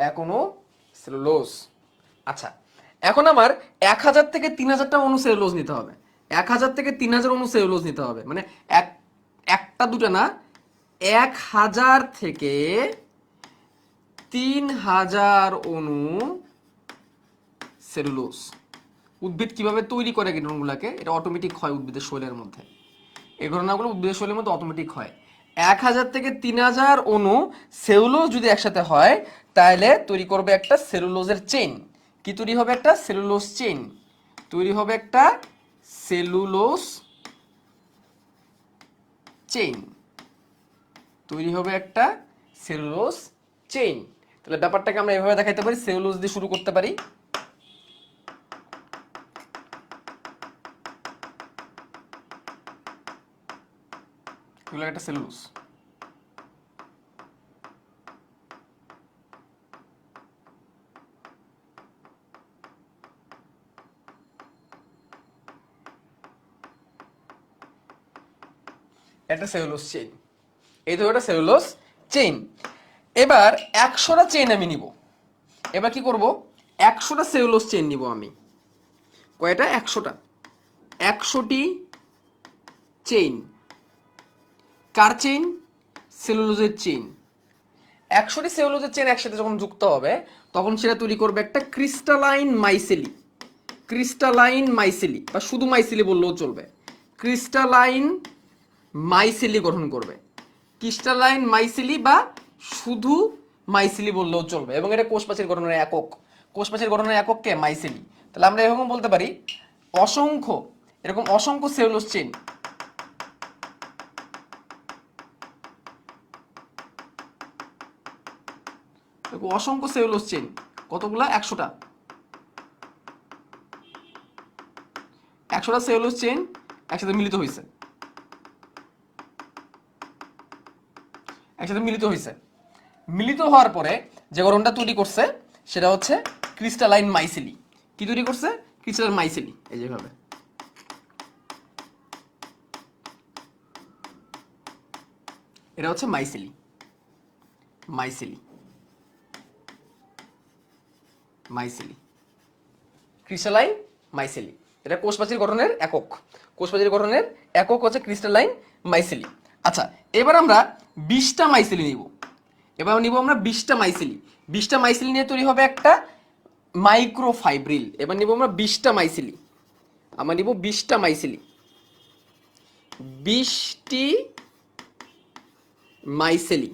এক অণু সেলুলোজ। আচ্ছা, এখন আমার 1000 থেকে 3000টা অণু সেলুলোজ নিতে হবে। 1000 থেকে 3000 অণু সেলুলোজ নিতে হবে, মানে একটা দুটা না, 1000 থেকে 3000 অণু সেলুলোজ। উদ্ভিদ কিভাবে তৈরি করে ঘটনাগুলোকে, এটা অটোমেটিক হয় উদ্ভিদের শরীরের মধ্যে। এই ঘটনাগুলো উদ্ভিদের শরীরের মধ্যে অটোমেটিক হয়। 1000 থেকে 3000 অণু সেলুলোজ যদি একসাথে হয় তাহলে তৈরি করবে একটা সেলুলোজের চেইন। কি তৈরি হবে? একটা সেলুলোজ চেইন তৈরি হবে, একটা সেলুলোজ চেইন তৈরি হবে, একটা সেলুলোজ চেইন। তাহলে ব্যাপারটাকে আমরা এভাবে দেখাইতে পারি, সেলুলোজ দিয়ে শুরু করতে পারি। এগুলো একটা সেলুলোজ। একটা সেলুলোজ চেইন, এই তো একটা সেলুলোজ চেইন। এবার 100টা চেইন আমি নিব। এবার কি করব? 100টা সেলুলোজ চেইন নিব আমি। কয়টা? 100টা। 100টি চেইন। কার চেইন? সেলুলোজের চেইন। 100টি সেলুলোজের চেইন একসাথে যখন যুক্ত হবে তখন সেটা তৈরি করবে একটা ক্রিস্টালাইন মাইসেলি। ক্রিস্টালাইন মাইসেলি বা শুধু মাইসেলি বললেও চলবে। ক্রিস্টালাইন মাইসেলি গঠন করবে। ক্রিস্টালাইন মাইসেলি বা শুধু মাইসেলি বললেও চলবে, এবং এটা কোষ প্রাচীর গঠনের একক। কোষ প্রাচীর গঠনের একককে মাইসেলি। তাহলে আমরা এরকম বলতে পারি অসংখ্য, এরকম অসংখ্য সেলুলোজ চেইন, অসংখ্য সেলুলোজ চেইন। কতগুলা? 100টা। 100টা সেলুলোজ চেইন একসাথে মিলিত হয়েছে। একসাথে মিলিত হয়েছে। মিলিত হওয়ার পরে যে গঠনটা তৈরি করছে সেটা হচ্ছে ক্রিস্টালাইন মাইসেলি। কি তৈরি করছে? ক্রিস্টালাইন মাইসেলি। এই যেভাবে, এটা হচ্ছে মাইসেলি। মাইসেলি, মাইসেলি, ক্রিস্টালাইন মাইসেলি। এটা কোষ প্রাচীর গঠনের একক। কোষ প্রাচীর গঠনের একক হচ্ছে ক্রিস্টালাইন মাইসেলি। আচ্ছা, এবার আমরা 20টা মাইসেলি নিব। এবার নিব আমরা 20টা মাইসেলি। 20টা মাইসেলি নিয়ে তৈরি হবে একটা মাইক্রোফাইব্রিল। এবার নিব আমরা 20টা মাইসেলি। আমরা নিব 20টা মাইসেলি। 20টি মাইসেলি।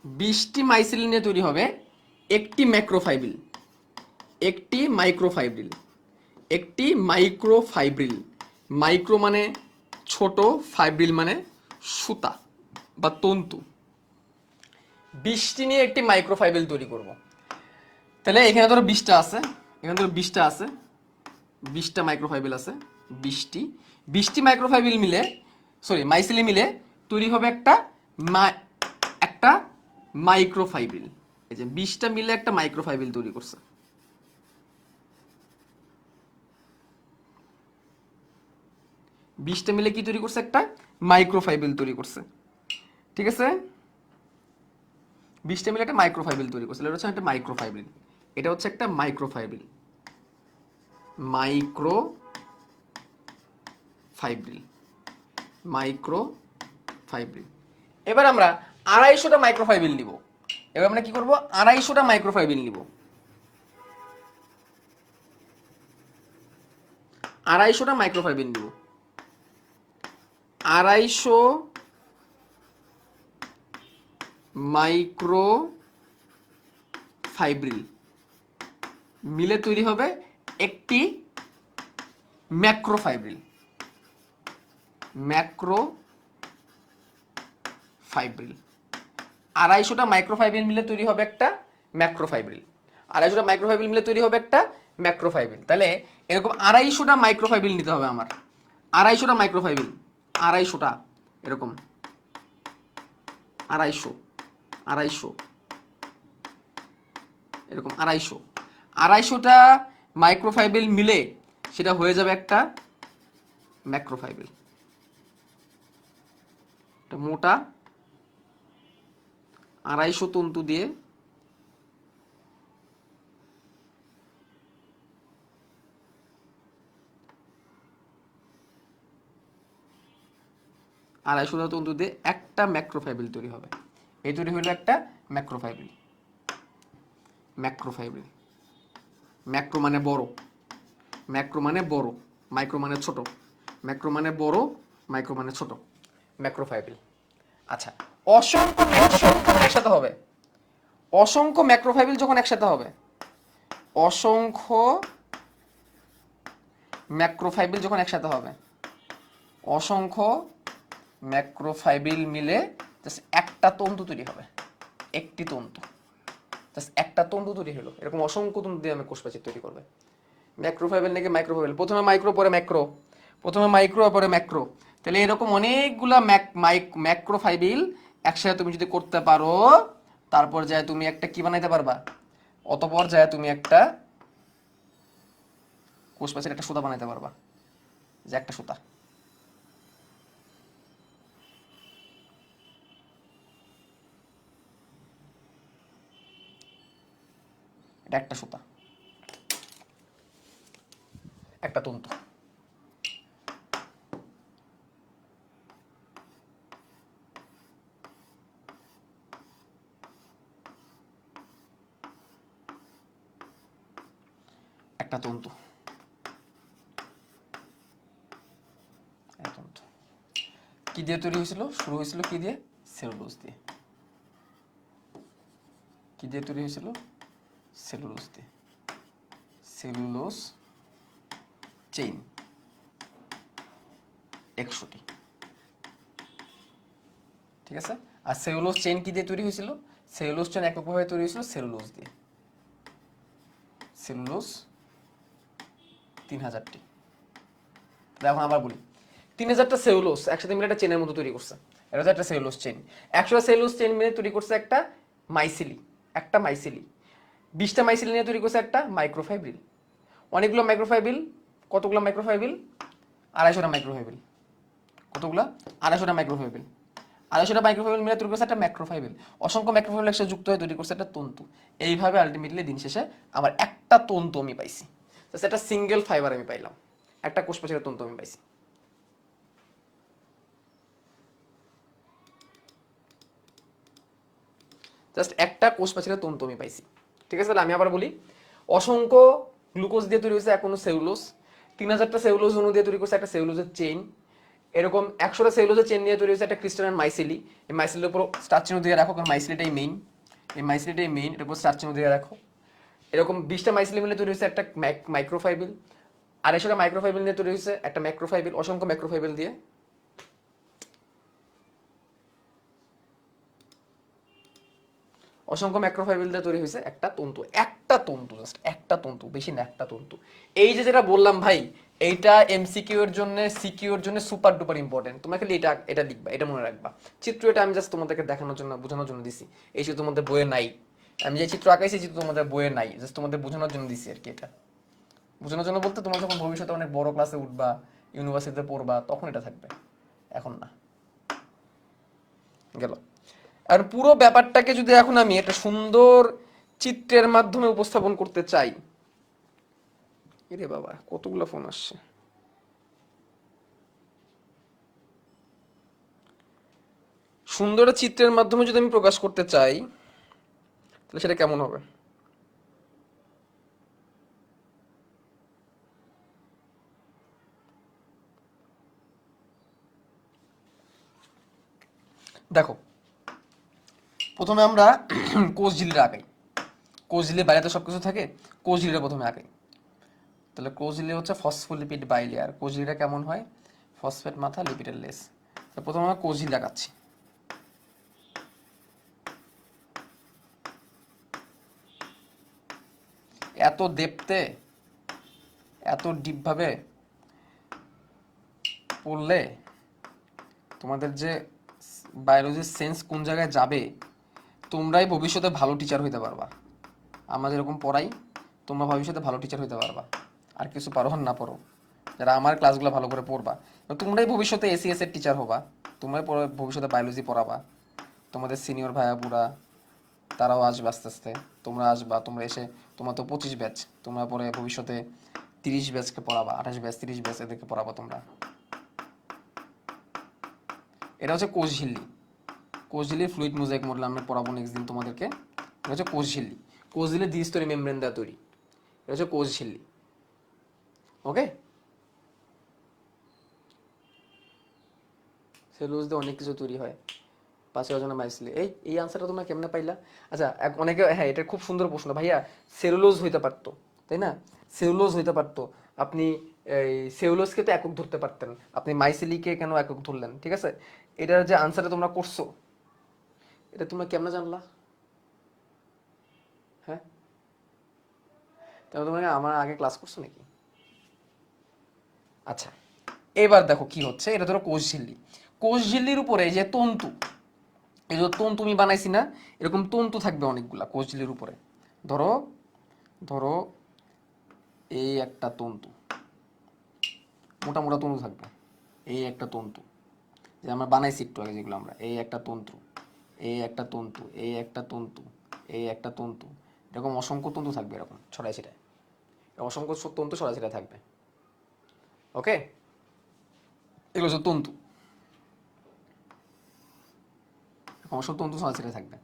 20টি মাইসেলি নিয়ে তৈরি হবে একটি ম্যাক্রোফাইব্রিল। একটি মাইক্রোফাইব্রিল। একটি মাইক্রোফাইব্রিল। মাইক্রো মানে ছোট, ফাইব্রিল মানে সুতা বা তন্তু। 20টি নিয়ে একটি মাইক্রোফাইবেল তৈরি করব। তাহলে এখানে ধরো 20টা আছে, এখানে ধরো 20টা আছে, 20টা মাইক্রোফাইবেল আছে, 20টি মাইক্রোফাইবেল মিলে, সরি মাইসিলি মিলে তৈরি হবে একটা মাইক্রোফাইবেল। এই যে 20টা মিলে একটা মাইক্রোফাইবেল তৈরি করছে। বিশটা মিলে কি তৈরি করছে? একটা মাইক্রোফাইবেল তৈরি করছে। ঠিক আছে, 20টা মিলে একটা মাইক্রোফাইবেল তৈরি করছে। এটা হচ্ছে একটা মাইক্রোফাইবেল, এটা হচ্ছে একটা মাইক্রোফাইবেল, মাইক্রোফাইবেল, মাইক্রোফাইবেল। এবার আমরা 250টা মাইক্রোফাইবেল নিব। এবার আমরা কি করব? 250টা মাইক্রোফাইবেল নিব, 250টা মাইক্রোফাইবেল নিব। 250 মাইক্রোফাইবেল মিলে তৈরি হবে একটি ম্যাক্রোফাইবেল, ম্যাক্রোফাইবেল। 250টা মাইক্রোফাইবেল মিলে তৈরি হবে একটা ম্যাক্রোফাইবেল, 250টা মাইক্রোফাইবেল মিলে তৈরি হবে একটা ম্যাক্রোফাইবেল। তাহলে এরকম 250টা মাইক্রোফাইবেল নিতে হবে আমার, 250টা মাইক্রোফাইবেল, 250টা এরকম 250, 250 এরকম 250টা মাইক্রোফাইবেল মিলে সেটা হয়ে যাবে একটা ম্যাক্রোফাইবেল। এটা মোটা 250 তন্তু দিয়ে 250 তন্তু দিয়ে একটা ম্যাক্রোফাইবেল তৈরি হবে। এই তৈরি হলো একটা ম্যাক্রোফাইবেল। ম্যাক্রোফাইবেল, ম্যাক্রো মানে বড়, ম্যাক্রো মানে বড়, মাইক্রো মানে ছোট, ম্যাক্রো মানে বড়, মাইক্রো মানে ছোট, ম্যাক্রোফাইবেল। আচ্ছা, অসংখ্য ম্যাক্রোফাইবেল একসাথে হবে, অসংখ্য ম্যাক্রোফাইবেল যখন একসাথে হবে, অসংখ্য ম্যাক্রোফাইবেল যখন একসাথে হবে, অসংখ্য ম্যাক্রোফাইবেল মিলে জাস্ট একটা তন্তু তৈরি হবে, একটি তন্তু, জাস্ট একটা তন্তু তৈরি হলো। এরকম অসংখ্য তন্তু দিয়ে আমি কোষপ্রাচীর তৈরি করবে। ম্যাক্রোফাইবেল নাকি মাইক্রোফাইবেল? প্রথমে মাইক্রো পরে ম্যাক্রো, প্রথমে মাইক্রো পরে ম্যাক্রো। তাহলে এরকম অনেকগুলা ম্যাক্রোফাইবেল একসাথে তুমি যদি করতে পারো, তারপর যায় তুমি একটা কি বানাইতে পারবা, অতপর যায় তুমি একটা কোষপ্রাচীর, একটা সুতা বানাইতে পারবা, যে একটা সুতা। এটা একটা সুতা, একটা তন্তু। একটা তন্তু, তন্তু কি দিয়ে তৈরি হয়েছিল? শুরু হয়েছিল কি দিয়ে? সেলুলোজ দিয়ে। কি দিয়ে তৈরি হয়েছিল? সেলুলোজ দিয়ে, সেলুলোজ চেইন 100টি। ঠিক আছে, আর সেলুলোজ চেইন কি দিয়ে তৈরি হয়েছিল? সেলুলোজ চেইন এককভাবে তৈরি হয়েছিল সেলুলোজ দিয়ে, সেলুলোজ 3000টি। এখন আবার বলি, 3000টা সেলুলোজ একসাথে মিলে একটা চেনের মতো তৈরি করছে, এটা হচ্ছে একটা সেলুলোজ চেইন। 100টা সেলুলোজ চেইন মিলে তৈরি করছে একটা মাইসিলি, একটা মাইসিলি। 20টা মাইসিলি নিয়ে তৈরি করছে একটা মাইক্রোফাইবেল। অনেকগুলো মাইক্রোফাইবেল, কতগুলো মাইক্রোফাইবেল? 250টা মাইক্রোফাইবেল। কতগুলো? 250টা মাইক্রোফাইবেল। 250টা মাইক্রোফাইবেল মিলে তৈরি করছে একটা ম্যাক্রোফাইবেল। অসংখ্য ম্যাক্রোফাইবেল একসাথে যুক্ত হয়ে তৈরি করছে একটা তন্তু। এইভাবে আলটিমেটলি দিন শেষে আমার একটা তন্তু আমি পাইছি, একটা সিঙ্গেল ফাইবার আমি পাইলাম, একটা কোষপ্রাচীরের তন্তু আমি পাইছি। জাস্ট একটা কোষপ্রাচীরের তন্তু আমি পাইছি। ঠিক আছে, তাহলে আমি আবার বলি, অসংখ্য গ্লুকোজ দিয়ে তৈরি হয়েছে এখন সেলুলোজ, 3000টা সেলুলোজ অণু দিয়ে তৈরি করছে একটা সেলুলোজের চেইন। এরকম 100টা সেলুলোজের চেইন নিয়ে তৈরি হয়েছে একটা ক্রিস্টাল মাইসিলি। এই মাইসিলির উপর স্টার চিহ্ন দিয়ে রাখো, কারণ মাইসিলিটাই মেইন, এই মাইসিলিটাই মেইন, এর উপর স্টার চিহ্ন দিয়ে রাখো। এরকম 20টা মাইসিলি মিলে তৈরি হয়েছে একটা মাইক্রোফাইবেল, 250টা মাইক্রোফাইবেল নিয়ে তৈরি হয়েছে একটা ম্যাক্রোফাইবেল, অসংখ্য ম্যাক্রোফাইবেল দিয়ে। অসংখ্য ম্যাক্রোফাইবেল দিয়ে তৈরি হয়েছে একটা তন্তু জাস্ট একটা তন্তু, বেশি না, একটা তন্তু। এই যে যেটা বললাম ভাই, এইটা এমসিকিউ এর জন্য, সিকিউ এর জন্য সুপার ডুপার ইম্পর্টেন্ট। তোমরা খালি এটা লিখবা, এটা মনে রাখবা। চিত্র এটা আমি জাস্ট তোমাদেরকে দেখানোর জন্য, বোঝানোর জন্য দিছি। এই চিত্র তোমাদের বইয়ে নাই, আমি যে চিত্র আঁকাইছি চিত্র তোমাদের বইয়ে নাই, জাস্ট তোমাদের বোঝানোর জন্য দিছি আর কি। এটা বোঝানোর জন্য বলতে, তোমরা যখন ভবিষ্যতে অনেক বড় ক্লাসে উঠবা, ইউনিভার্সিটিতে পড়বা, তখন এটা থাকবে, এখন না। গেল। আর পুরো ব্যাপারটাকে যদি এখন আমি একটা সুন্দর চিত্রের মাধ্যমে উপস্থাপন করতে চাই, এরে বাবা কতগুলো ফোন আসছে, সুন্দর চিত্রের মাধ্যমে যদি আমি প্রকাশ করতে চাই, তাহলে সেটা কেমন হবে? দেখো, প্রথমে আমরা কোষ ঝিল্লিটা আঁকাই। কোষ ঝিল্লির বাইরে তো সবকিছু থাকে, কোষ ঝিল্লিটা প্রথমে আঁকাই। তাহলে কোষ ঝিল্লি হচ্ছে ফসফোলিপিড বাইলেয়ার। কোষ ঝিল্লিটা কেমন হয়? ফসফেট মাথা, লিপিডের লেস। প্রথমে আমরা কোষ ঝিল্লি আঁকাচ্ছি। এত ডেপথে, এত ডিপ ভাবে পড়লে তোমাদের যে বায়োলজির সেন্স কোন জায়গায় যাবে, তোমরাই ভবিষ্যতে ভালো টিচার হইতে পারবা। আমরা যেরকম পড়াই, তোমরা ভবিষ্যতে ভালো টিচার হইতে পারবা। আর কিছু পারো আর না পারো, যারা আমার ক্লাসগুলো ভালো করে পড়বা, তোমরাই ভবিষ্যতে এসিএস এর টিচার হবা। তোমরাই ভবিষ্যতে বায়োলজি পড়াবা। তোমাদের সিনিয়র ভাইয়া বুড়া তারাও আসবে আস্তে আস্তে, তোমরা আসবা, তোমরা এসে, তোমার তো 25 ব্যাচ, তোমরা পরে ভবিষ্যতে 30 ব্যাচকে পড়াবা, 28 ব্যাচ, 30 ব্যাচ এদেরকে পড়াবা তোমরা। এটা হচ্ছে কোষ ঝিল্লি। কোষ ঝিল্লির ফ্লুইড মোজাইক মডেল আমরা পড়াবো নেক্সট দিন তোমাদেরকে। এটা হচ্ছে কোষ ঝিল্লি। কোষ ঝিল্লি দ্বিস্তরী মেমব্রেন দেওয়া তৈরি। এটা হচ্ছে কোষ ঝিল্লি। ওকে, সেলুলোজ দিয়ে অনেক কিছু তৈরি হয়। পাঁচের অজানা মাইসিলি। এই আনসারটা তোমরা কেমনে পাইলা? আচ্ছা, অনেকে, হ্যাঁ এটা খুব সুন্দর প্রশ্ন ভাইয়া, সেলুলোজ হইতে পারতো, তাই না? সেলুলোজ হইতে পারতো, আপনি এই সেলুলোজকে তো একক ধরতে পারতেন, আপনি মাইসিলিকে কেন একক ধরলেন? ঠিক আছে, এটার যে আনসারটা তোমরা করছো, এটা তোমরা কেমনে জানলা? হ্যাঁ, তাহলে তোমরা আমার আগে ক্লাস করছো নাকি? আচ্ছা, এবার দেখো কি হচ্ছে। এটা ধরো কোষ ঝিল্লি। কোষ ঝিল্লির উপরে এই যে তন্তু, এই যে তন্তু আমি বানাইছি না, এরকম তন্তু থাকবে অনেকগুলা কোষ ঝিল্লির উপরে। ধরো, ধরো এই একটা তন্তু, মোটা মোটা তন্তু থাকবে। এই একটা তন্তু, যে আমরা বানাইছি একটু আগে যেগুলো আমরা, এই একটা তন্তু, এই একটা তন্তু, এই একটা তন্তু, এই একটা তন্তু, এরকম অসংখ্য তন্তু থাকবে, এরকম ছড়াই ছিটায়, অসংখ্য তন্তু ছড়াই ছিটায় থাকবে। ওকে, এগুলো হচ্ছে তন্তু, অসংখ্য তন্তু ছড়াই ছিটায় থাকবে।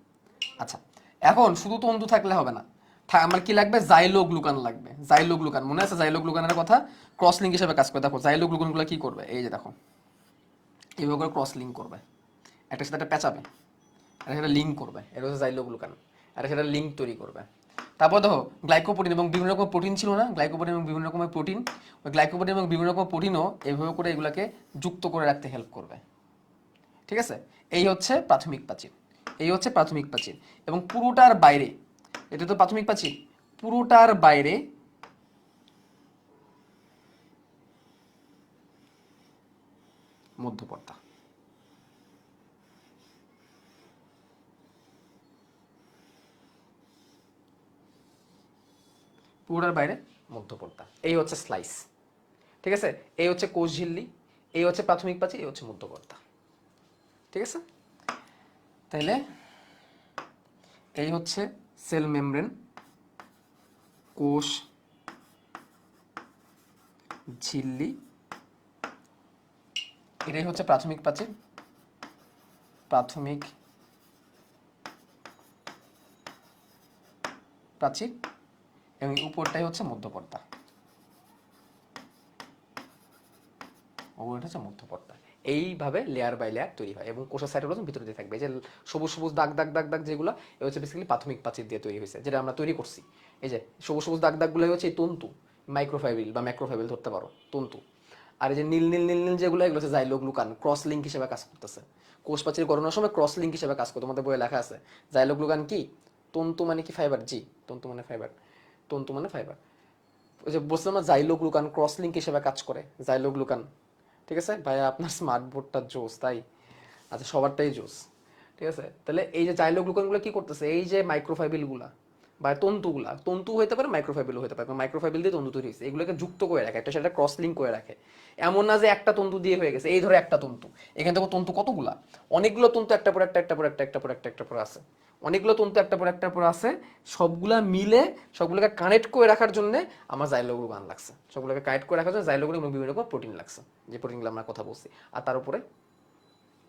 আচ্ছা, এখন শুধু তন্তু থাকলে হবে না, আমার কি লাগবে? জাইলোগ্লুকান লাগবে। জাইলোগ্লুকান মনে আছে? জাইলোগ্লুকানের কথা ক্রস লিঙ্ক হিসেবে কাজ করে। দেখো জাইলোগ্লুকানগুলো কি করবে, এই যে দেখো এইভাবে করে ক্রস লিঙ্ক করবে, একটা সাথে একটা পেঁচাবে, আর সেটা লিঙ্ক করবে, এটা হচ্ছে জাইলোগ্লুকান, আর সেটা লিঙ্ক তৈরি করবে। তারপর দেখো গ্লাইকোপ্রোটিন এবং বিভিন্ন রকম প্রোটিন ছিল না, গ্লাইকোপ্রোটিন এবং বিভিন্ন রকমের প্রোটিন, ওই গ্লাইকোপ্রোটিন এবং বিভিন্ন রকম প্রোটিনও এইভাবে করে এগুলাকে যুক্ত করে রাখতে হেল্প করবে। ঠিক আছে, এই হচ্ছে প্রাথমিক প্রাচীর, এই হচ্ছে প্রাথমিক প্রাচীর। এবং পুরোটার বাইরে, এটা তো প্রাথমিক প্রাচীর, পুরোটার বাইরে মধ্যপর্দা। পুরোটার বাইরে মধ্যপর্দা, এই হচ্ছে স্লাইস। ঠিক আছে, এই হচ্ছে কোষ ঝিল্লি, এই হচ্ছে প্রাথমিক প্রাচীর, এই হচ্ছে মধ্যপর্দা। ঠিক আছে, তাইলে এই হচ্ছে সেল মেমব্রেন, কোষ ঝিল্লি, এটাই হচ্ছে প্রাথমিক প্রাচীর, প্রাথমিক প্রাচীর, এবং উপরটাই হচ্ছে মধ্যপর্দা, উপরটা হচ্ছে মধ্যপর্দা। এইভাবে লেয়ার বাই লেয়ার তৈরি হয় এবং কোষের সাইটোপ্লাজম ভিতরে দিয়ে থাকবে। এই যে সবুজ সবুজ দাগ দাগ দাগ দাগ যেগুলো, এ হচ্ছে বেসিক্যালি প্রাথমিক প্রাচীর দিয়ে তৈরি হয়েছে, যেটা আমরা তৈরি করছি। এই যে সবুজ সবুজ দাগ দাগগুলো হচ্ছে এই তন্তু, মাইক্রোফাইব্রিল বা ম্যাক্রোফাইব্রিল ধরতে পারো, তন্তু। আর এই যে নীল নীল নীল নীল যেগুলো, এগুলো হচ্ছে জাইলোগ্লুকান, ক্রস লিঙ্ক হিসেবে কাজ করতেছে। কোষ প্রাচীর গড়ানোর সময় ক্রস লিঙ্ক হিসেবে কাজ করে, তোমাদের বইয়ে লেখা আছে জাইলোগ্লুকান কি তন্তু মানে কি ফাইবার? জি, তন্তু মানে ফাইবার, তন্তু মানে ফাইবার। ওই যে বলছিলাম না জাইলোগ্লুকান ক্রস লিঙ্ক হিসেবে কাজ করে, জাইলোগ্লুকান। ঠিক আছে ভাইয়া, আপনার স্মার্ট বোর্ডটা জোস তাই? আচ্ছা, সবারটাই জোস। ঠিক আছে, তাহলে এই যে জাইলোগ্লুকানগুলো কি করতেছে, এই যে মাইক্রোফাইবিলগুলা বা তন্তুগুলা, তন্তু হতে পারে মাইক্রোফাইবিল হতে পারে, মাইক্রোফাইবিল দিয়ে তন্তু তৈরি হয়েছে, এগুলোকে যুক্ত করে রাখে, একটা সেটা ক্রস লিঙ্ক করে রাখে। এমন না যে একটা তন্তু দিয়ে হয়ে গেছে, এই ধরো একটা তন্তু, এখান থেকে তন্তু কতগুলা, অনেকগুলো তন্তু একটা পর একটা, একটা পর একটা, একটা পর একটা, একটা পর আছে, অনেকগুলো তন্তু একটা পর একটা পর আছে, সবগুলা মিলে সবগুলোকে কানেক্ট করে রাখার জন্য আমার জাইলোগ্লুকান লাগছে, সবগুলোকে কানেক্ট করে রাখার জন্য জাইলোগ্লুকান এবং বিভিন্ন রকম প্রোটিন লাগছে, যে প্রোটিনগুলো আমরা কথা বলছি, আর তার উপরে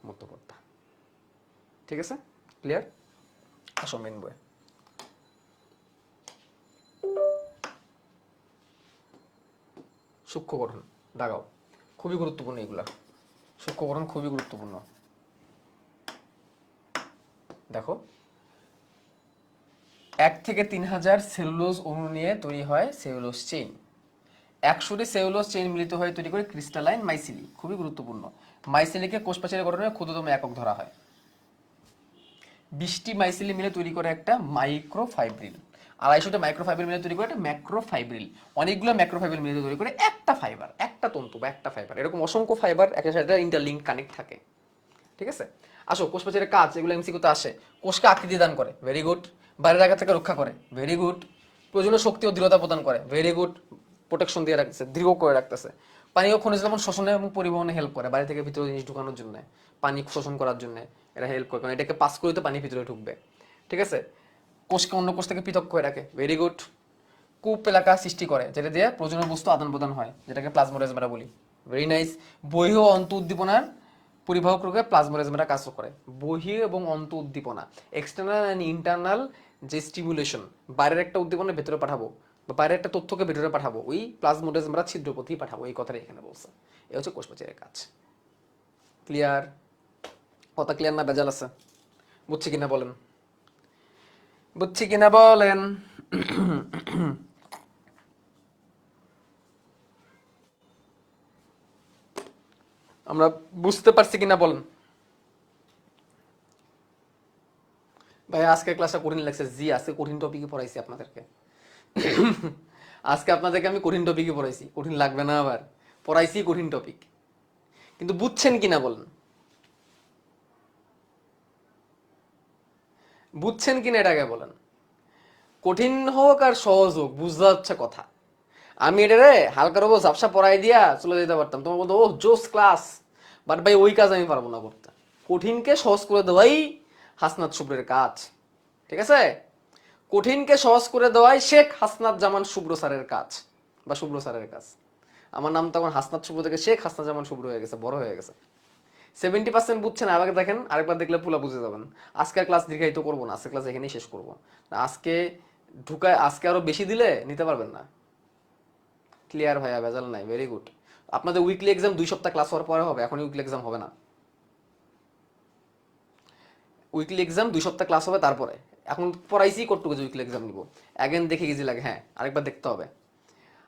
মধ্যপর্দা। ঠিক আছে, ক্লিয়ার? আসো মেন বই। সূক্ষ্ম গঠন দাগাও, খুবই গুরুত্বপূর্ণ এগুলা, সূক্ষ্ম গঠন খুবই গুরুত্বপূর্ণ। দেখো, 1 থেকে 3,000 সেলুলোজ অণু নিয়ে তৈরি হয় সেলুলোজ চেইন। 100টি সেলুলোজ চেইন মিলিত হয়ে তৈরি করে ক্রিস্টালাইন মাইসিলি, খুবই গুরুত্বপূর্ণ। মাইসিলিকে কোষপ্রাচীরের গঠনের ক্ষুদ্রতম একক ধরা হয়। 20টি মাইসিলি মিলে তৈরি করে একটা মাইক্রোফাইব্রিল। 250টা মাইক্রোফাইব্রিল মিলে তৈরি করে একটা ম্যাক্রোফাইব্রিল। অনেকগুলো ম্যাক্রোফাইব্রিল মিলে তৈরি করে একটা ফাইবার, একটা তন্তু বা একটা ফাইবার। এরকম অসংখ্য ফাইবার একটা সাথে ইন্টারলিঙ্ক কানেক্ট থাকে। ঠিক আছে, আসো কোষপ্রাচীরের কাজ, এগুলো এমসিকিউতে আসে। কোষকে আকৃতি দান করে, ভেরি গুড। বাইরের আঘাত থেকে রক্ষা করে, ভেরি গুড। প্রয়োজনীয় শক্তি ও দৃঢ়তা প্রদান করে, ভেরি গুড। প্রোটেকশন দিয়ে রাখতেছে, দৃঢ় করে রাখতেছে। পানি ও খনিজ লবণ শোষণে এবং পরিবহনে হেল্প করে, বাইরে থেকে ভিতরে জিনিস ঢুকানোর জন্য, পানি শোষণ করার জন্য এরা হেল্প করে, কারণ এটাকে পাস করে তো পানি ভিতরে ঢুকবে। ঠিক আছে, কোষকে অন্য কোষ থেকে পৃথক করে রাখে, ভেরি গুড। কূপ এলাকা সৃষ্টি করে, যেটা দিয়ে প্রয়োজনীয় বস্তু আদান প্রদান হয়, যেটাকে প্লাজমোরেজমেরা বলি, ভেরি নাইস। বহিঃ ও অন্ত উদ্দীপনার পরিবাহক রোগে প্লাজমোরেজমেরা কাজ করে। বহিঃ এবং অন্ত উদ্দীপনা, এক্সটার্নাল অ্যান্ড ইন্টারনাল যে স্টিমুলেশন, বাইরের একটা উদ্দীপনা ভেতরে পাঠাবো বা বাইরের একটা তথ্যকে ভেতরে পাঠাবো, ওই প্লাজমোরেজমেরা ছিদ্রপথেই পাঠাবো, এই কথাটা এখানে বলছে। এ হচ্ছে কোষপ্রাচীরের কাজ। ক্লিয়ার? কথা ক্লিয়ার না ভেজাল আছে? বুঝছি কিনা বলেন, বুঝছি কিনা বলেন। আমরা বুঝতে পারছি কিনা বলেন। ভাই আজকের ক্লাসটা কঠিন লাগছে? জি, আজকে কঠিন টপিকই পড়াইছি আপনাদেরকে। আজকে আপনাদেরকে আমি কঠিন টপিকই পড়াইছি, কঠিন লাগবে না আবার? পড়াইছি কঠিন টপিক, কিন্তু বুঝছেন কিনা বলেন, বুঝছেন কিনা এটাকে বলেন। কঠিন হোক আর সহজ হোক, বুঝতে হচ্ছে কথা। আমি এটারে হালকার উপর ঝাপসা পড়াই দিয়া চলে যেতে পারতাম, তোমার বলতো ও জোস ক্লাস, বাট ভাই ওই কাজ আমি পারবো না করতে। কঠিনকে সহজ করে দেওয়াই হাসনাত শুভ্রের কাজ। ঠিক আছে, কঠিনকে সহজ করে দেওয়াই শেখ হাসনাত জামান শুভ্র স্যারের কাজ বা শুভ্র স্যারের কাজ। আমার নাম তখন হাসনাত শুভ্র থেকে শেখ হাসনাত জামান শুভ্র হয়ে গেছে, বড় হয়ে গেছে। 70% বুঝছেন, আবার দেখেন, আরেকবার দেখলে পুলা বুঝে যাবেন। আজকের ক্লাস দীর্ঘায়িত করবো না, আজকের ক্লাস এখানেই শেষ করবো। আজকে ঢুকায়, আজকে আরো বেশি দিলে নিতে পারবেন না। ক্লিয়ার ভাইয়া, ভেজাল নাই, ভেরি গুড। আপনাদের উইকলি এক্সাম 2 সপ্তাহ ক্লাস হওয়ার পরে হবে, এখন উইকলি এক্সাম হবে না। উইকলি এক্সাম 2 সপ্তাহ ক্লাস হবে তারপরে। এখন পড়াইছি করতে যে উইকলি এক্সাম নিব, অ্যাগেন দেখে ইজি লাগে, হ্যাঁ আরেকবার দেখতে হবে।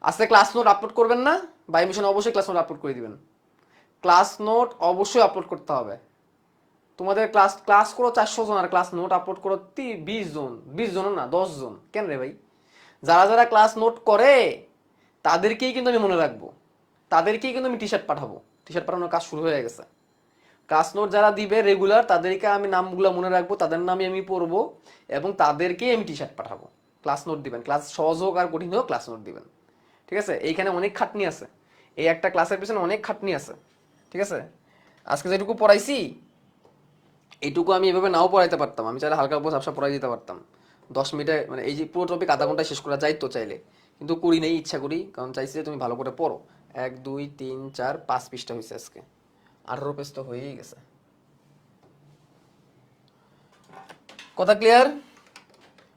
আজকে ক্লাস নোট আপলোড করবেন না? বাই মিশন অবশ্যই ক্লাস নোট আপলোড করে দিবেন। ক্লাস নোট অবশ্যই আপলোড করতে হবে। তোমাদের ক্লাস ক্লাস করো 400 জন, আর ক্লাস নোট আপলোড করো 20 জন। 20 জন না, 10 জন, কেন রে ভাই? যারা যারা ক্লাস নোট করে তাদেরকেই কিন্তু আমি মনে রাখবো, তাদেরকেই কিন্তু আমি টি শার্ট পাঠাবো। টি শার্ট পাঠানোর কাজ শুরু হয়ে গেছে। ক্লাস নোট যারা দিবে রেগুলার, তাদেরকে আমি নামগুলো মনে রাখবো, তাদের নামে আমি পড়বো এবং তাদেরকেই আমি টি শার্ট পাঠাবো। ক্লাস নোট দিবেন, ক্লাস সহজ হোক আর কঠিন হোক ক্লাস নোট দিবেন। ঠিক আছে, এইখানে অনেক খাটনি আছে, এই একটা ক্লাসের পিছনে অনেক খাটনি আছে। ঠিক আছে, আজকে যেটুকু পড়াইছি এইটুকু আমি এভাবে নাও পড়াইতে পারতাম, আমি চাইলে হালকা উপর ঝাপসা পড়াই দিতে পারতাম 10 মিনিটে, মানে এই যে পুরো টপিক আধা ঘন্টায় শেষ করা যায় তো চাইলে, কিন্তু করি নেই, ইচ্ছা করি, কারণ চাইছি যে তুমি ভালো করে পড়ো। 1 2 3 4 5 পৃষ্ঠা হয়েছে আজকে, 18 পেজ তো হয়েই গেছে। কথা ক্লিয়ার?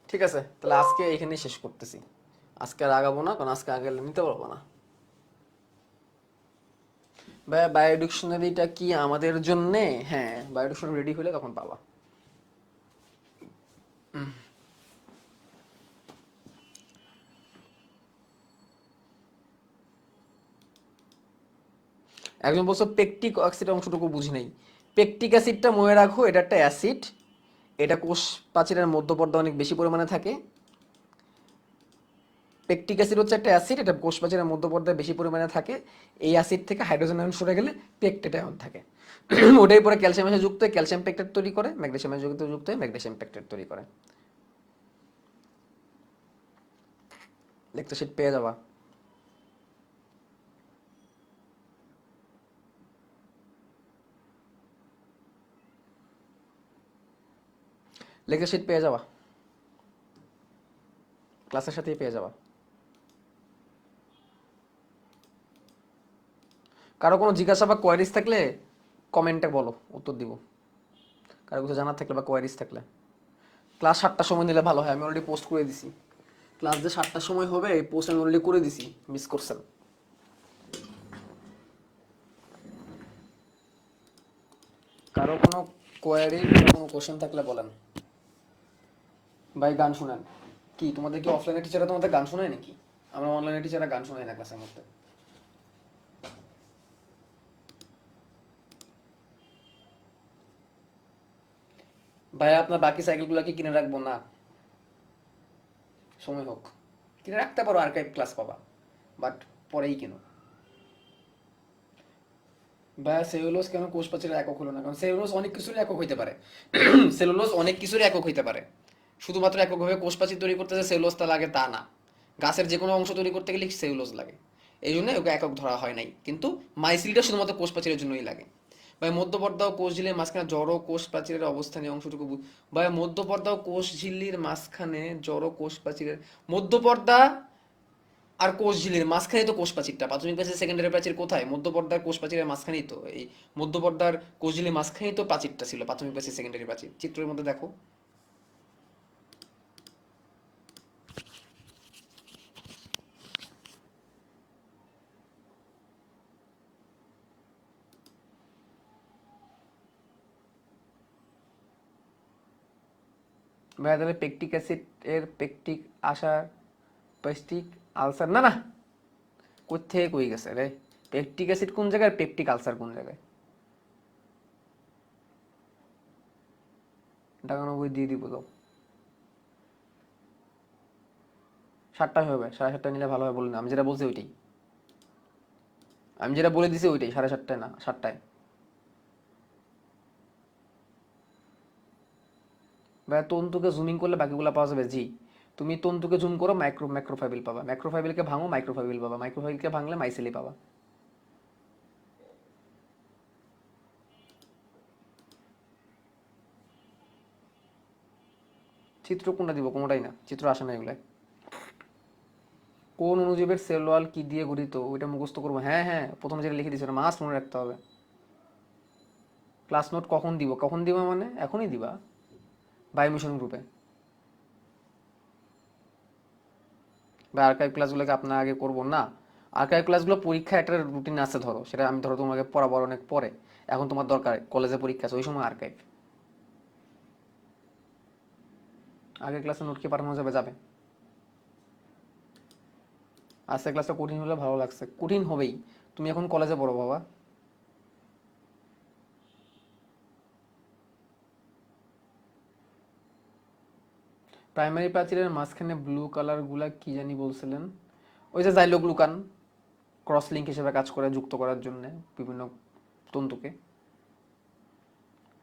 ঠিক আছে, তাহলে আজকে এইখানেই শেষ করতেছি। আজকে আর আগাবো না, কারণ আজকে আগে নিতে পারবো না। ভাই বায়ো ডিকশনারিটা কি আমাদের জন্যে? হ্যাঁ, বায়ো ডিকশনারি রেডি হলে তখন পাবা। একজন বলছো পেকটিক অ্যাসিড অংশটুকু বুঝি নাই। পেকটিক অ্যাসিডটা মনে রাখো, এটা একটা অ্যাসিড। এটা কোষ প্রাচীরের মধ্যপর্দা অনেক বেশি পরিমাণে থাকে। পেকটিক অ্যাসিড হচ্ছে একটা অ্যাসিড, এটা কোষ প্রাচীরের মধ্যপর্দায় বেশি পরিমাণে থাকে। এই অ্যাসিড থেকে হাইড্রোজেন আয়ন সরে গেলে পেকটেট আয়ন থাকে। ওটাই পরে ক্যালসিয়ামের সাথে যুক্ত হয়ে ক্যালসিয়াম পেকটেট তৈরি করে, ম্যাগনেসিয়ামের সাথে যুক্ত হয়ে ম্যাগনেসিয়াম পেকটেট তৈরি করে। লেকচার শিট পেয়ে যাবা। লেকচার শিট পেয়ে যাবা, ক্লাসের সাথেই পেয়ে যাবা। কারো কোনো জিজ্ঞাসা বা কোয়ারিজ থাকলে কমেন্টে বলো, উত্তর দিব। কারো কিছু জানার থাকলে বা কোয়ারিজ থাকলে। ক্লাস 7টার সময় নিলে ভালো হয়, আমি অলরেডি পোস্ট করে দিছি। ক্লাস যে 7টার সময় হবে এই পোস্ট আমি অলরেডি করে দিছি, মিস করছেন। কারো কোনো কোয়ারি বা কোনো কোশ্চেন থাকলে বলেন। ভাই গান শুনেন কি? তোমাদের কি অফলাইনে টিচাররা তোমাদের গান শোনায় নাকি? আমরা অনলাইনে টিচাররা গান শোনাই না ক্লাসের মধ্যে। ভাই আপনার বাকি সাইকেলগুলো কি কিনে রাখবো? না, সময় হোক কিনে রাখতে পারো, আর্কাইভ ক্লাস পাবা, বাট পরেই কিনো। ভাইয়া সেলুলোজ কেন কোষ প্রাচীরের একক হলো না? কারণ সেলুলোজ অনেক কিছুর একক হইতে পারে। সেলুলোজ অনেক কিছুর একক হইতে পারে, শুধুমাত্র এককভাবে কোষ প্রাচীর তৈরি করতে যে সেলুলোজটা লাগে তা না। গাছের যে কোনো অংশ তৈরি করতে গেলে সেলুলোজ লাগে, এই জন্য ওকে একক ধরা হয় নাই। কিন্তু মাইসিলটা শুধুমাত্র কোষ প্রাচীরের জন্যই লাগে। ভাই মধ্যপর্দা ও কোষ ঝিল্লির মাঝখানে জড় কোষ প্রাচীরের অবস্থানে অংশটুকু ভাই মধ্যপর্দা ও কোষ ঝিল্লির মাঝখানে জড় কোষ প্রাচীরের মধ্যপর্দা আর কোষ ঝিল্লির মাঝখানে তো কোষ প্রাচীরটা, প্রাথমিক প্রাচীর সেকেন্ডারি প্রাচীর কোথায়? মধ্যপর্দার কোষ প্রাচীরের মাঝখানেই তো, এই মধ্যপর্দার কোষ ঝিল্লির মাঝখানেই তো প্রাচীরটা ছিল, প্রাথমিক প্রাচীর সেকেন্ডারি প্রাচীর। চিত্রের মধ্যে দেখো। ভাইয়া তাহলে পেকটিক অ্যাসিড এর পেকটিক আসার পেস্টিক আলসার না না, কোথেকে কই গেছে রে? পেকটিক অ্যাসিড কোন জায়গায়, পেপটিক আলসার কোন জায়গায়? টাকা বই দিয়ে দিব তো। 7টায় হবে, 7:30 নিলে ভালো হয় বললেন। আমি যেটা বলছি ওইটাই, আমি যেটা বলে দিছি ওইটাই, 7:30 না 7টায়। ভাইয়া তন্তুকে জুমিং করলে বাকিগুলো পাওয়া যাবে, জি। তুমি তন্তুকে জুম করো, ম্যাক্রোফাইবিল পাবা, ম্যাক্রোফাইবিলকে ভাঙো মাইক্রোফাইবিল পাবা, মাইক্রোফাইবিলকে ভাঙলে মাইসেলি পাবা। চিত্র কোনটা দিব? কোনোটাই না, চিত্র আসে না এগুলাই। কোন অণুজীবের সেল ওয়াল কি দিয়ে গঠিত ওইটা মুখস্থ করবো? হ্যাঁ হ্যাঁ, প্রথমে যেটা লিখে দিয়েছে ওটা মাস্ট মনে রাখতে হবে। ক্লাস নোট কখন দিব? কখন দিবা মানে এখনই দিবা, বায়োমিশন গ্রুপে। বা আর্কাইভ ক্লাসগুলোকে আপনার আগে করবো না? আর্কাইভ ক্লাসগুলো পরীক্ষা একটা রুটিন আছে, ধরো সেটা আমি ধরো তোমাকে পড়াবো অনেক পরে, এখন তোমার দরকার কলেজে পরীক্ষা আছে ওই সময় আর্কাইভ। আগের ক্লাসে নোট কি পাঠানো যাবে? যাবে। আজকের ক্লাসটা কঠিন হলে ভালো লাগছে, কঠিন হবেই, তুমি এখন কলেজে পড়ো বাবা। প্রাইমারি প্রাচীরের মাঝখানে ব্লু কালার গুলা কি জানি বলছিলেন? ওই যে জাইলোগ্লুকান ক্রস লিঙ্ক হিসেবে কাজ করে যুক্ত করার জন্য বিভিন্ন তন্তুকে।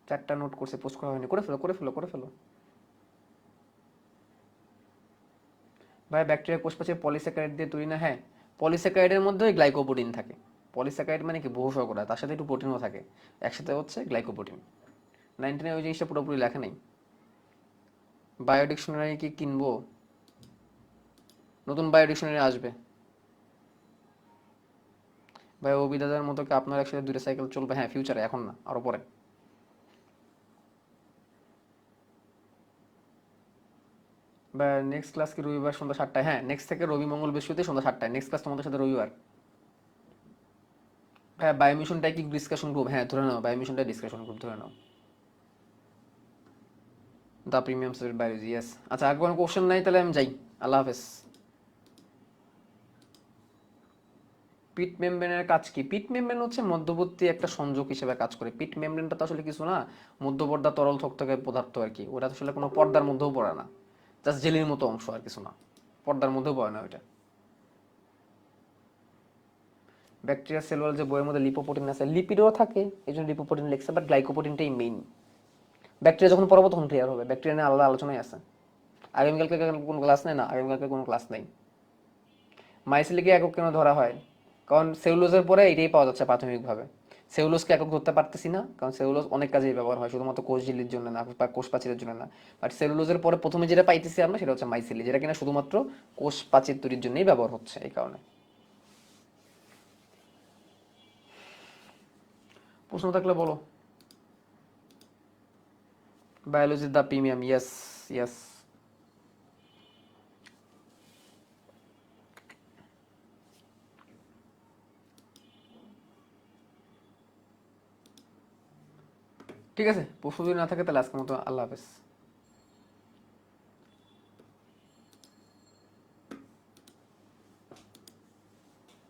4টা নোট করছে, পোস্ট করা হয়নি, করে ফেলো করে ফেলো করে ফেলো। ভাই ব্যাকটেরিয়া কোষ প্রাচীর পলিস্যাকারাইড দিয়ে তৈরি না? হ্যাঁ, পলিস্যাকারাইডের মধ্যে গ্লাইকোপ্রোটিন থাকে। পলিস্যাকারাইড মানে কি, বহু শর্করা, তার সাথে একটু প্রোটিনও থাকে, একসাথে হচ্ছে গ্লাইকোপ্রোটিন। 19 ওই জিনিসটা পুরোপুরি লেখা নেই। বায়ো ডিকশনারি কি কিনবো? নতুন বায়ো ডিকশনারি আসবে। ভাই অভিদাদার মতো কি আপনার একসাথে 2টা সাইকেল চলবে? হ্যাঁ ফিউচারে, এখন না, আরো পরে। বা নেক্সট ক্লাস কি রবিবার সন্ধ্যা 7টায়? হ্যাঁ নেক্সট থেকে রবি মঙ্গল বৃহস্পতি সন্ধ্যা 7টায় নেক্সট ক্লাস তোমাদের সাথে রবিবার। হ্যাঁ বায়োমিশনটাই কি ডিসকাশন গ্রুপ? হ্যাঁ ধরে নাও বায়োমিশনটাই ডিসকাশন গ্রুপ ধরে নাও। The premium subject biology, yes. আচ্ছা আর কোনো কোশ্চেন নাই, তাহলে আমি যাই। আল্লাহ হাফেজ। পিট মেমব্রেনের কাজ কি? পিট মেমব্রেন হচ্ছে মধ্যবর্তী একটা সংযোগ হিসেবে কাজ করে। পিট মেমব্রেনটা তো আসলে কিছু না, মধ্যপর্দা তরল থকথকে পদার্থ আর কি। ওটা আসলে কোনো পর্দার মধ্যেও পড়ে না, জাস্ট জেলির মতো অংশ আর কিছু না, পর্দার মধ্যেও পড়ে না ওইটা। ব্যাকটেরিয়া সেলুলার যে বইয়ের মধ্যে লিপোপ্রোটিন আছে, লিপিডও থাকে, এই জন্য লিপোপ্রোটিন লেখছে, বাট গ্লাইকোপ্রোটিনটাই মেইন। ব্যাকটেরিয়া যখন পড়াবো তখন ক্লিয়ার হবে, ব্যাকটেরিয়া নিয়ে আলাদা আলোচনায় আছে। আগামীকালকে কোনো ক্লাস নেই না, আগামীকালকে কোনো ক্লাস নেই। মাইসিলিকে একক কেন ধরা হয়? কারণ সেলুলোজের পরে এটাই পাওয়া যাচ্ছে প্রাথমিকভাবে। সেলুলোজকে একক ধরতে পারতেছি না, কারণ সেলুলোজ অনেক কাজেই ব্যবহার হয়, শুধুমাত্র কোষ ঝিল্লির জন্য না বা কোষ প্রাচীরের জন্য না। বাট সেলুলোজের পরে প্রথমে যেটা পাইতেছি আমরা সেটা হচ্ছে মাইসিলি, যেটা কিনা শুধুমাত্র কোষ প্রাচীর তৈরির জন্যই ব্যবহার হচ্ছে। এই কারণে প্রশ্ন থাকলে বলো। বায়োলজির দ্য প্রিমিয়াম, ইয়েস ইয়েস। ঠিক আছে, প্রশ্ন যদি না থাকে তাহলে আজকের মতো আল্লাহ হাফেজ।